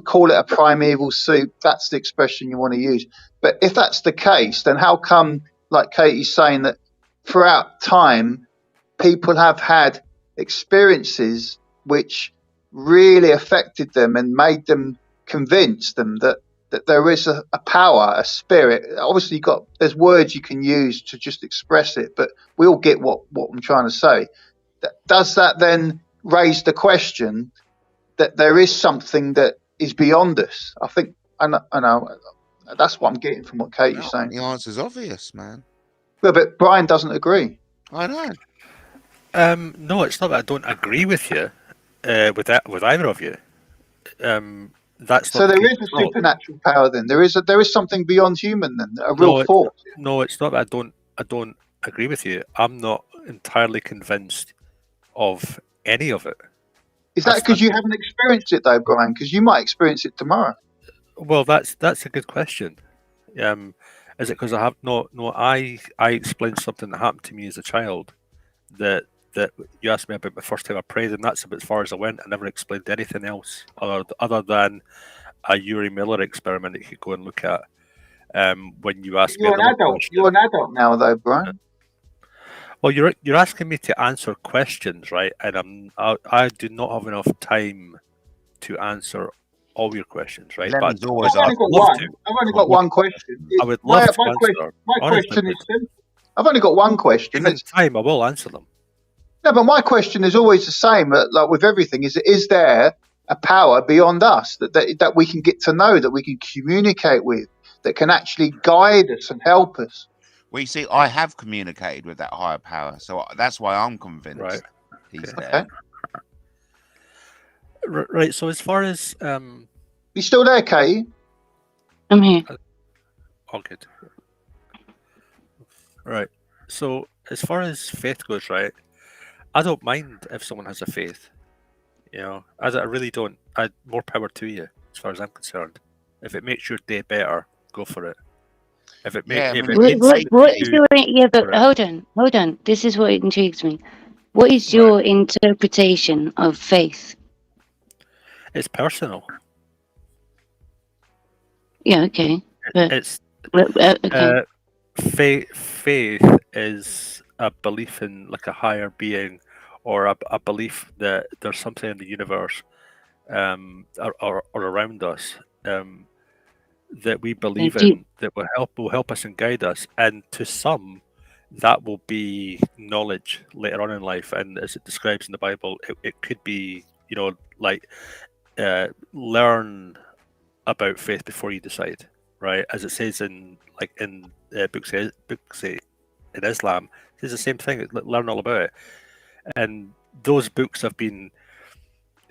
Speaker 4: call it a primeval soup. That's the expression you want to use. But if that's the case, then how come, like Katie's saying, that throughout time, people have had experiences which really affected them and made them convince them that there is a power, a spirit. Obviously, there's words you can use to just express it, but we all get what I'm trying to say. Does that then raise the question that there is something that is beyond us? I think I know that's what I'm getting from what Katie's saying.
Speaker 2: The answer's obvious, man.
Speaker 4: Well, but Brian doesn't agree.
Speaker 2: I know.
Speaker 3: No, it's not that I don't agree with you, with either of you. That's
Speaker 4: so there is a supernatural power. Then there is something beyond human. Then a real force.
Speaker 3: No, it's not that I don't agree with you. I'm not entirely convinced of any of it.
Speaker 4: Is that because you haven't experienced it though, Brian? Because you might experience it tomorrow.
Speaker 3: Well, that's a good question. Is it because I have no? I explained something that happened to me as a child. That you asked me about the first time I prayed, and that's about as far as I went. I never explained anything else other than a Yuri Miller experiment that you could go and look at. When you asked me,
Speaker 4: you're an adult now, though, Brian.
Speaker 3: Well, you're asking me to answer questions, right? And I do not have enough time to answer all your questions, right?
Speaker 2: But
Speaker 4: I've only got one question.
Speaker 3: I would love to answer.
Speaker 4: My question is simple. I've only got one question.
Speaker 3: Given time, I will answer them.
Speaker 4: No, but my question is always the same. Like with everything, is there a power beyond us that we can get to know, that we can communicate with, that can actually guide us and help us?
Speaker 2: Well, you see, I have communicated with that higher power, so that's why I'm convinced he's there.
Speaker 3: Right. So as far as
Speaker 4: you still there, Katie?
Speaker 5: I'm here.
Speaker 3: All good. Right. So as far as faith goes, right, I don't mind if someone has a faith. I really don't. More power to you, as far as I'm concerned. If it makes your day better, go for it. If it makes
Speaker 5: but hold on. This is what intrigues me. What is your interpretation of faith?
Speaker 3: It's personal.
Speaker 5: Yeah. Okay.
Speaker 3: It's
Speaker 5: okay.
Speaker 3: Faith is a belief in like a higher being, or a belief that there's something in the universe or around us that we believe in, that will help us and guide us, and to some that will be knowledge later on in life, and as it describes in the Bible, it could be, like learn about faith before you decide, right? As it says in books in Islam, it says the same thing. Learn all about it, and those books have been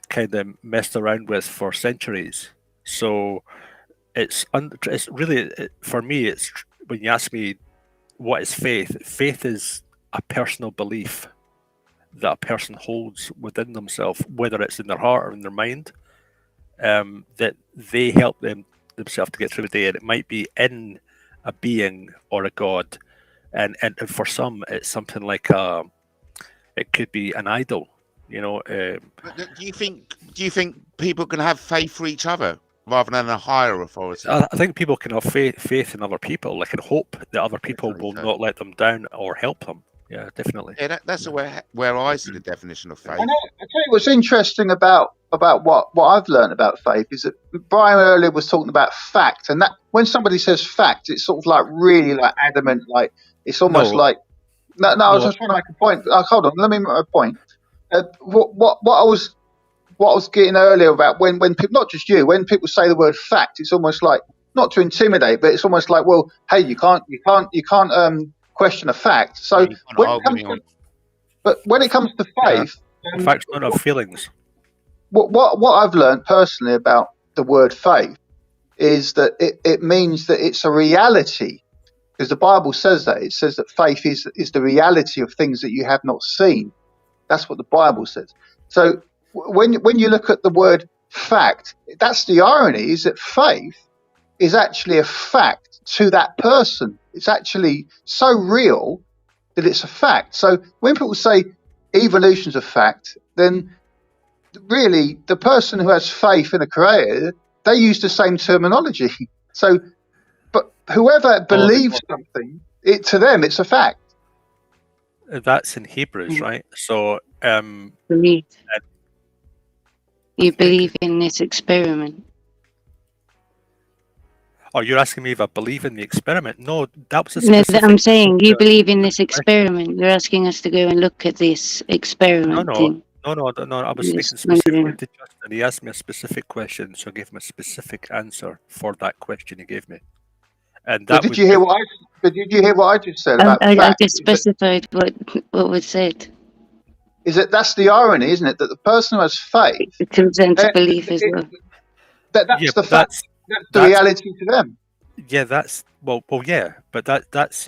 Speaker 3: kind of messed around with for centuries. So it's really, for me, it's when you ask me what is faith. Faith is a personal belief that a person holds within themselves, whether it's in their heart or in their mind, that they help themselves to get through the day. And it might be in a being or a god, and for some it's something like it could be an idol. Do
Speaker 2: you think people can have faith for each other rather than a higher authority?
Speaker 3: I think people can have faith in other people. They can hope that other people will not let them down or help them. Yeah, definitely.
Speaker 2: Yeah, that's where I see the definition of faith.
Speaker 4: I tell you what's interesting about what I've learned about faith is that Brian earlier was talking about fact, and that when somebody says fact, it's sort of like really like adamant, like it's almost like no. I was just trying to make a point. Hold on, let me make a point. What I was getting earlier about when people, not just you, when people say the word fact, it's almost like not to intimidate, but it's almost like, well, hey, you can't question a fact. So when it comes to faith,
Speaker 3: facts don't have feelings.
Speaker 4: What I've learned personally about the word faith is that it means that it's a reality, because the Bible says that. It says that faith is the reality of things that you have not seen. That's what the Bible says. So when you look at the word fact, that's the irony, is that faith is actually a fact to that person. It's actually so real that it's a fact. So when people say evolution's a fact, then really the person who has faith in a creator, they use the same terminology. So, but whoever believes something, to them it's a fact.
Speaker 3: That's in Hebrews, right? So
Speaker 5: believe. You believe in this experiment.
Speaker 3: Oh, you're asking me if I believe in the experiment? No, that was a
Speaker 5: No,
Speaker 3: specific...
Speaker 5: I'm saying you believe in this experiment. You're asking us to go and look at this experiment.
Speaker 3: No. I was speaking specifically to Justin. He asked me a specific question, so I gave him a specific answer for that question he gave me. And that
Speaker 4: did you hear what I just said about fact?
Speaker 5: I just specified what was said.
Speaker 4: Is that that's the irony, isn't it? That the person who has faith,
Speaker 5: it comes down to belief as well.
Speaker 4: That's the fact. That's the reality to them.
Speaker 3: Yeah, that's yeah, but that's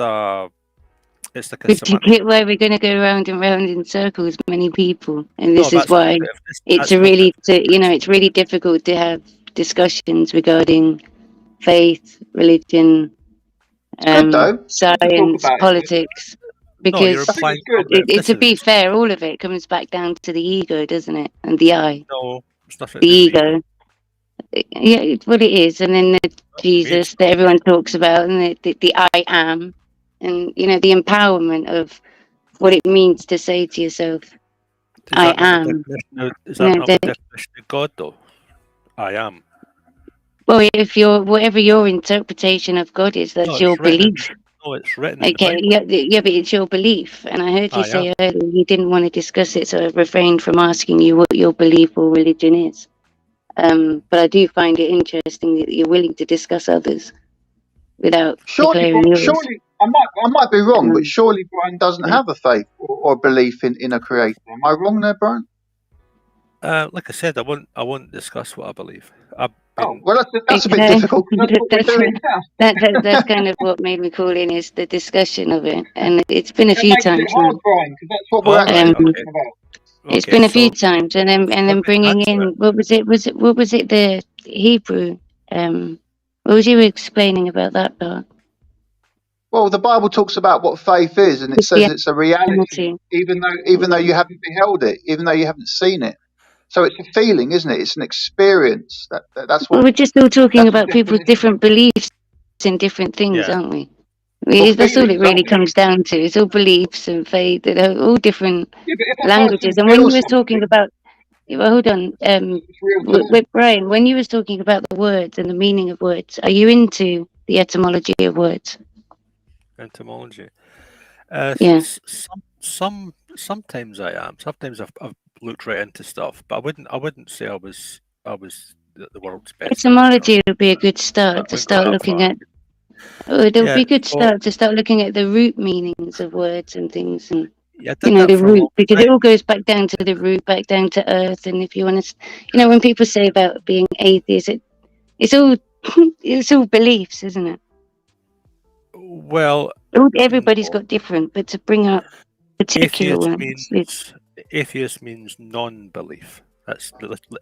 Speaker 3: it's like a
Speaker 5: But you get why we're going to go round and round in circles, many people, and this is why it's really difficult to have discussions regarding faith, religion, science, politics, because to be fair, all of it comes back down to the ego, doesn't it? And the I.
Speaker 3: No, it's not
Speaker 5: the ego. Yeah, it's what it is, and then the Jesus that everyone talks about, and the I am, and the empowerment of what it means to say to yourself, I am.
Speaker 3: Is that not the definition of God, though? I am.
Speaker 5: Well, whatever your interpretation of God is, that's your belief.
Speaker 3: No, it's written.
Speaker 5: Okay, yeah, but it's your belief, and I heard you say earlier you didn't want to discuss it, so I refrained from asking you what your belief or religion is. But I do find it interesting that you're willing to discuss others without declaring yours.
Speaker 4: Surely, I might be wrong, but surely Brian doesn't have a faith or belief in a creator. Am I wrong there, Brian?
Speaker 3: Like I said, I won't discuss what I believe.
Speaker 4: Well, that's a bit difficult.
Speaker 5: That's kind of what made me call in, is the discussion of it, and it's been a few times now.
Speaker 4: Brian, because that's what we're actually talking about.
Speaker 5: It's been a few times, and then bringing in what was it the Hebrew? What was you explaining about that part?
Speaker 4: Well, the Bible talks about what faith is, and it says it's a reality, even though you haven't beheld it, even though you haven't seen it. So it's a feeling, isn't it? It's an experience. That's what.
Speaker 5: Well, we're just all talking about people's different beliefs in different things, aren't we? That's all it really comes down to. It's all beliefs and faith, all different languages. And when you were talking about Well, hold on. Brian, when you was talking about the words and the meaning of words, are you into the etymology of words?
Speaker 3: Entomology.
Speaker 5: Yeah.
Speaker 3: Sometimes I am. Sometimes I've looked right into stuff, but I wouldn't say I was the world's best.
Speaker 5: Etymology would be a good start to start looking at. It would be a good start to start looking at the root meanings of words and things, and the root, because it all goes back down to the root, back down to earth. And if you want to, when people say about being atheist, it's all it's all beliefs, isn't it?
Speaker 3: Well,
Speaker 5: everybody's got different, but to bring up particular ones.
Speaker 3: Atheist means non-belief. That's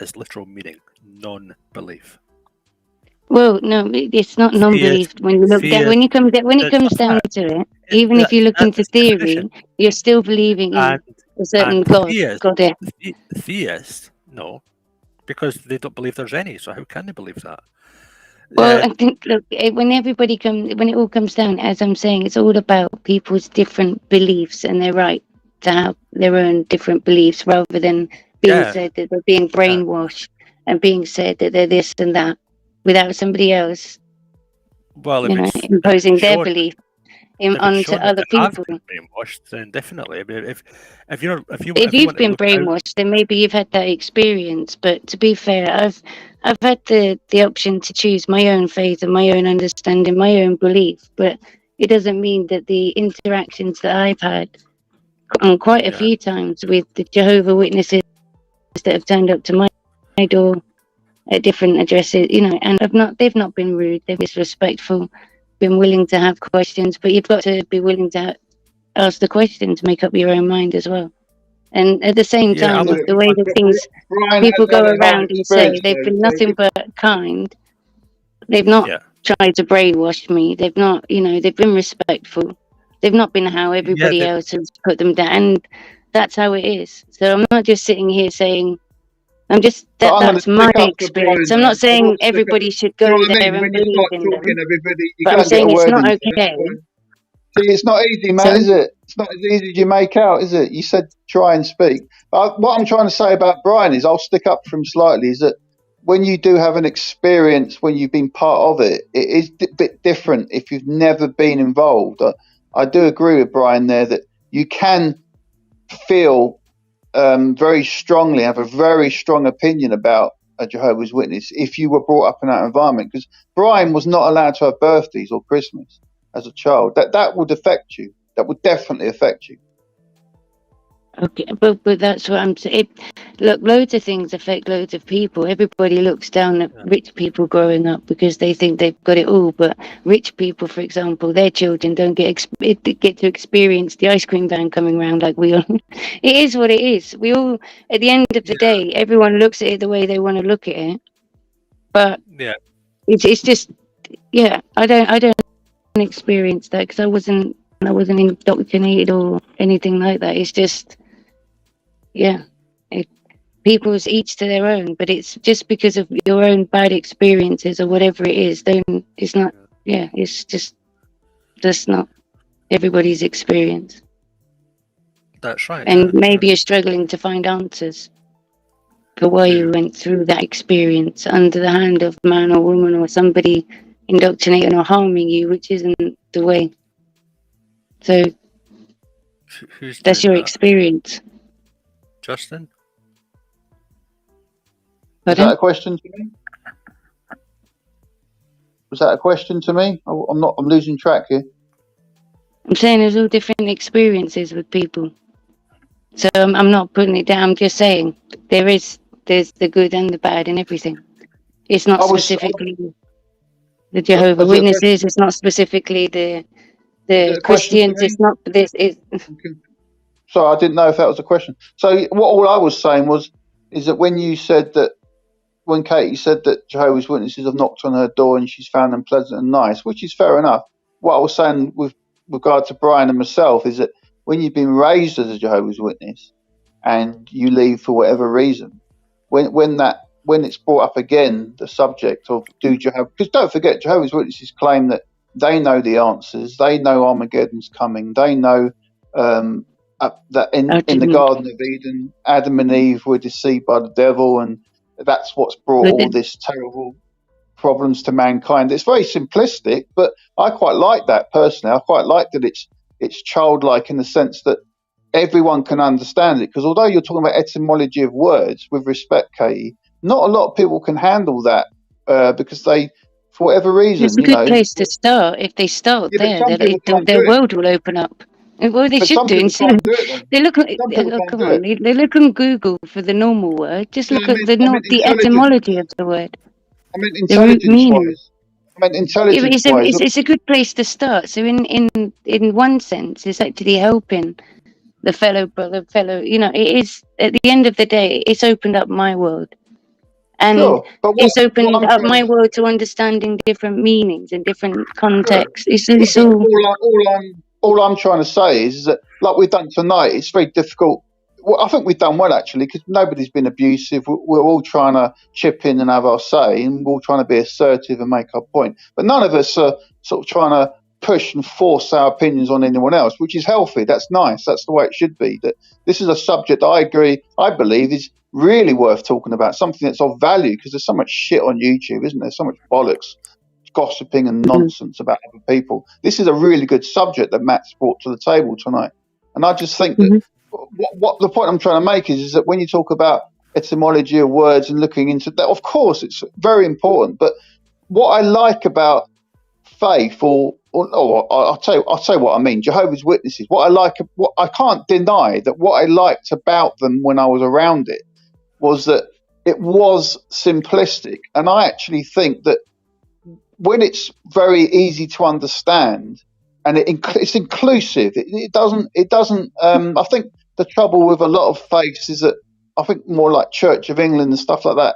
Speaker 3: its literal meaning, non-belief.
Speaker 5: Well, no, it's not non-belief. When you look down, when it comes down to it, even if you look into theory, you're still believing in a certain goddess.
Speaker 3: Theists, no, because they don't believe there's any. So how can they believe that?
Speaker 5: Well, I think when it all comes down, as I'm saying, it's all about people's different beliefs and their right to have their own different beliefs, rather than being said that they're being brainwashed and being said that they're this and that, without somebody else, imposing their belief onto other people.
Speaker 3: Been brainwashed, then definitely. I mean, if
Speaker 5: you've been brainwashed, then maybe you've had that experience. But to be fair, I've had the option to choose my own faith and my own understanding, my own belief. But it doesn't mean that the interactions that I've had quite a few times with the Jehovah's Witnesses that have turned up to my door at different addresses, and they've not been rude, they've been disrespectful, been willing to have questions, but you've got to be willing to ask the question to make up your own mind as well. And at the same time, with the way that people go around and say they've been nothing but kind, they've not tried to brainwash me, they've not, they've been respectful, they've not been how everybody else has put them down, and that's how it is. So I'm not just sitting here saying, that's my experience. I'm not saying everybody should go there and believe in them, but I'm saying it's not okay.
Speaker 4: See, it's not easy, man, is it? It's not as easy as you make out, is it? You said try and speak. What I'm trying to say about Brian is, I'll stick up for him slightly, is that when you do have an experience, when you've been part of it, it is a bit different if you've never been involved. I do agree with Brian there that you can feel very strongly, have a very strong opinion about a Jehovah's Witness if you were brought up in that environment, because Brian was not allowed to have birthdays or Christmas as a child. That would affect you. That would definitely affect you.
Speaker 5: Okay, but that's what I'm saying. Look, loads of things affect loads of people. Everybody looks down at rich people growing up because they think they've got it all. But rich people, for example, their children don't get to experience the ice cream van coming around like we all. It is what it is. We all, at the end of the day, everyone looks at it the way they want to look at it. But it's just, I don't experience that because I wasn't indoctrinated or anything like that. It's just, people's each to their own, but it's just because of your own bad experiences or whatever it is, then it's not, it's just not everybody's experience.
Speaker 3: That's right.
Speaker 5: And maybe you're struggling to find answers for why you went through that experience under the hand of man or woman or somebody indoctrinating or harming you, which isn't the way. So that's your experience.
Speaker 3: Justin?
Speaker 4: Was that a question to me? Was that a question to me? I'm losing track here.
Speaker 5: I'm saying there's all different experiences with people. So I'm not putting it down. I'm just saying there's the good and the bad and everything. It's not specifically the Jehovah's Witnesses. It's not specifically the Christians. It's not this.
Speaker 4: So I didn't know if that was a question. So all I was saying is that when you said that, when Katie said that Jehovah's Witnesses have knocked on her door and she's found them pleasant and nice, which is fair enough. What I was saying with regard to Brian and myself is that when you've been raised as a Jehovah's Witness and you leave for whatever reason, when it's brought up again, the subject of because don't forget, Jehovah's Witnesses claim that they know the answers, they know Armageddon's coming, they know that in the Garden of Eden, Adam and Eve were deceived by the devil, and that's what's brought all this terrible problems to mankind. It's very simplistic, but I quite like that personally. I quite like that it's childlike in the sense that everyone can understand it. Because although you're talking about etymology of words, with respect, Katie, not a lot of people can handle that because they, for whatever reason,
Speaker 5: it's a good place to start. If they start there, their world will open up. Well, they should do. They look on Google for the normal word. Just look at the etymology of the word.
Speaker 4: I meant intelligence-wise.
Speaker 5: It's a good place to start. So in one sense, it's actually helping the fellow brother, it is, at the end of the day, it's opened up my world. And it's opened up my world to understanding different meanings and different contexts.
Speaker 4: All I'm trying to say is that, like we've done tonight, it's very difficult. Well, I think we've done well, actually, because nobody's been abusive. We're all trying to chip in and have our say, and we're all trying to be assertive and make our point. But none of us are sort of trying to push and force our opinions on anyone else, which is healthy. That's nice. That's the way it should be. That this is a subject I believe is really worth talking about, something that's of value, because there's so much shit on YouTube, isn't there? So much bollocks, gossiping and nonsense about other people. This is a really good subject that Matt's brought to the table tonight. And I just think that what the point I'm trying to make is that when you talk about etymology of words and looking into that, of course, it's very important. But what I like about faith, or I'll tell you what I mean, Jehovah's Witnesses, what I can't deny that what I liked about them when I was around it was that it was simplistic. And I actually think that when it's very easy to understand and it's inclusive, it doesn't. I think the trouble with a lot of faiths is that I think more like Church of England and stuff like that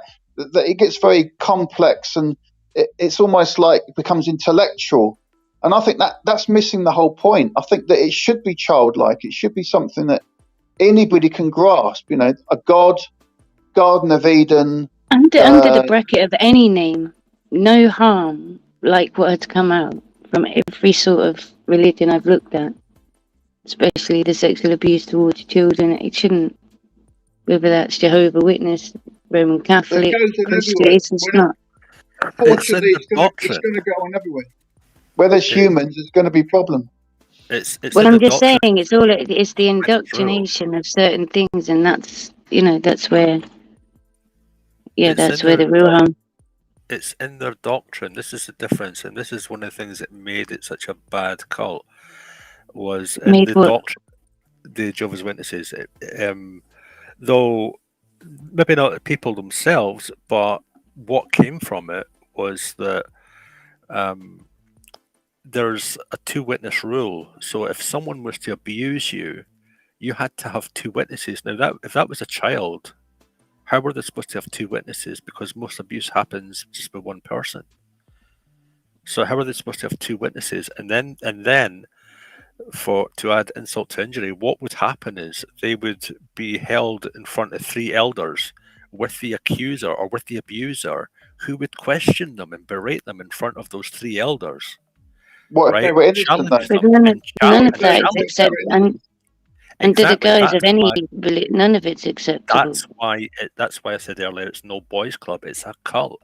Speaker 4: it gets very complex and it's almost like it becomes intellectual. And I think that's missing the whole point. I think that it should be childlike. It should be something that anybody can grasp. A God, Garden of Eden.
Speaker 5: Under the bracket of any name, no harm, like what had come out from every sort of religion I've looked at, especially the sexual abuse towards children. It shouldn't, whether that's Jehovah's Witness, Roman Catholic, Christian, it's not.
Speaker 4: Unfortunately, it's going to go on everywhere. Where there's humans, there's going to be problem.
Speaker 5: I'm just saying, it's the indoctrination of certain things, and that's where, that's where the real harm.
Speaker 3: It's in their doctrine. This is the difference, and this is one of the things that made it such a bad cult. Was in the doctrine, the Jehovah's Witnesses. Though maybe not the people themselves, but what came from it was that there's a two-witness rule. So if someone was to abuse you, you had to have two witnesses. Now, if that was a child, how were they supposed to have two witnesses? Because most abuse happens just by one person. So how are they supposed to have two witnesses? And then to add insult to injury, what would happen is they would be held in front of three elders with the accuser or with the abuser, who would question them and berate them in front of those three elders.
Speaker 4: What,
Speaker 3: right?
Speaker 4: None of
Speaker 5: that is acceptable. And to the guys of any, none of it's acceptable.
Speaker 3: That's why I said earlier, it's no boys' club. It's a cult.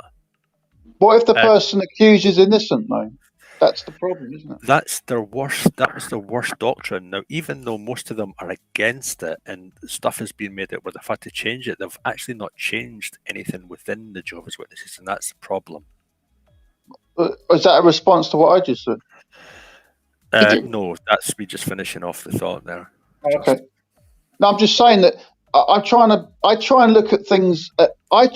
Speaker 4: What if the person accused is innocent, though? That's the problem, isn't it?
Speaker 3: That's their worst. That was their worst doctrine. Now, even though most of them are against it, and stuff has been made out where they've had to change it, they've actually not changed anything within the Jehovah's Witnesses, and that's the problem.
Speaker 4: Is that a response to what I just said?
Speaker 3: No, that's me just finishing off the thought there.
Speaker 4: Okay. No, I'm just saying that I try and look at things. I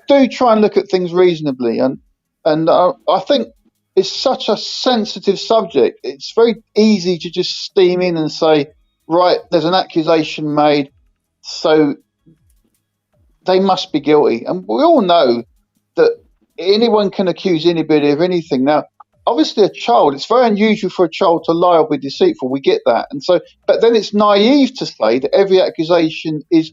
Speaker 4: do try and look at things reasonably, and I think it's such a sensitive subject. It's very easy to just steam in and say, right, there's an accusation made, so they must be guilty. And we all know that anyone can accuse anybody of anything. Now, obviously, a child, it's very unusual for a child to lie or be deceitful. We get that. And so, but then it's naive to say that every accusation is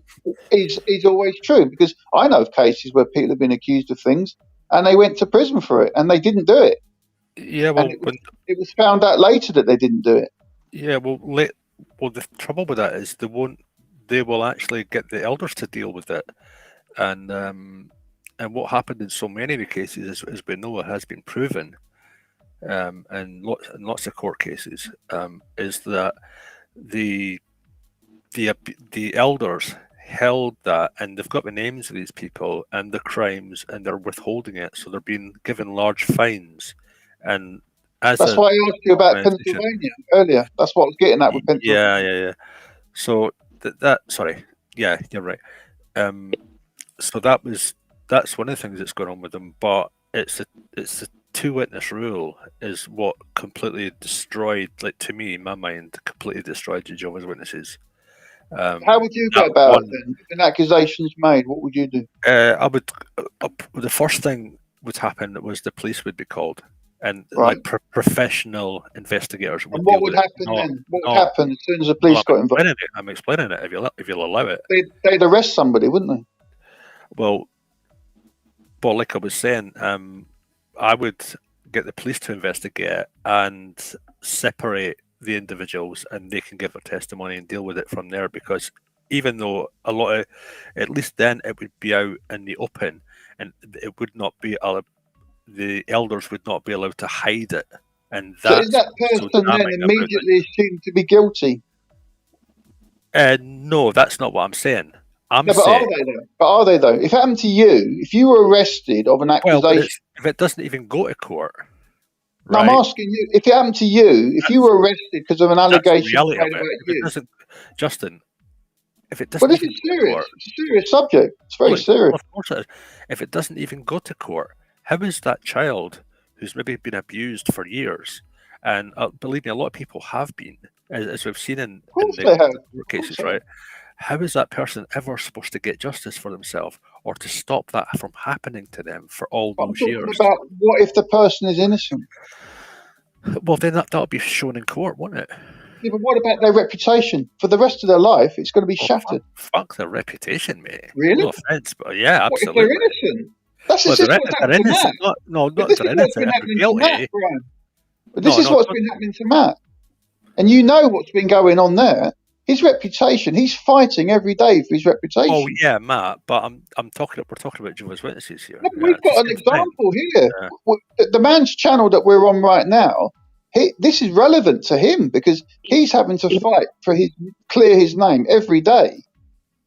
Speaker 4: always true, because I know of cases where people have been accused of things and they went to prison for it and they didn't do it.
Speaker 3: Yeah, well,
Speaker 4: it was found out later that they didn't do it.
Speaker 3: Yeah, well, Well, the trouble with that is they will actually get the elders to deal with it, and what happened in so many of the cases, as we know, it has been proven, and lots of court cases, is that the elders held that, and they've got the names of these people and the crimes, and they're withholding it, so they're being given large fines. And that's
Speaker 4: why I asked you about Pennsylvania earlier. That's what I was getting at with Pennsylvania.
Speaker 3: Yeah. So sorry, yeah, you're right. So that's one of the things that's going on with them. But it's the 2-witness rule is what completely destroyed, like, to me, in my mind, completely destroyed the Jehovah's Witnesses.
Speaker 4: How would you go about it then? If an accusation's made, what would you do?
Speaker 3: I would. The first thing would happen was the police would be called, and like professional investigators would.
Speaker 4: And what would happen then? What would happen as soon as the police got involved?
Speaker 3: I'm explaining it. If you'll allow it,
Speaker 4: they'd arrest somebody, wouldn't they?
Speaker 3: Well, like I was saying, I would get the police to investigate and separate the individuals, and they can give their testimony and deal with it from there. Because even though a lot of, at least then it would be out in the open, and it would not be the elders would not be allowed to hide it. And
Speaker 4: so is that person then immediately assumed to be guilty?
Speaker 3: No, that's not what I'm saying.
Speaker 4: But are they though? If it happened to you, if you were arrested of an accusation,
Speaker 3: if it doesn't even go to court.
Speaker 4: Right? No, I'm asking you, if it happened to you, if you were arrested because of an allegation made about you.
Speaker 3: Justin, if it doesn't
Speaker 4: this is serious. Court, it's a serious subject. It's very serious.
Speaker 3: Of course it is. If it doesn't even go to court, how is that child who's maybe been abused for years, and believe me, a lot of people have been, as we've seen in the court cases, right? How is that person ever supposed to get justice for themselves or to stop that from happening to them for all those years?
Speaker 4: About what if the person is innocent?
Speaker 3: Well, then that'll be shown in court, won't it?
Speaker 4: Yeah, but what about their reputation? For the rest of their life, it's going to be shattered.
Speaker 3: Fuck their reputation, mate.
Speaker 4: Really?
Speaker 3: No offense, but yeah, absolutely.
Speaker 4: What if they're innocent? That's just what's happening to Matt.
Speaker 3: Not they're innocent.
Speaker 4: But this is what's been happening to Matt. And you know what's been going on there. His reputation, he's fighting every day for his reputation.
Speaker 3: Oh yeah, Matt, but we're talking about Jehovah's Witnesses here.
Speaker 4: No, we've got an example here. Yeah. The man's channel that we're on right now, this is relevant to him because he's having to fight for clear his name every day.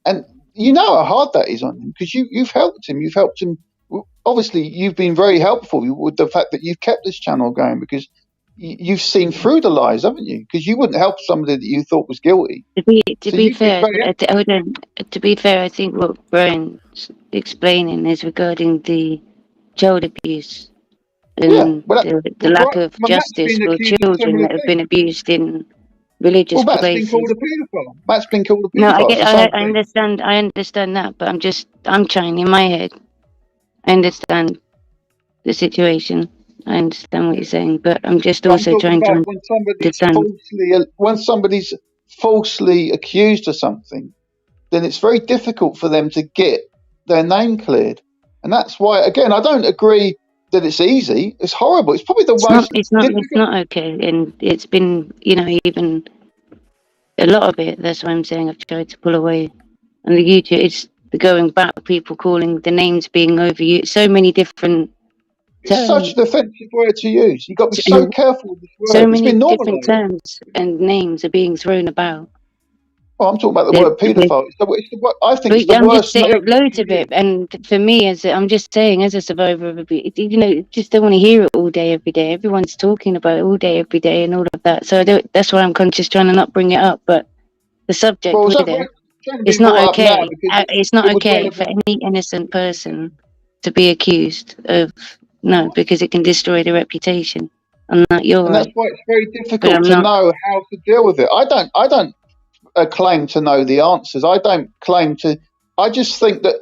Speaker 4: And you know how hard that is on him because you've helped him. You've helped him. Obviously, you've been very helpful with the fact that you've kept this channel going because you've seen through the lies, haven't you? Because you wouldn't help somebody that you thought was guilty.
Speaker 5: To be fair, I think what Brian's explaining is regarding the child abuse and the lack of justice for children that have been abused in religious places.
Speaker 4: Matt's been called a paedophile.
Speaker 5: No, I understand that, but I'm trying in my head. I understand the situation. I understand what you're saying, but I'm just also trying to understand.
Speaker 4: When somebody's falsely accused of something, then it's very difficult for them to get their name cleared. And that's why, again, I don't agree that it's easy. It's horrible. It's probably the worst.
Speaker 5: It's not okay. And it's been, even a lot of it. That's why I'm saying I've tried to pull away. And the YouTube, it's the going back, people calling the names being overused. So many different.
Speaker 4: It's such an offensive word to use. You've got to be so careful with this word.
Speaker 5: So many different terms and names are being thrown about.
Speaker 4: Well, I'm talking about the word paedophile. I think it's the worst.
Speaker 5: I'm just saying loads of it, and for me, I'm just saying, as a survivor of abuse, just don't want to hear it all day, every day. Everyone's talking about it all day, every day, and all of that. So that's why I'm conscious trying to not bring it up. But the subject it's not okay. It's not okay for any innocent person to be accused of. No, because it can destroy the reputation. And that's
Speaker 4: why it's very difficult to know how to deal with it. I don't claim to know the answers. I don't claim to. I just think that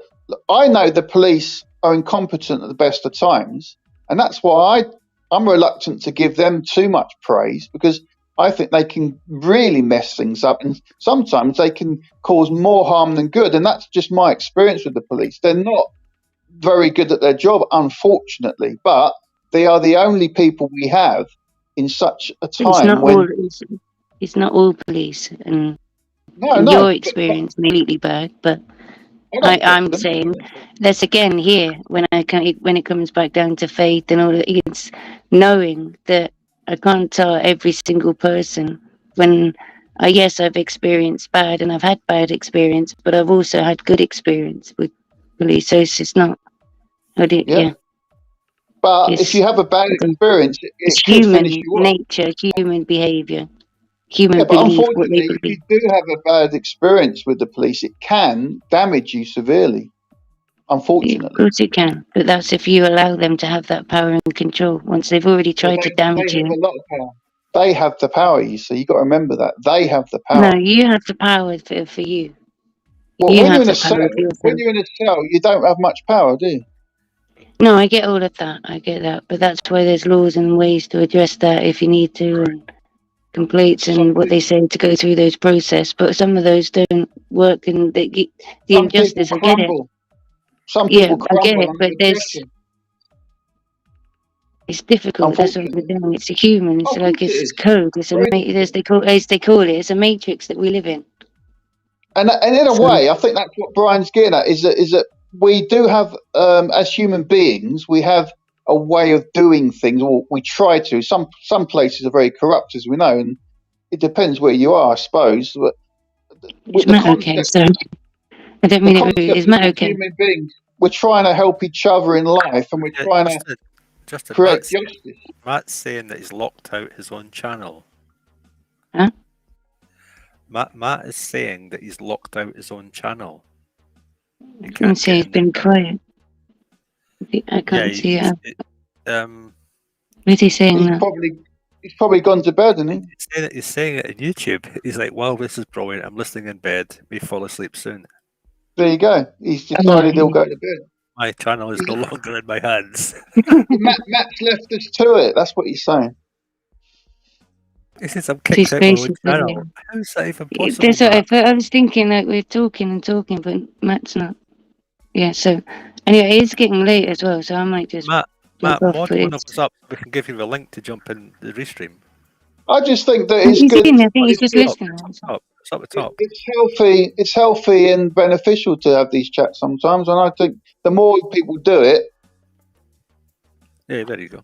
Speaker 4: I know the police are incompetent at the best of times, and that's why I'm reluctant to give them too much praise because I think they can really mess things up, and sometimes they can cause more harm than good. And that's just my experience with the police. They're not very good at their job, unfortunately, but they are the only people we have in such a time
Speaker 5: it's not all police, and
Speaker 4: No,
Speaker 5: your experience may be completely bad, but I'm saying that's again here when it comes back down to faith and all that. It's knowing that I can't tell every single person when. Yes, I've experienced bad and I've had bad experience, but I've also had good experience with police. So it's just not. Yeah.
Speaker 4: But if you have a bad experience,
Speaker 5: it's
Speaker 4: it could finish
Speaker 5: human
Speaker 4: you off.
Speaker 5: nature, human behaviour, human
Speaker 4: But
Speaker 5: belief, what they
Speaker 4: unfortunately, if
Speaker 5: believe.
Speaker 4: you do have a bad experience with the police, it can damage you severely. Unfortunately.
Speaker 5: Of course it can, but that's if you allow them to have that power and control. Once they've already tried to damage you.
Speaker 4: They have a lot of power. They have the power, you see. You've got to remember that. They have the power.
Speaker 5: No, you have the power for you.
Speaker 4: Well, when you're in a cell, you don't have much power, do you?
Speaker 5: No, I get all of that. I get that. But that's why there's laws and ways to address that if you need to, and complaints and what they say to go through those process. But some of those don't work, and the injustice, I get it.
Speaker 4: Some people crumble.
Speaker 5: I get it, but it's difficult. That's what we're doing. It's a human. It's like it's code. It's as they call it. It's a matrix that we live in.
Speaker 4: And in a way, I think that's what Brian's getting at. Is that we do have, as human beings, we have a way of doing things, or we try to. Some places are very corrupt, as we know, and it depends where you are, I suppose. But
Speaker 5: it's not okay. So I don't mean it. It's not okay.
Speaker 4: Human beings, we're trying to help each other in life, and we're trying to. Correct justice.
Speaker 3: Matt's saying that he's locked out his own channel.
Speaker 5: Huh?
Speaker 3: Matt is saying that he's locked out his own channel.
Speaker 5: I can't say he's been quiet. I can't see it. What is he saying now?
Speaker 4: He's probably gone to bed, isn't he?
Speaker 3: He's saying it on YouTube. He's like, "Wow, this is brilliant. I'm listening in bed. May fall asleep soon."
Speaker 4: There you go. He's decided he'll go to bed.
Speaker 3: My channel is no longer in my hands.
Speaker 4: Matt's left us to it. That's what he's saying.
Speaker 3: He says I'm kicked out my own channel. How is that even possible?
Speaker 5: That's what I was thinking. Like we're talking, but Matt's not. Yeah. So anyway, it's getting late as well. So I might just.
Speaker 3: Matt, mod one of us up. We can give you the link to jump in the restream.
Speaker 4: I just think that it's good.
Speaker 5: I think he's just listening.
Speaker 3: It's up the top.
Speaker 4: It's healthy and beneficial to have these chats sometimes, and I think the more people do it.
Speaker 3: Yeah, there you go.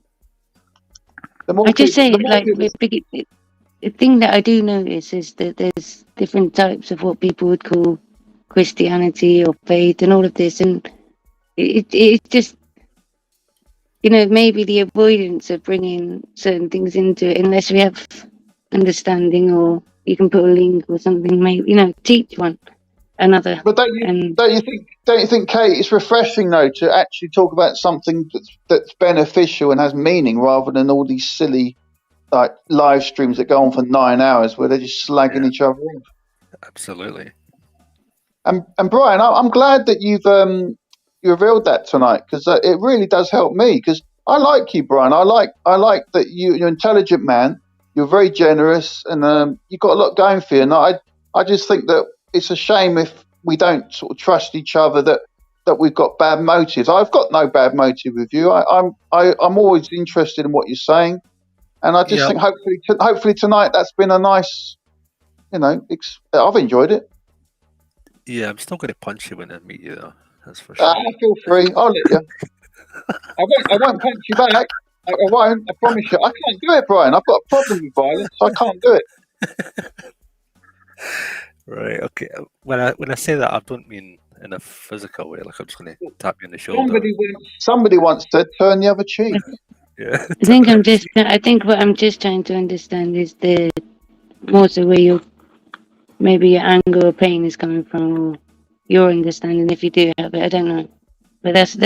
Speaker 5: I just say, like, the thing that I do notice is that there's different types of what people would call Christianity or faith and all of this, and it's just, maybe the avoidance of bringing certain things into it, unless we have understanding, or you can put a link or something, maybe, teach one another.
Speaker 4: But don't you think, Kate, it's refreshing though to actually talk about something that's beneficial and has meaning, rather than all these silly like live streams that go on for 9 hours where they're just slagging each other off.
Speaker 3: Absolutely.
Speaker 4: And Brian, I'm glad that you've you revealed that tonight, because it really does help me, because I like you, Brian. I like that you're an intelligent man. You're very generous, and you've got a lot going for you. And I just think that it's a shame if we don't sort of trust each other, that we've got bad motives. I've got no bad motive with you. I'm always interested in what you're saying, and I just think hopefully tonight that's been a nice, I've enjoyed it.
Speaker 3: Yeah, I'm still going to punch you when I meet you, though. That's for sure.
Speaker 4: Feel free. I'll let you. I won't punch you back. I won't. I promise you. I can't do it, Brian. I've got a problem with violence. I can't do it.
Speaker 3: Right. Okay. When I say that, I don't mean in a physical way. Like I'm just going to tap you on the shoulder.
Speaker 4: Somebody once said, "Turn the other cheek."
Speaker 3: Yeah.
Speaker 5: I think what I'm just trying to understand is the more so where maybe your anger or pain is coming from, or your understanding, if you do have it. I don't know, but that's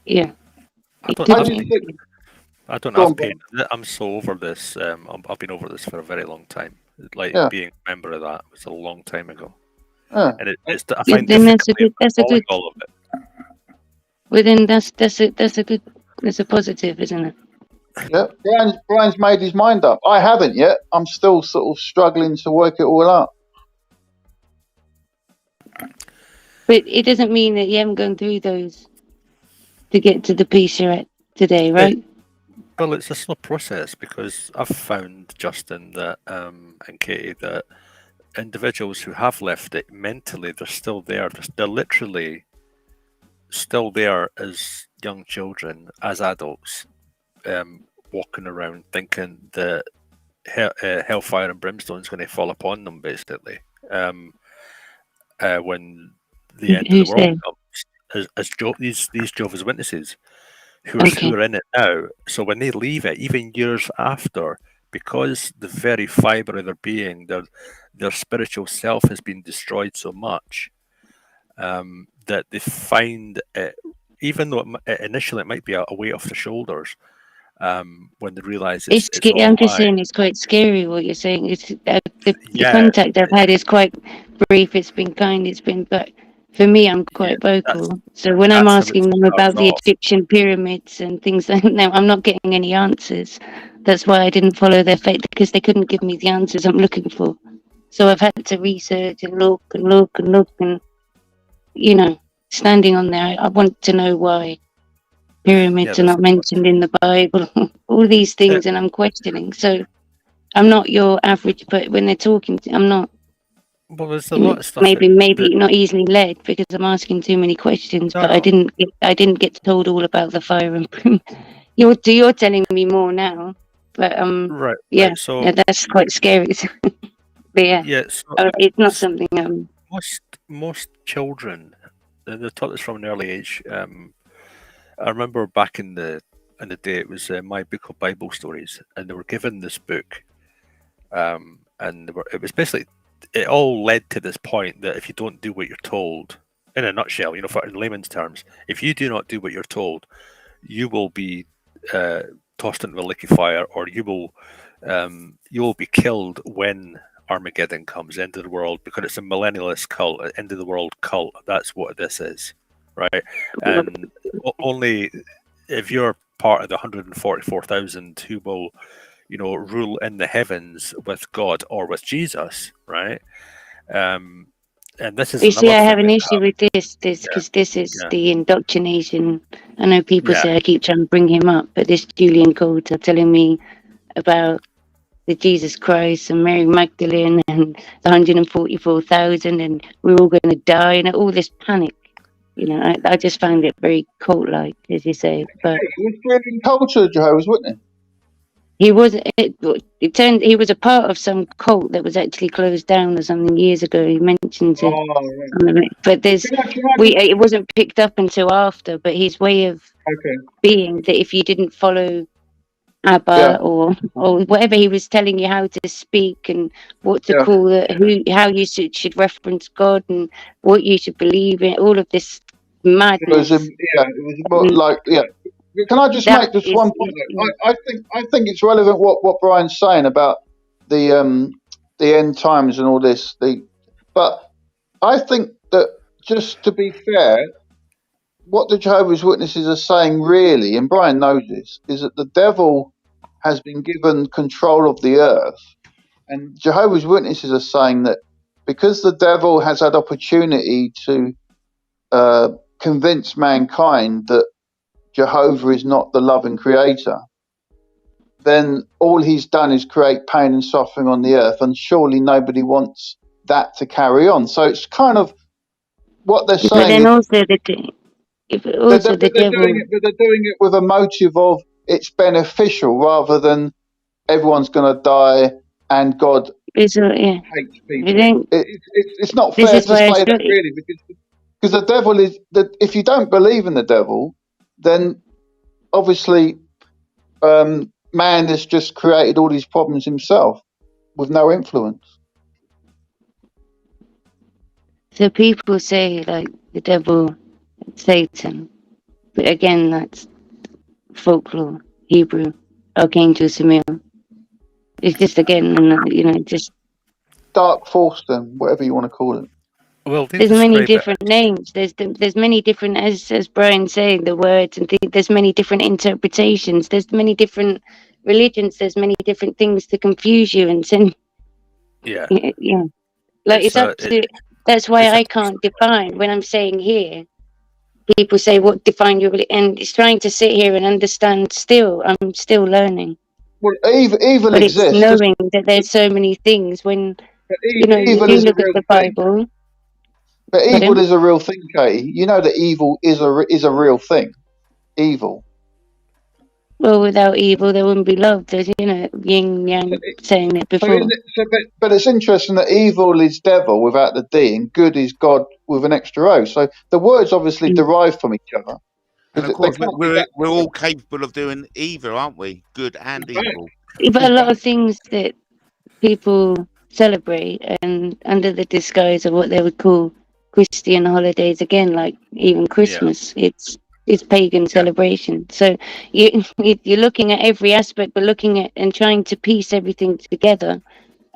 Speaker 5: yeah.
Speaker 3: I don't have pain. I'm so over this. I've been over this for a very long time. Like being a member of that was a long time ago, and it's. I find that's a good. All of it.
Speaker 5: Well, then that's a positive, isn't it?
Speaker 4: Yeah, Brian's made his mind up. I haven't yet. I'm still sort of struggling to work it all out.
Speaker 5: But it doesn't mean that you haven't gone through those to get to the piece you're at today, right?
Speaker 3: Well, it's a slow process because I've found, Justin, that and Katie, that individuals who have left it mentally, they're still there. They're literally still there as young children, as adults, walking around thinking that hellfire and brimstone is going to fall upon them, basically, when the end of the world comes. As these Jehovah's Witnesses, who are in it now. So when they leave it, even years after, because the very fibre of their being, their spiritual self has been destroyed so much, that they find it, even though initially it might be a weight off their shoulders, when they realise it's all
Speaker 5: I'm just saying it's quite scary what you're saying. It's the contact I've had is quite brief. It's been kind. But for me, I'm quite vocal. So when I'm asking them about the Egyptian pyramids and things like that, I'm not getting any answers. That's why I didn't follow their faith, because they couldn't give me the answers I'm looking for. So I've had to research and look and, standing on there, I want to know why pyramids are not mentioned in the Bible, all these things, and I'm questioning. So I'm not your average, but when they're talking, I'm not.
Speaker 3: Well, there's a lot of stuff.
Speaker 5: Maybe not easily led because I'm asking too many questions, but I didn't get told all about the fire and brim. You're telling me more now, but right. So that's quite scary. But it's not something.
Speaker 3: Most children, they're taught this from an early age. I remember back in the day, it was my book of Bible stories, and they were given this book, and it was basically, it all led to this point that if you don't do what you're told, in a nutshell, in layman's terms, if you do not do what you're told, you will be tossed into the lake of fire, or you will be killed when Armageddon comes, end of the world, because it's a millennialist cult, end of the world cult. That's what this is, right? And only if you're part of the 144,000 who will, rule in the heavens with God or with Jesus, right? And this is.
Speaker 5: You see, I have an issue with this because this is the indoctrination. I know people say I keep trying to bring him up, but this Julian Coulter telling me about the Jesus Christ and Mary Magdalene and the 144,000 and we're all going to die and all this panic. I just found it very cult-like, as you say. But
Speaker 4: he was Julian Coulter, Jehovah's Witness.
Speaker 5: He was. He was a part of some cult that was actually closed down or something years ago. He mentioned it, but it wasn't picked up until after. But his way of being that if you didn't follow Abba or whatever he was telling you how to speak and what to call it, how you should reference God and what you should believe in, all of this madness.
Speaker 4: It was more like Can I just make this one point? I think it's relevant what Brian's saying about the end times and all this. But I think that, just to be fair, what the Jehovah's Witnesses are saying really, and Brian knows this, is that the devil has been given control of the earth, and Jehovah's Witnesses are saying that because the devil has had opportunity to convince mankind that Jehovah is not the loving creator, then all he's done is create pain and suffering on the earth, and surely nobody wants that to carry on. So it's kind of what they're saying.
Speaker 5: But then
Speaker 4: they're doing it with a motive of it's beneficial rather than everyone's going to die and God hates people. It's not fair to say that really, because the devil is that. If you don't believe in the devil, then obviously man has just created all these problems himself with no influence.
Speaker 5: So people say like the devil, Satan, but again that's folklore, Hebrew, Archangel Samuel. It's just just
Speaker 4: dark force, then whatever you want to call it.
Speaker 5: Well, there's many different names. There's many different, as Brian's saying, the words and there's many different interpretations. There's many different religions. There's many different things to confuse you and send.
Speaker 3: Yeah.
Speaker 5: Like it's up to. That's why I can't define when I'm saying here. people say, what define your religion? And it's trying to sit here and understand still. I'm still learning.
Speaker 4: Well, evil
Speaker 5: but
Speaker 4: exists.
Speaker 5: It's knowing that there's so many things when,
Speaker 4: evil
Speaker 5: you
Speaker 4: is
Speaker 5: look
Speaker 4: a
Speaker 5: at
Speaker 4: real
Speaker 5: the
Speaker 4: thing.
Speaker 5: Bible.
Speaker 4: But evil is a real thing, Katie. You know that evil is a real thing. Evil.
Speaker 5: Well, without evil, there wouldn't be love. There's, yin yang saying it before.
Speaker 4: But it's interesting that evil is devil without the D, and good is God with an extra O. So the words obviously derive from each other.
Speaker 2: And of course, we're all capable of doing either, aren't we? Good and evil.
Speaker 5: But a lot of things that people celebrate, and under the disguise of what they would call Christian holidays, again, like even Christmas, it's pagan celebration. So you're looking at every aspect, but looking at and trying to piece everything together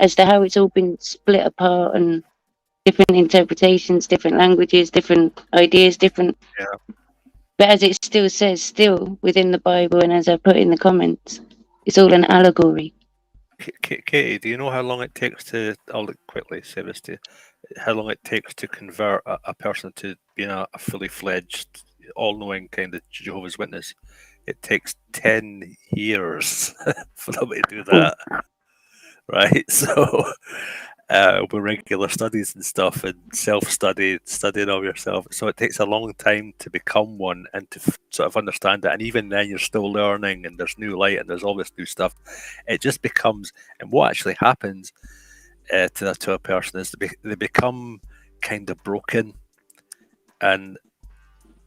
Speaker 5: as to how it's all been split apart and different interpretations, different languages, different ideas, different.
Speaker 3: Yeah.
Speaker 5: But as it still says, still within the Bible, and as I put in the comments, it's all an allegory.
Speaker 3: Katie, do you know how long it takes to? I'll quickly say this to you. How long it takes to convert a person to being a fully fledged, all-knowing kind of Jehovah's Witness? It takes 10 years for them to do that, right? So, with regular studies and stuff, and self-study, studying of yourself, so it takes a long time to become one and to sort of understand it. And even then, you're still learning, and there's new light, and there's all this new stuff. It just becomes, and what actually happens to a person is they become kind of broken, and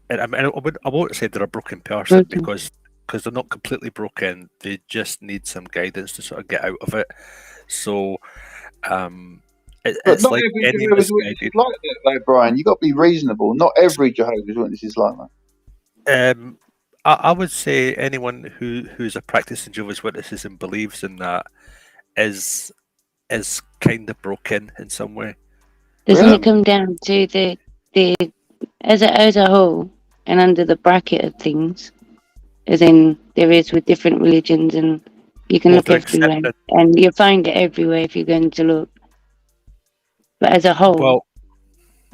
Speaker 3: I mean, I won't say they're a broken person because they're not completely broken. They just need some guidance to sort of get out of it. So, it's
Speaker 4: not
Speaker 3: like
Speaker 4: every
Speaker 3: any
Speaker 4: Jehovah's Witness is like that, though, Brian. You've got to be reasonable. Not every Jehovah's Witness is like
Speaker 3: that. I would say anyone who's a practicing Jehovah's Witnesses and believes in that is kind of broken in some way.
Speaker 5: Doesn't it come down to the as a whole and under the bracket of things, as in there is with different religions, and you can look everywhere, and you'll find it everywhere if you're going to look. But as a whole,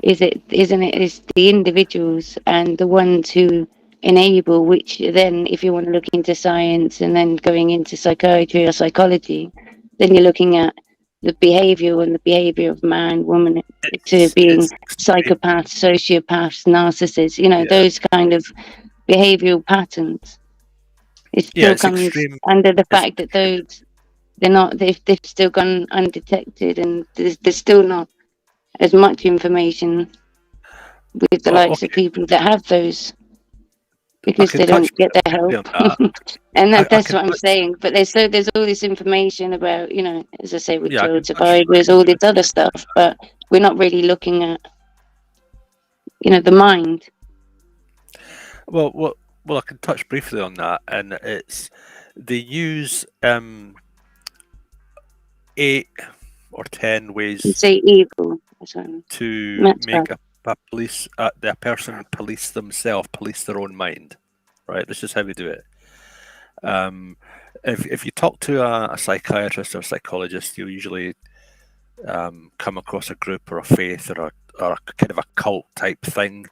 Speaker 5: isn't it? It's the individuals and the ones who enable, which then, if you want to look into science and then going into psychiatry or psychology, then you're looking at the behavior of man, woman, to being psychopaths, sociopaths, narcissists, those kind of behavioral patterns. It still comes under the fact that they've still gone undetected, and there's still not as much information with the likes of people that have those, because they don't get their help. And that's what I'm saying. But there's all this information about, as I say, with child survivors, all this other stuff, but we're not really looking at, the mind.
Speaker 3: Well, I can touch briefly on that, and it's they use 8 or 10 ways
Speaker 5: say evil
Speaker 3: to make a person police themselves, police their own mind. Right, this is how we do it. If you talk to a psychiatrist or a psychologist, you'll usually come across a group or a faith or a kind of a cult type thing,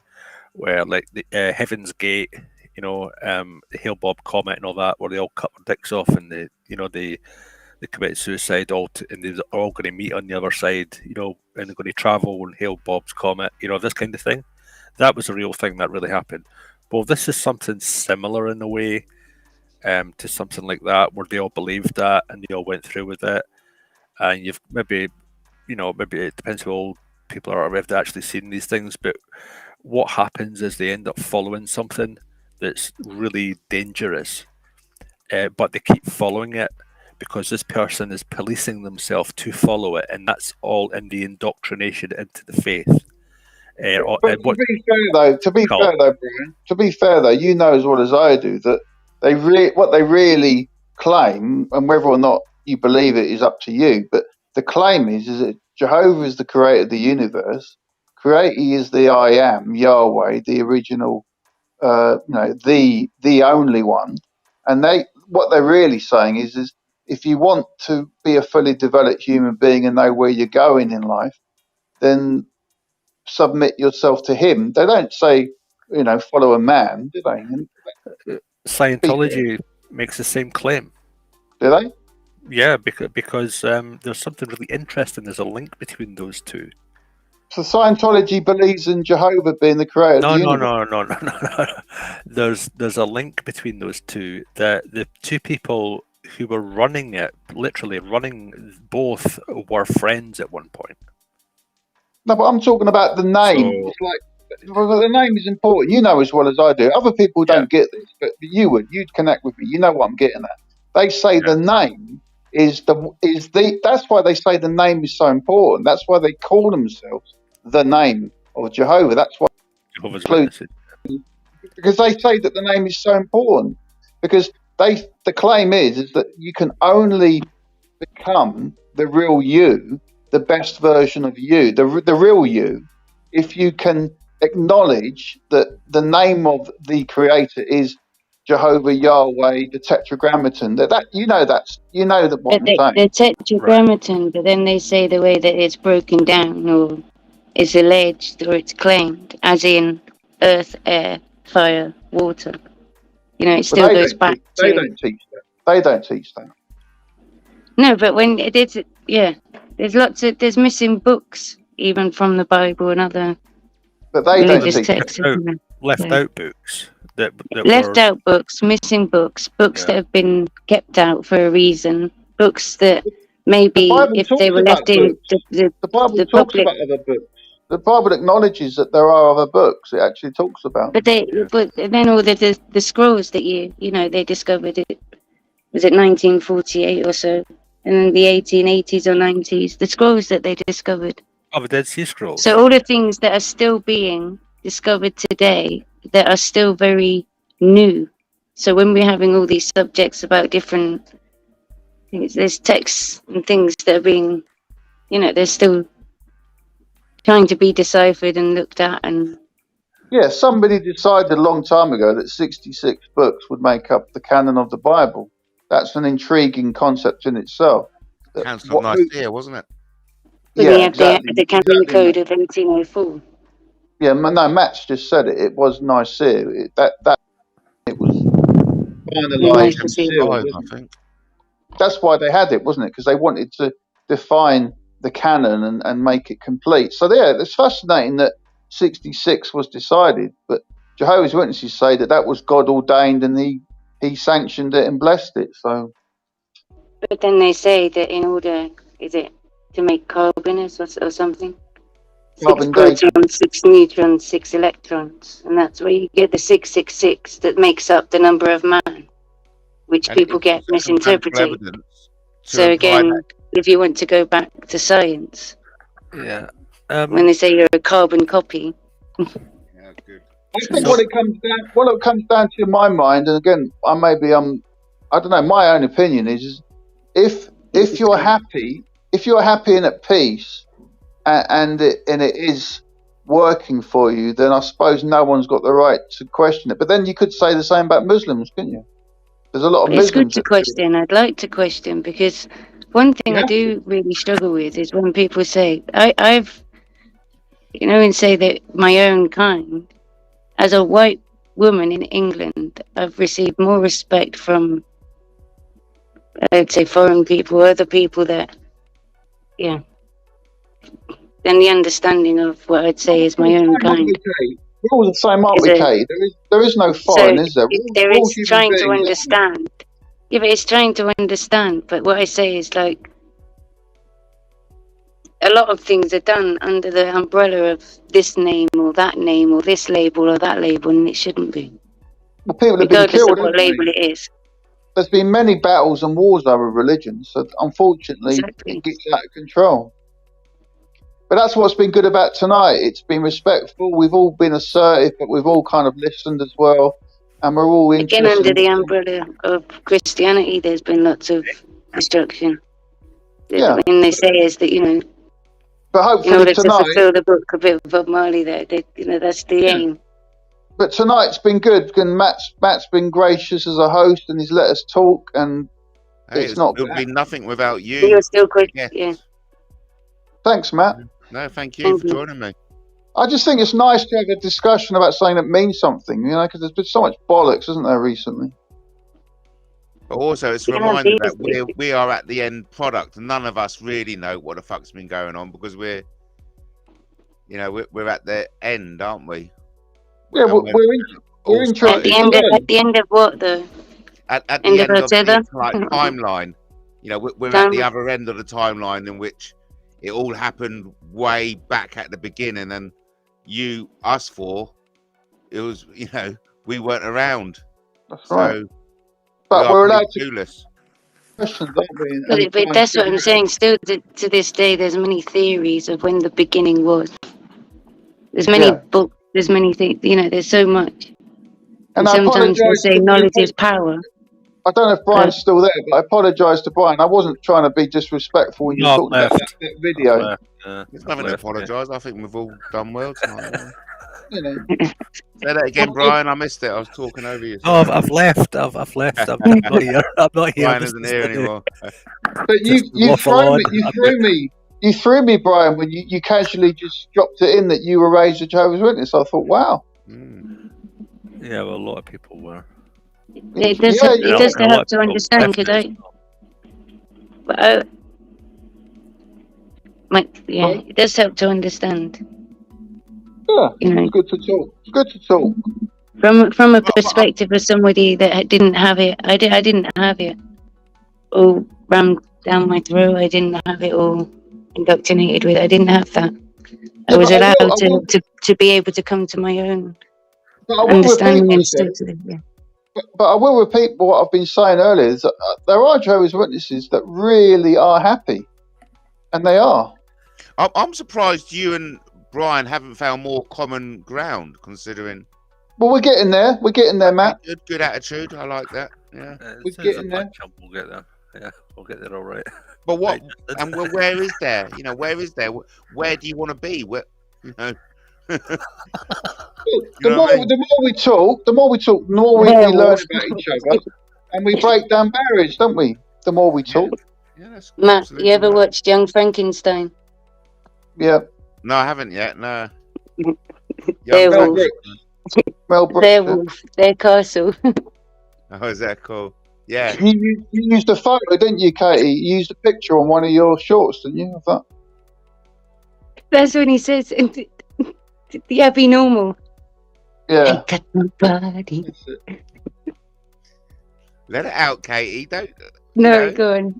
Speaker 3: where like the Heaven's Gate, the Hail Bob Comet and all that, where they all cut their dicks off and they commit suicide, and they're all going to meet on the other side, and they're going to travel and hail Bob's Comet, this kind of thing. That was a real thing that really happened. Well, this is something similar in a way to something like that, where they all believed that and they all went through with it. And you've maybe it depends how old people are, if they've actually seen these things, but what happens is they end up following something that's really dangerous, but they keep following it because this person is policing themselves to follow it, and that's all in the indoctrination into the faith.
Speaker 4: To be fair though, you know as well as I do that what they really claim, and whether or not you believe it is up to you, but the claim is that Jehovah is the creator of the universe. He is the I am, Yahweh, the original, the only one. And what they're really saying is if you want to be a fully developed human being and know where you're going in life, then submit yourself to him. They don't say follow a man, do they?
Speaker 3: Scientology makes the same claim.
Speaker 4: Do they?
Speaker 3: Yeah, because there's something really interesting. There's a link between those two.
Speaker 4: So Scientology believes in Jehovah being the creator of the universe?
Speaker 3: No. There's a link between those two. The two people who were running it, literally running both, were friends at one point.
Speaker 4: No, but I'm talking about the name.
Speaker 3: So,
Speaker 4: it's like, well, the name is important. You know as well as I do. Other people don't get this, but you'd connect with me. You know what I'm getting at. They say the name is the. That's why they say the name is so important. That's why they call themselves the name of Jehovah. That's why
Speaker 3: Jehovah's Witnesses.
Speaker 4: Because they say that the name is so important. Because the claim is that you can only become the real you, the best version of you, the real you, if you can acknowledge that the name of the creator is Jehovah, Yahweh, the Tetragrammaton. That what I'm saying.
Speaker 5: The Tetragrammaton, but then they say the way that it's broken down, or is alleged, or it's claimed, as in earth, air, fire, water. It still goes back to.
Speaker 4: They don't teach that. They don't teach that.
Speaker 5: No, but when there's missing books even from the Bible and other.
Speaker 4: But they don't teach
Speaker 5: texts.
Speaker 3: Left out books.
Speaker 5: Out books, missing books that have been kept out for a reason. Books that maybe if they were left in the Bible
Speaker 4: talks about other books. The Bible acknowledges that there are other books. It actually talks about.
Speaker 5: But then all the scrolls that they discovered it. Was it 1948 or so? And then the 1880s or 90s, the scrolls that they discovered.
Speaker 3: Oh, the Dead Sea Scrolls.
Speaker 5: So all the things that are still being discovered today that are still very new. So when we're having all these subjects about different things, there's texts and things that are being, they're still trying to be deciphered and looked at. And
Speaker 4: yeah, somebody decided a long time ago that 66 books would make up the canon of the Bible. That's an intriguing concept in itself.
Speaker 2: Council of Nicaea, wasn't it?
Speaker 5: Yeah, exactly. The canon code of 1804.
Speaker 4: Yeah, no, Matt's just said it. It was Nicaea. It was finalised and sealed. I think that's why they had it, wasn't it? Because they wanted to define the canon and make it complete. So yeah, it's fascinating that 66 was decided, but Jehovah's Witnesses say that was God ordained and he sanctioned it and blessed it. So,
Speaker 5: but then they say that in order, is it to make carbon or something? 6 protons, 6 neutrons, 6 electrons, and that's where you get the 666 that makes up the number of man, which people get misinterpreted. So again, if you want to go back to science, when they say you're a carbon copy.
Speaker 4: I think what it comes down to in my mind, and again, I don't know, my own opinion is if you're happy and at peace, and it is working for you, then I suppose no one's got the right to question it. But then you could say the same about Muslims, couldn't you? There's a lot of Muslims.
Speaker 5: It's good to question. I'd like to question, because one thing I do really struggle with is when people say, I've and say that my own kind, as a white woman in England, I've received more respect from, I'd say, foreign people, other people that, than the understanding of what I'd say is my own kind.
Speaker 4: We're all the same, aren't we, Kay? There is no foreign, is there?
Speaker 5: There is trying to understand. Yeah, but it's trying to understand. But what I say is, like, a lot of things are done under the umbrella of this name or that name or this label or that label, and it shouldn't be.
Speaker 4: Well, people have been killed,
Speaker 5: regardless of what label it is.
Speaker 4: There's been many battles and wars over religion, so unfortunately it gets out of control. But that's what's been good about tonight. It's been respectful. We've all been assertive, but we've all kind of listened as well, and we're all interested.
Speaker 5: Again, under the umbrella of Christianity, there's been lots of destruction.
Speaker 4: Yeah.
Speaker 5: The thing they say is that
Speaker 4: but hopefully
Speaker 5: in order
Speaker 4: tonight,
Speaker 5: to fulfill the book of Bob Marley, that's the aim.
Speaker 4: But tonight's been good, and Matt's been gracious as a host, and he's let us talk, and it's not.
Speaker 2: It would be nothing without you.
Speaker 5: You're still quick, yeah.
Speaker 4: Thanks, Matt.
Speaker 2: No, thank you for joining me.
Speaker 4: I just think it's nice to have a discussion about something that means something, you know, because there's been so much bollocks, isn't there, recently?
Speaker 2: But also, it's a reminder that we are at the end product. None of us really know what the fuck's been going on because we're at the end, aren't we?
Speaker 4: Yeah, we're interested.
Speaker 5: At the end of what, though?
Speaker 2: At the end of the timeline. You know, we're at the other end of the timeline in which it all happened way back at the beginning, and us four, it was, you know, we weren't around.
Speaker 4: That's right. But we're allowed to
Speaker 2: clueless.
Speaker 4: Questions, aren't we?
Speaker 5: But that's what I'm saying. Still, to this day, there's many theories of when the beginning was. There's many books. There's many things. You know, there's so much. And sometimes they say knowledge is power.
Speaker 4: I don't know if Brian's still there, but I apologise to Brian. I wasn't trying to be disrespectful when you talked about that video.
Speaker 2: There's nothing to apologise. I think we've all done well tonight. You know. Say that again, Brian. I missed it. I was talking over you.
Speaker 3: Oh, I've left. I've left. I'm not here. I'm not here.
Speaker 2: Brian isn't here anymore.
Speaker 4: But you threw me, Brian, when you casually just dropped it in that you were raised a Jehovah's Witness. I thought, wow.
Speaker 3: Yeah, well, a lot of people were.
Speaker 5: It does help to understand, because it does help to understand.
Speaker 4: Yeah,
Speaker 5: you know,
Speaker 4: it's good to talk. It's good to talk.
Speaker 5: From a perspective of somebody that didn't have it. I didn't have it all rammed down my throat. I didn't have it all indoctrinated with. I didn't have that. I was allowed to be able to come to my own understanding and stuff.
Speaker 4: But I will repeat what I've been saying earlier, is that there are Jehovah's Witnesses that really are happy. And they are.
Speaker 2: I'm surprised you and Brian haven't found more common ground, considering...
Speaker 4: Well, we're getting there. We're getting there, Matt.
Speaker 2: Good attitude. I like that. Yeah.
Speaker 4: We're getting there.
Speaker 3: We'll get there. Yeah, we'll get there all right.
Speaker 2: But what... and where is there? You know, where is there? Where do you want to be? Where, you know...
Speaker 4: The more we talk, the more we learn about each other, and we break down barriers, don't we? The more we talk.
Speaker 2: Yeah,
Speaker 5: Matt, you ever watched Young Frankenstein?
Speaker 4: Yeah.
Speaker 2: No, I haven't yet. No.
Speaker 5: Werewolf. Their castle.
Speaker 2: Oh, is that cool? Yeah.
Speaker 4: You used a photo, didn't you, Katie? You used a picture on one of your shorts, didn't you? Of that?
Speaker 5: That's when he says, "Yeah, be normal."
Speaker 4: Yeah.
Speaker 5: I got my body.
Speaker 2: Let it out, Katie. Don't.
Speaker 5: No, go on.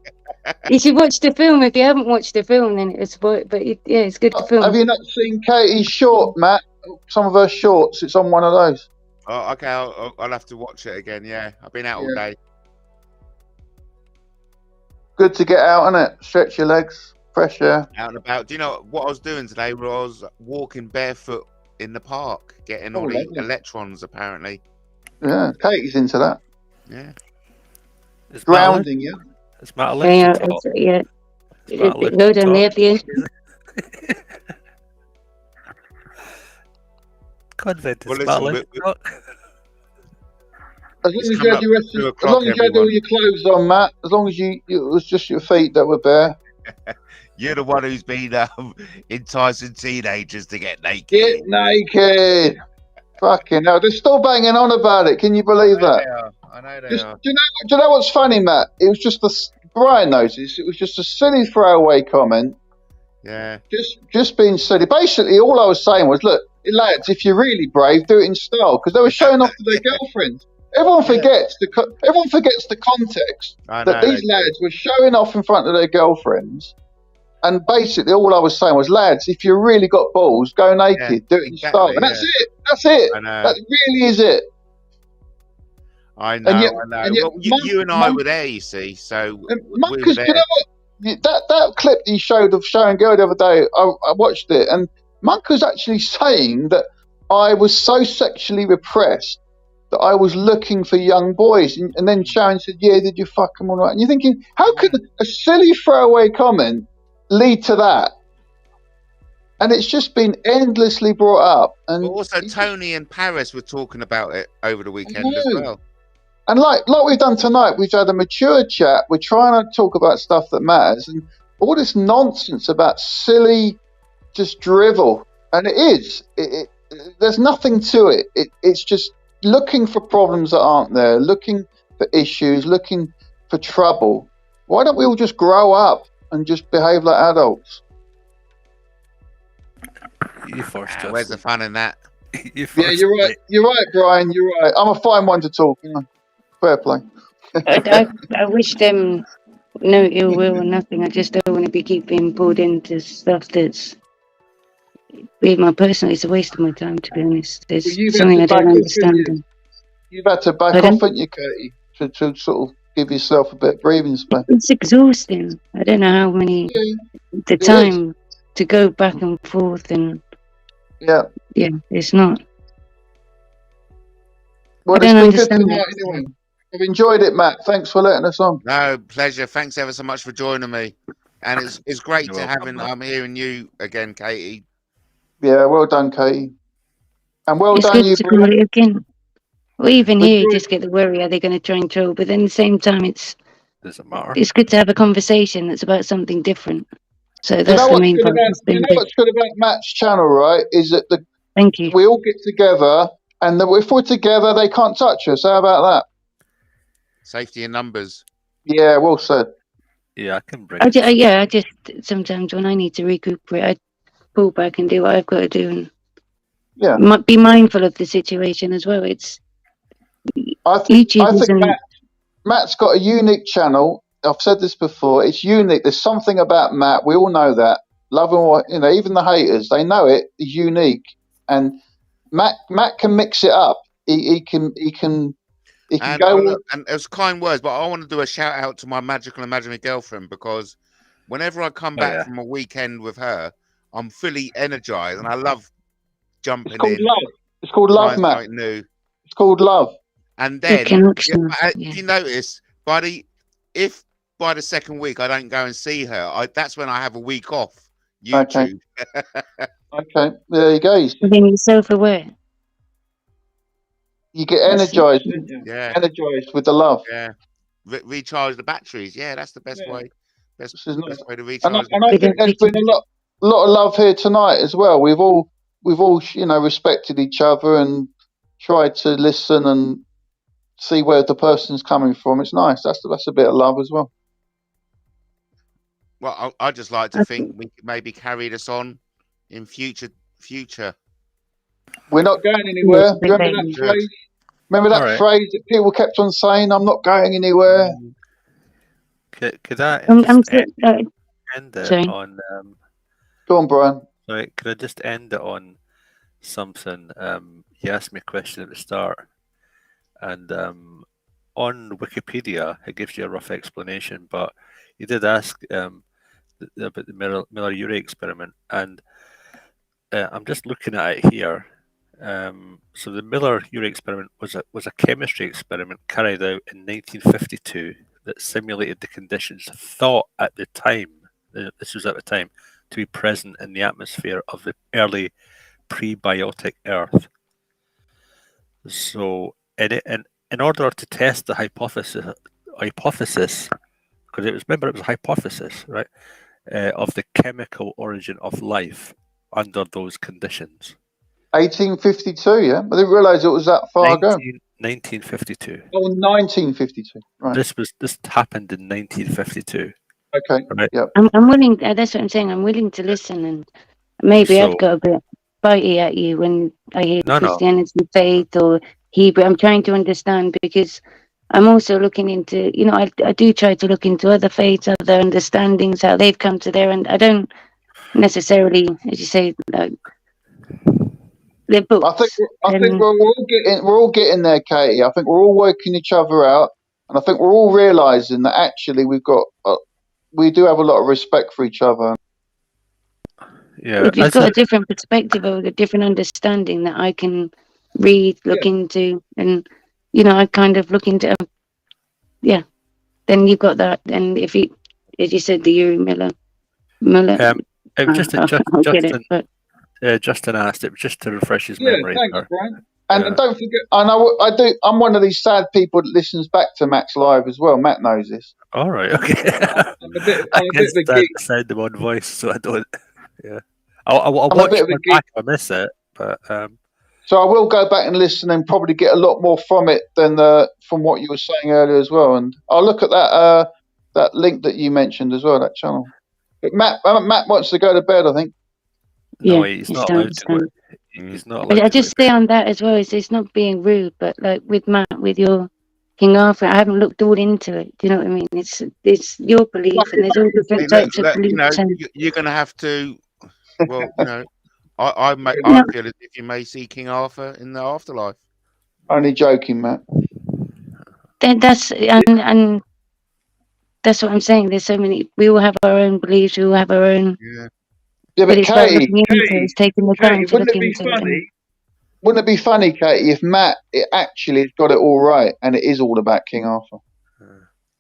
Speaker 5: You should watch the film. If you haven't watched the film, then it's it's good to film.
Speaker 4: Have you not seen Katie's short, Matt? Some of her shorts. It's on one of those.
Speaker 2: Oh, okay. I'll have to watch it again. Yeah, I've been out all day.
Speaker 4: Good to get out, isn't it? Stretch your legs, fresh air.
Speaker 2: Out and about. Do you know what I was doing today? Where I was walking barefoot in the park, getting all the electrons. Apparently.
Speaker 4: Yeah, Katie's into that.
Speaker 2: Yeah.
Speaker 3: It's
Speaker 4: grounding, yeah.
Speaker 3: It's Matt.
Speaker 5: Yeah. Go down there at the end.
Speaker 3: Convent.
Speaker 4: As long as you had all your clothes on, Matt. As long as it was just your feet that were bare.
Speaker 2: You're the one who's been enticing teenagers to get naked.
Speaker 4: Get naked. Fucking hell. They're still banging on about it. Can you believe that?
Speaker 2: I know they are.
Speaker 4: Do you know what's funny, Matt? It was just Brian noticed. It was just a silly throwaway comment.
Speaker 2: Yeah.
Speaker 4: Just being silly. Basically, all I was saying was, look, lads, if you're really brave, do it in style, because they were showing off to their girlfriends. Everyone forgets the context that these lads were showing off in front of their girlfriends. And basically, all I was saying was, lads, if you really got balls, go naked, do it in style. And that's it. That's it. That really is it.
Speaker 2: I know. Well, you and I were there, you see. So
Speaker 4: Marcus, you know what? That clip he showed of Sharon Girl the other day, I watched it, and Monk was actually saying that I was so sexually repressed that I was looking for young boys, and then Sharon said, "Yeah, did you fuck them all right?" And you're thinking, how could a silly throwaway comment lead to that? And it's just been endlessly brought up. And
Speaker 2: also, Tony and Paris were talking about it over the weekend as well.
Speaker 4: And like we've done tonight, we've had a mature chat. We're trying to talk about stuff that matters, and all this nonsense about silly, just drivel. And it is. There's nothing to it. It's just looking for problems that aren't there, looking for issues, looking for trouble. Why don't we all just grow up and just behave like adults?
Speaker 3: You forced us.
Speaker 2: Where's the fun in that?
Speaker 3: Yeah,
Speaker 4: you're right. You're right, Brian. You're right. I'm a fine one to talk. Fair play.
Speaker 5: I wish them no ill will or nothing. I just don't want to be keeping pulled into stuff that's, with my personal, it's a waste of my time, to be honest. There's something I don't understand.
Speaker 4: You've had to back off, haven't you, Katie, to sort of give yourself a bit of breathing space.
Speaker 5: It's exhausting. I don't know how many the time to go back and forth and it's not.
Speaker 4: Well, it's been good tonight anyway. I've enjoyed it, Matt. Thanks for letting us on.
Speaker 2: No, pleasure. Thanks ever so much for joining me. And it's great I'm hearing you again, Katie.
Speaker 4: Yeah, well done, Katie. And well done,
Speaker 5: you, Brian. Again. Well, even here, you just get the worry, are they going to try and troll? But then at the same time,
Speaker 3: doesn't matter.
Speaker 5: It's good to have a conversation that's about something different. So that's the main part.
Speaker 4: You know what's good about Matt's channel, right? Is that
Speaker 5: Thank you.
Speaker 4: We all get together, and if we're together, they can't touch us. How about that?
Speaker 2: Safety in numbers.
Speaker 4: Yeah, well said.
Speaker 3: Yeah, I can bring
Speaker 5: I just sometimes when I need to recuperate, I pull back and do what I've got to do, and be mindful of the situation as well.
Speaker 4: I think Matt's got a unique channel. I've said this before. It's unique. There's something about Matt. We all know that. Love him, even the haters, they know it. He's unique, and Matt can mix it up. He can go.
Speaker 2: And it was kind words, but I want to do a shout out to my magical imaginary girlfriend, because whenever I come back from a weekend with her, I'm fully energized, and I love jumping in.
Speaker 4: It's called love, Matt. It's called love.
Speaker 2: And then, if you notice, if by the second week I don't go and see her, that's when I have a week off YouTube.
Speaker 4: Okay, there you go.
Speaker 5: Then you're self-aware.
Speaker 4: You get energized, energized with the love.
Speaker 2: Yeah, recharge the batteries. Yeah, that's the best way. Best way to recharge.
Speaker 4: And I think there's been a lot of love here tonight as well. We've all respected each other and tried to listen and see where the person's coming from. It's nice. That's a bit of love as well.
Speaker 2: Well, I just like to think we could maybe carry this on in future.
Speaker 4: We're not going anywhere. Remember that phrase? Remember that phrase that people kept on saying? I'm not going anywhere.
Speaker 3: Could I end it on?
Speaker 4: Go on, Brian.
Speaker 3: Sorry, could I just end it on something? You asked me a question at the start, and on Wikipedia it gives you a rough explanation, but you did ask about the Miller-Urey experiment, and I'm just looking at it here. So the Miller-Urey experiment was a chemistry experiment carried out in 1952 that simulated the conditions thought at the time, this was at the time, to be present in the atmosphere of the early prebiotic Earth. So in order to test the hypothesis, because it was a hypothesis, right, of the chemical origin of life under those conditions.
Speaker 4: 1852, yeah? I didn't realise it was that far ago.
Speaker 3: 1952.
Speaker 4: Oh, 1952. Right.
Speaker 3: This happened in 1952.
Speaker 4: Okay.
Speaker 3: Right.
Speaker 4: Yep.
Speaker 5: I'm willing. That's what I'm saying. I'm willing to listen, and maybe I've got a bit bitey at you when I hear Christianity, faith, or Hebrew. I'm trying to understand, because I'm also looking into. I do try to look into other faiths, other understandings, how they've come to there, and I don't necessarily, as you say, their books.
Speaker 4: I think we're all getting there, Katie. I think we're all working each other out, and I think we're all realising that actually we do have a lot of respect for each other.
Speaker 3: Yeah,
Speaker 5: if you've got a different perspective or a different understanding that I can read, look into, and I kind of look into, then you've got that. And if you, as you said, the Urey Miller,
Speaker 3: Justin asked it just to refresh his memory.
Speaker 4: Thanks, Brian. And don't forget, I'm one of these sad people that listens back to Matt's live as well. Matt knows this.
Speaker 3: All right, okay.
Speaker 4: I'm a bit of a geek.
Speaker 3: Sound of one voice, so I don't. Yeah. I'll watch my back if I miss it, but
Speaker 4: so I will go back and listen and probably get a lot more from it than from what you were saying earlier as well. And I'll look at that link that you mentioned as well, that channel. But Matt wants to go to bed, I think.
Speaker 3: No, he's not allowed to go. He's not allowed
Speaker 5: I
Speaker 3: to
Speaker 5: just say on that as well. It's not being rude, but like with Matt, with your King Arthur, I haven't looked all into it. Do you know what I mean? It's your belief, and there's all different types of beliefs.
Speaker 2: You're going to have to. Well, I feel as if you may see King Arthur in the afterlife.
Speaker 4: Only joking, Matt.
Speaker 5: That's and that's what I'm saying. There's so many. We all have our own beliefs. We all have our own.
Speaker 4: Yeah, but
Speaker 5: it's about looking into it. It's taking the time to look into it.
Speaker 4: Wouldn't it be funny, Katie, if Matt actually has got it all right and it is all about King Arthur?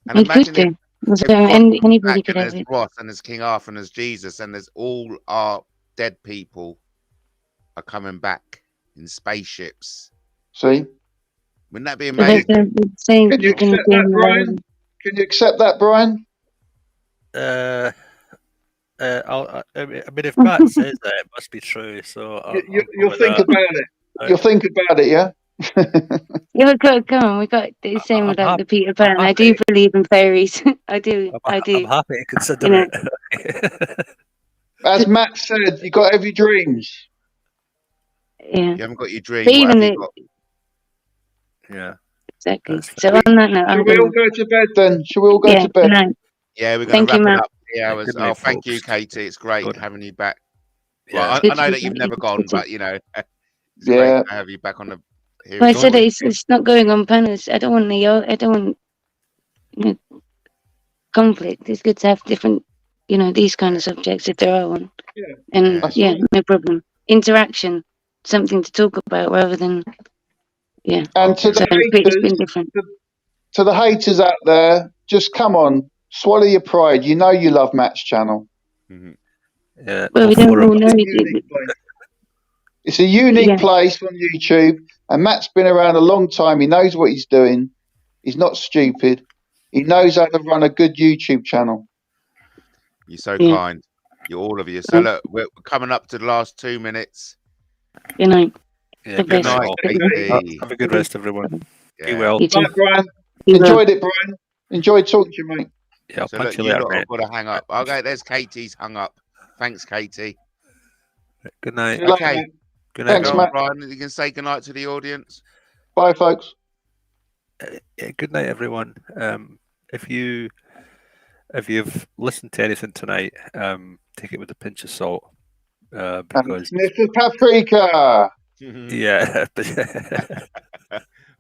Speaker 2: And imagine if
Speaker 5: anybody could have it.
Speaker 2: Ross and there's King Arthur and there's Jesus and there's all our dead people are coming back in spaceships.
Speaker 4: See?
Speaker 2: Wouldn't that be amazing?
Speaker 4: Can you accept that, Brian? Can you accept that, Brian?
Speaker 3: I mean, if Matt says that, it must be true. So
Speaker 4: you'll think about it. You'll think about it, yeah.
Speaker 5: Yeah, come on. We got the same with the Peter Pan. I do believe in fairies. I do.
Speaker 3: I'm happy to consider it.
Speaker 4: As Matt said, you got every dreams.
Speaker 5: Yeah.
Speaker 2: You haven't got your dream.
Speaker 3: Yeah.
Speaker 5: Exactly. So on that note,
Speaker 4: shall we all go to bed then? Shall we all go to bed?
Speaker 2: Yeah, we're going to wrap it up. 3 hours. Thank you, Katie. It's great having you back. Well, I know that you've never gone, but it's great to have you back on the.
Speaker 5: Well, I said it's not going on panels. I don't want conflict. It's good to have different, these kind of subjects if there are one.
Speaker 4: Yeah.
Speaker 5: And no problem. Interaction, something to talk about rather than. Yeah.
Speaker 4: And to the haters,
Speaker 5: it's been different.
Speaker 4: To the haters out there, just come on, swallow your pride. You know you love Matt's channel.
Speaker 2: Mm-hmm.
Speaker 3: Yeah.
Speaker 5: Well, we don't all know.
Speaker 4: It's a unique place on YouTube, and Matt's been around a long time. He knows what he's doing. He's not stupid. He knows how to run a good YouTube channel.
Speaker 2: You're so kind. You're all of you. So look, we're coming up to the last 2 minutes.
Speaker 5: Good night.
Speaker 2: Yeah, good night, Katie.
Speaker 3: Have a good rest, everyone.
Speaker 2: Yeah.
Speaker 3: Be well.
Speaker 4: Bye, Brian. Enjoyed it, Brian. Enjoyed talking to you, mate.
Speaker 3: Yeah,
Speaker 2: so look, I've got to hang up. Okay, there's Katie's hung up. Thanks, Katie.
Speaker 3: Good night.
Speaker 2: Okay.
Speaker 3: Good night,
Speaker 4: thanks, Matt.
Speaker 2: Brian. You can say good night to the audience.
Speaker 4: Bye, folks.
Speaker 3: Good night, everyone. If you've listened to anything tonight, take it with a pinch of salt. Because
Speaker 4: Mr. Paprika.
Speaker 3: Yeah.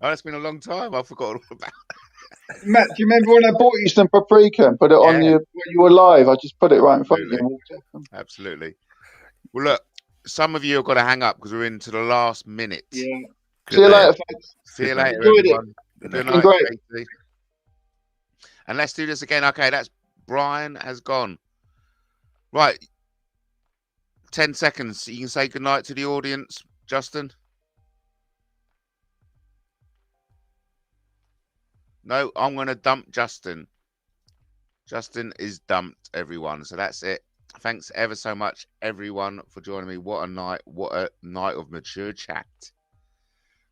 Speaker 2: Oh, it's been a long time. I forgot all about it.
Speaker 4: Matt, do you remember when I bought you some paprika and put it on you when you were live? I just put it right in front of you.
Speaker 2: Absolutely. Well, look, some of you have got to hang up because we're into the last minute.
Speaker 4: Yeah. See you later, folks.
Speaker 2: See you later, everyone. Good night,
Speaker 4: great.
Speaker 2: Katie. And let's do this again. Okay, that's Brian has gone. Right. 10 seconds. You can say good night to the audience, Justin. No, I'm going to dump Justin. Justin is dumped, everyone. So that's it. Thanks ever so much, everyone, for joining me. What a night. What a night of mature chat.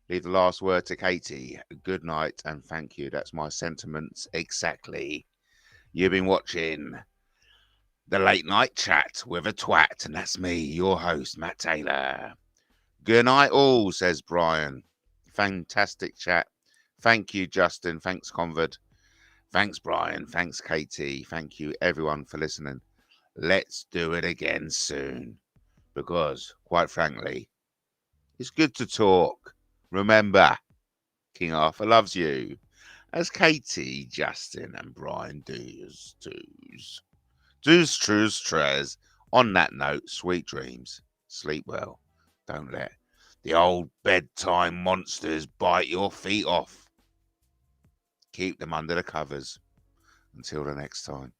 Speaker 2: Leave the last word to Katie. Good night and thank you. That's my sentiments exactly. You've been watching The Late Night Chat with a Twat, and that's me, your host, Matt Taylor. Good night all, says Brian. Fantastic chat. Thank you, Justin. Thanks, Convert. Thanks, Brian. Thanks, Katie. Thank you, everyone, for listening. Let's do it again soon. Because, quite frankly, it's good to talk. Remember, King Arthur loves you. As Katie, Justin, and Brian do's. Do's, trues, tres. On that note, sweet dreams. Sleep well. Don't let the old bedtime monsters bite your feet off. Keep them under the covers. Until the next time.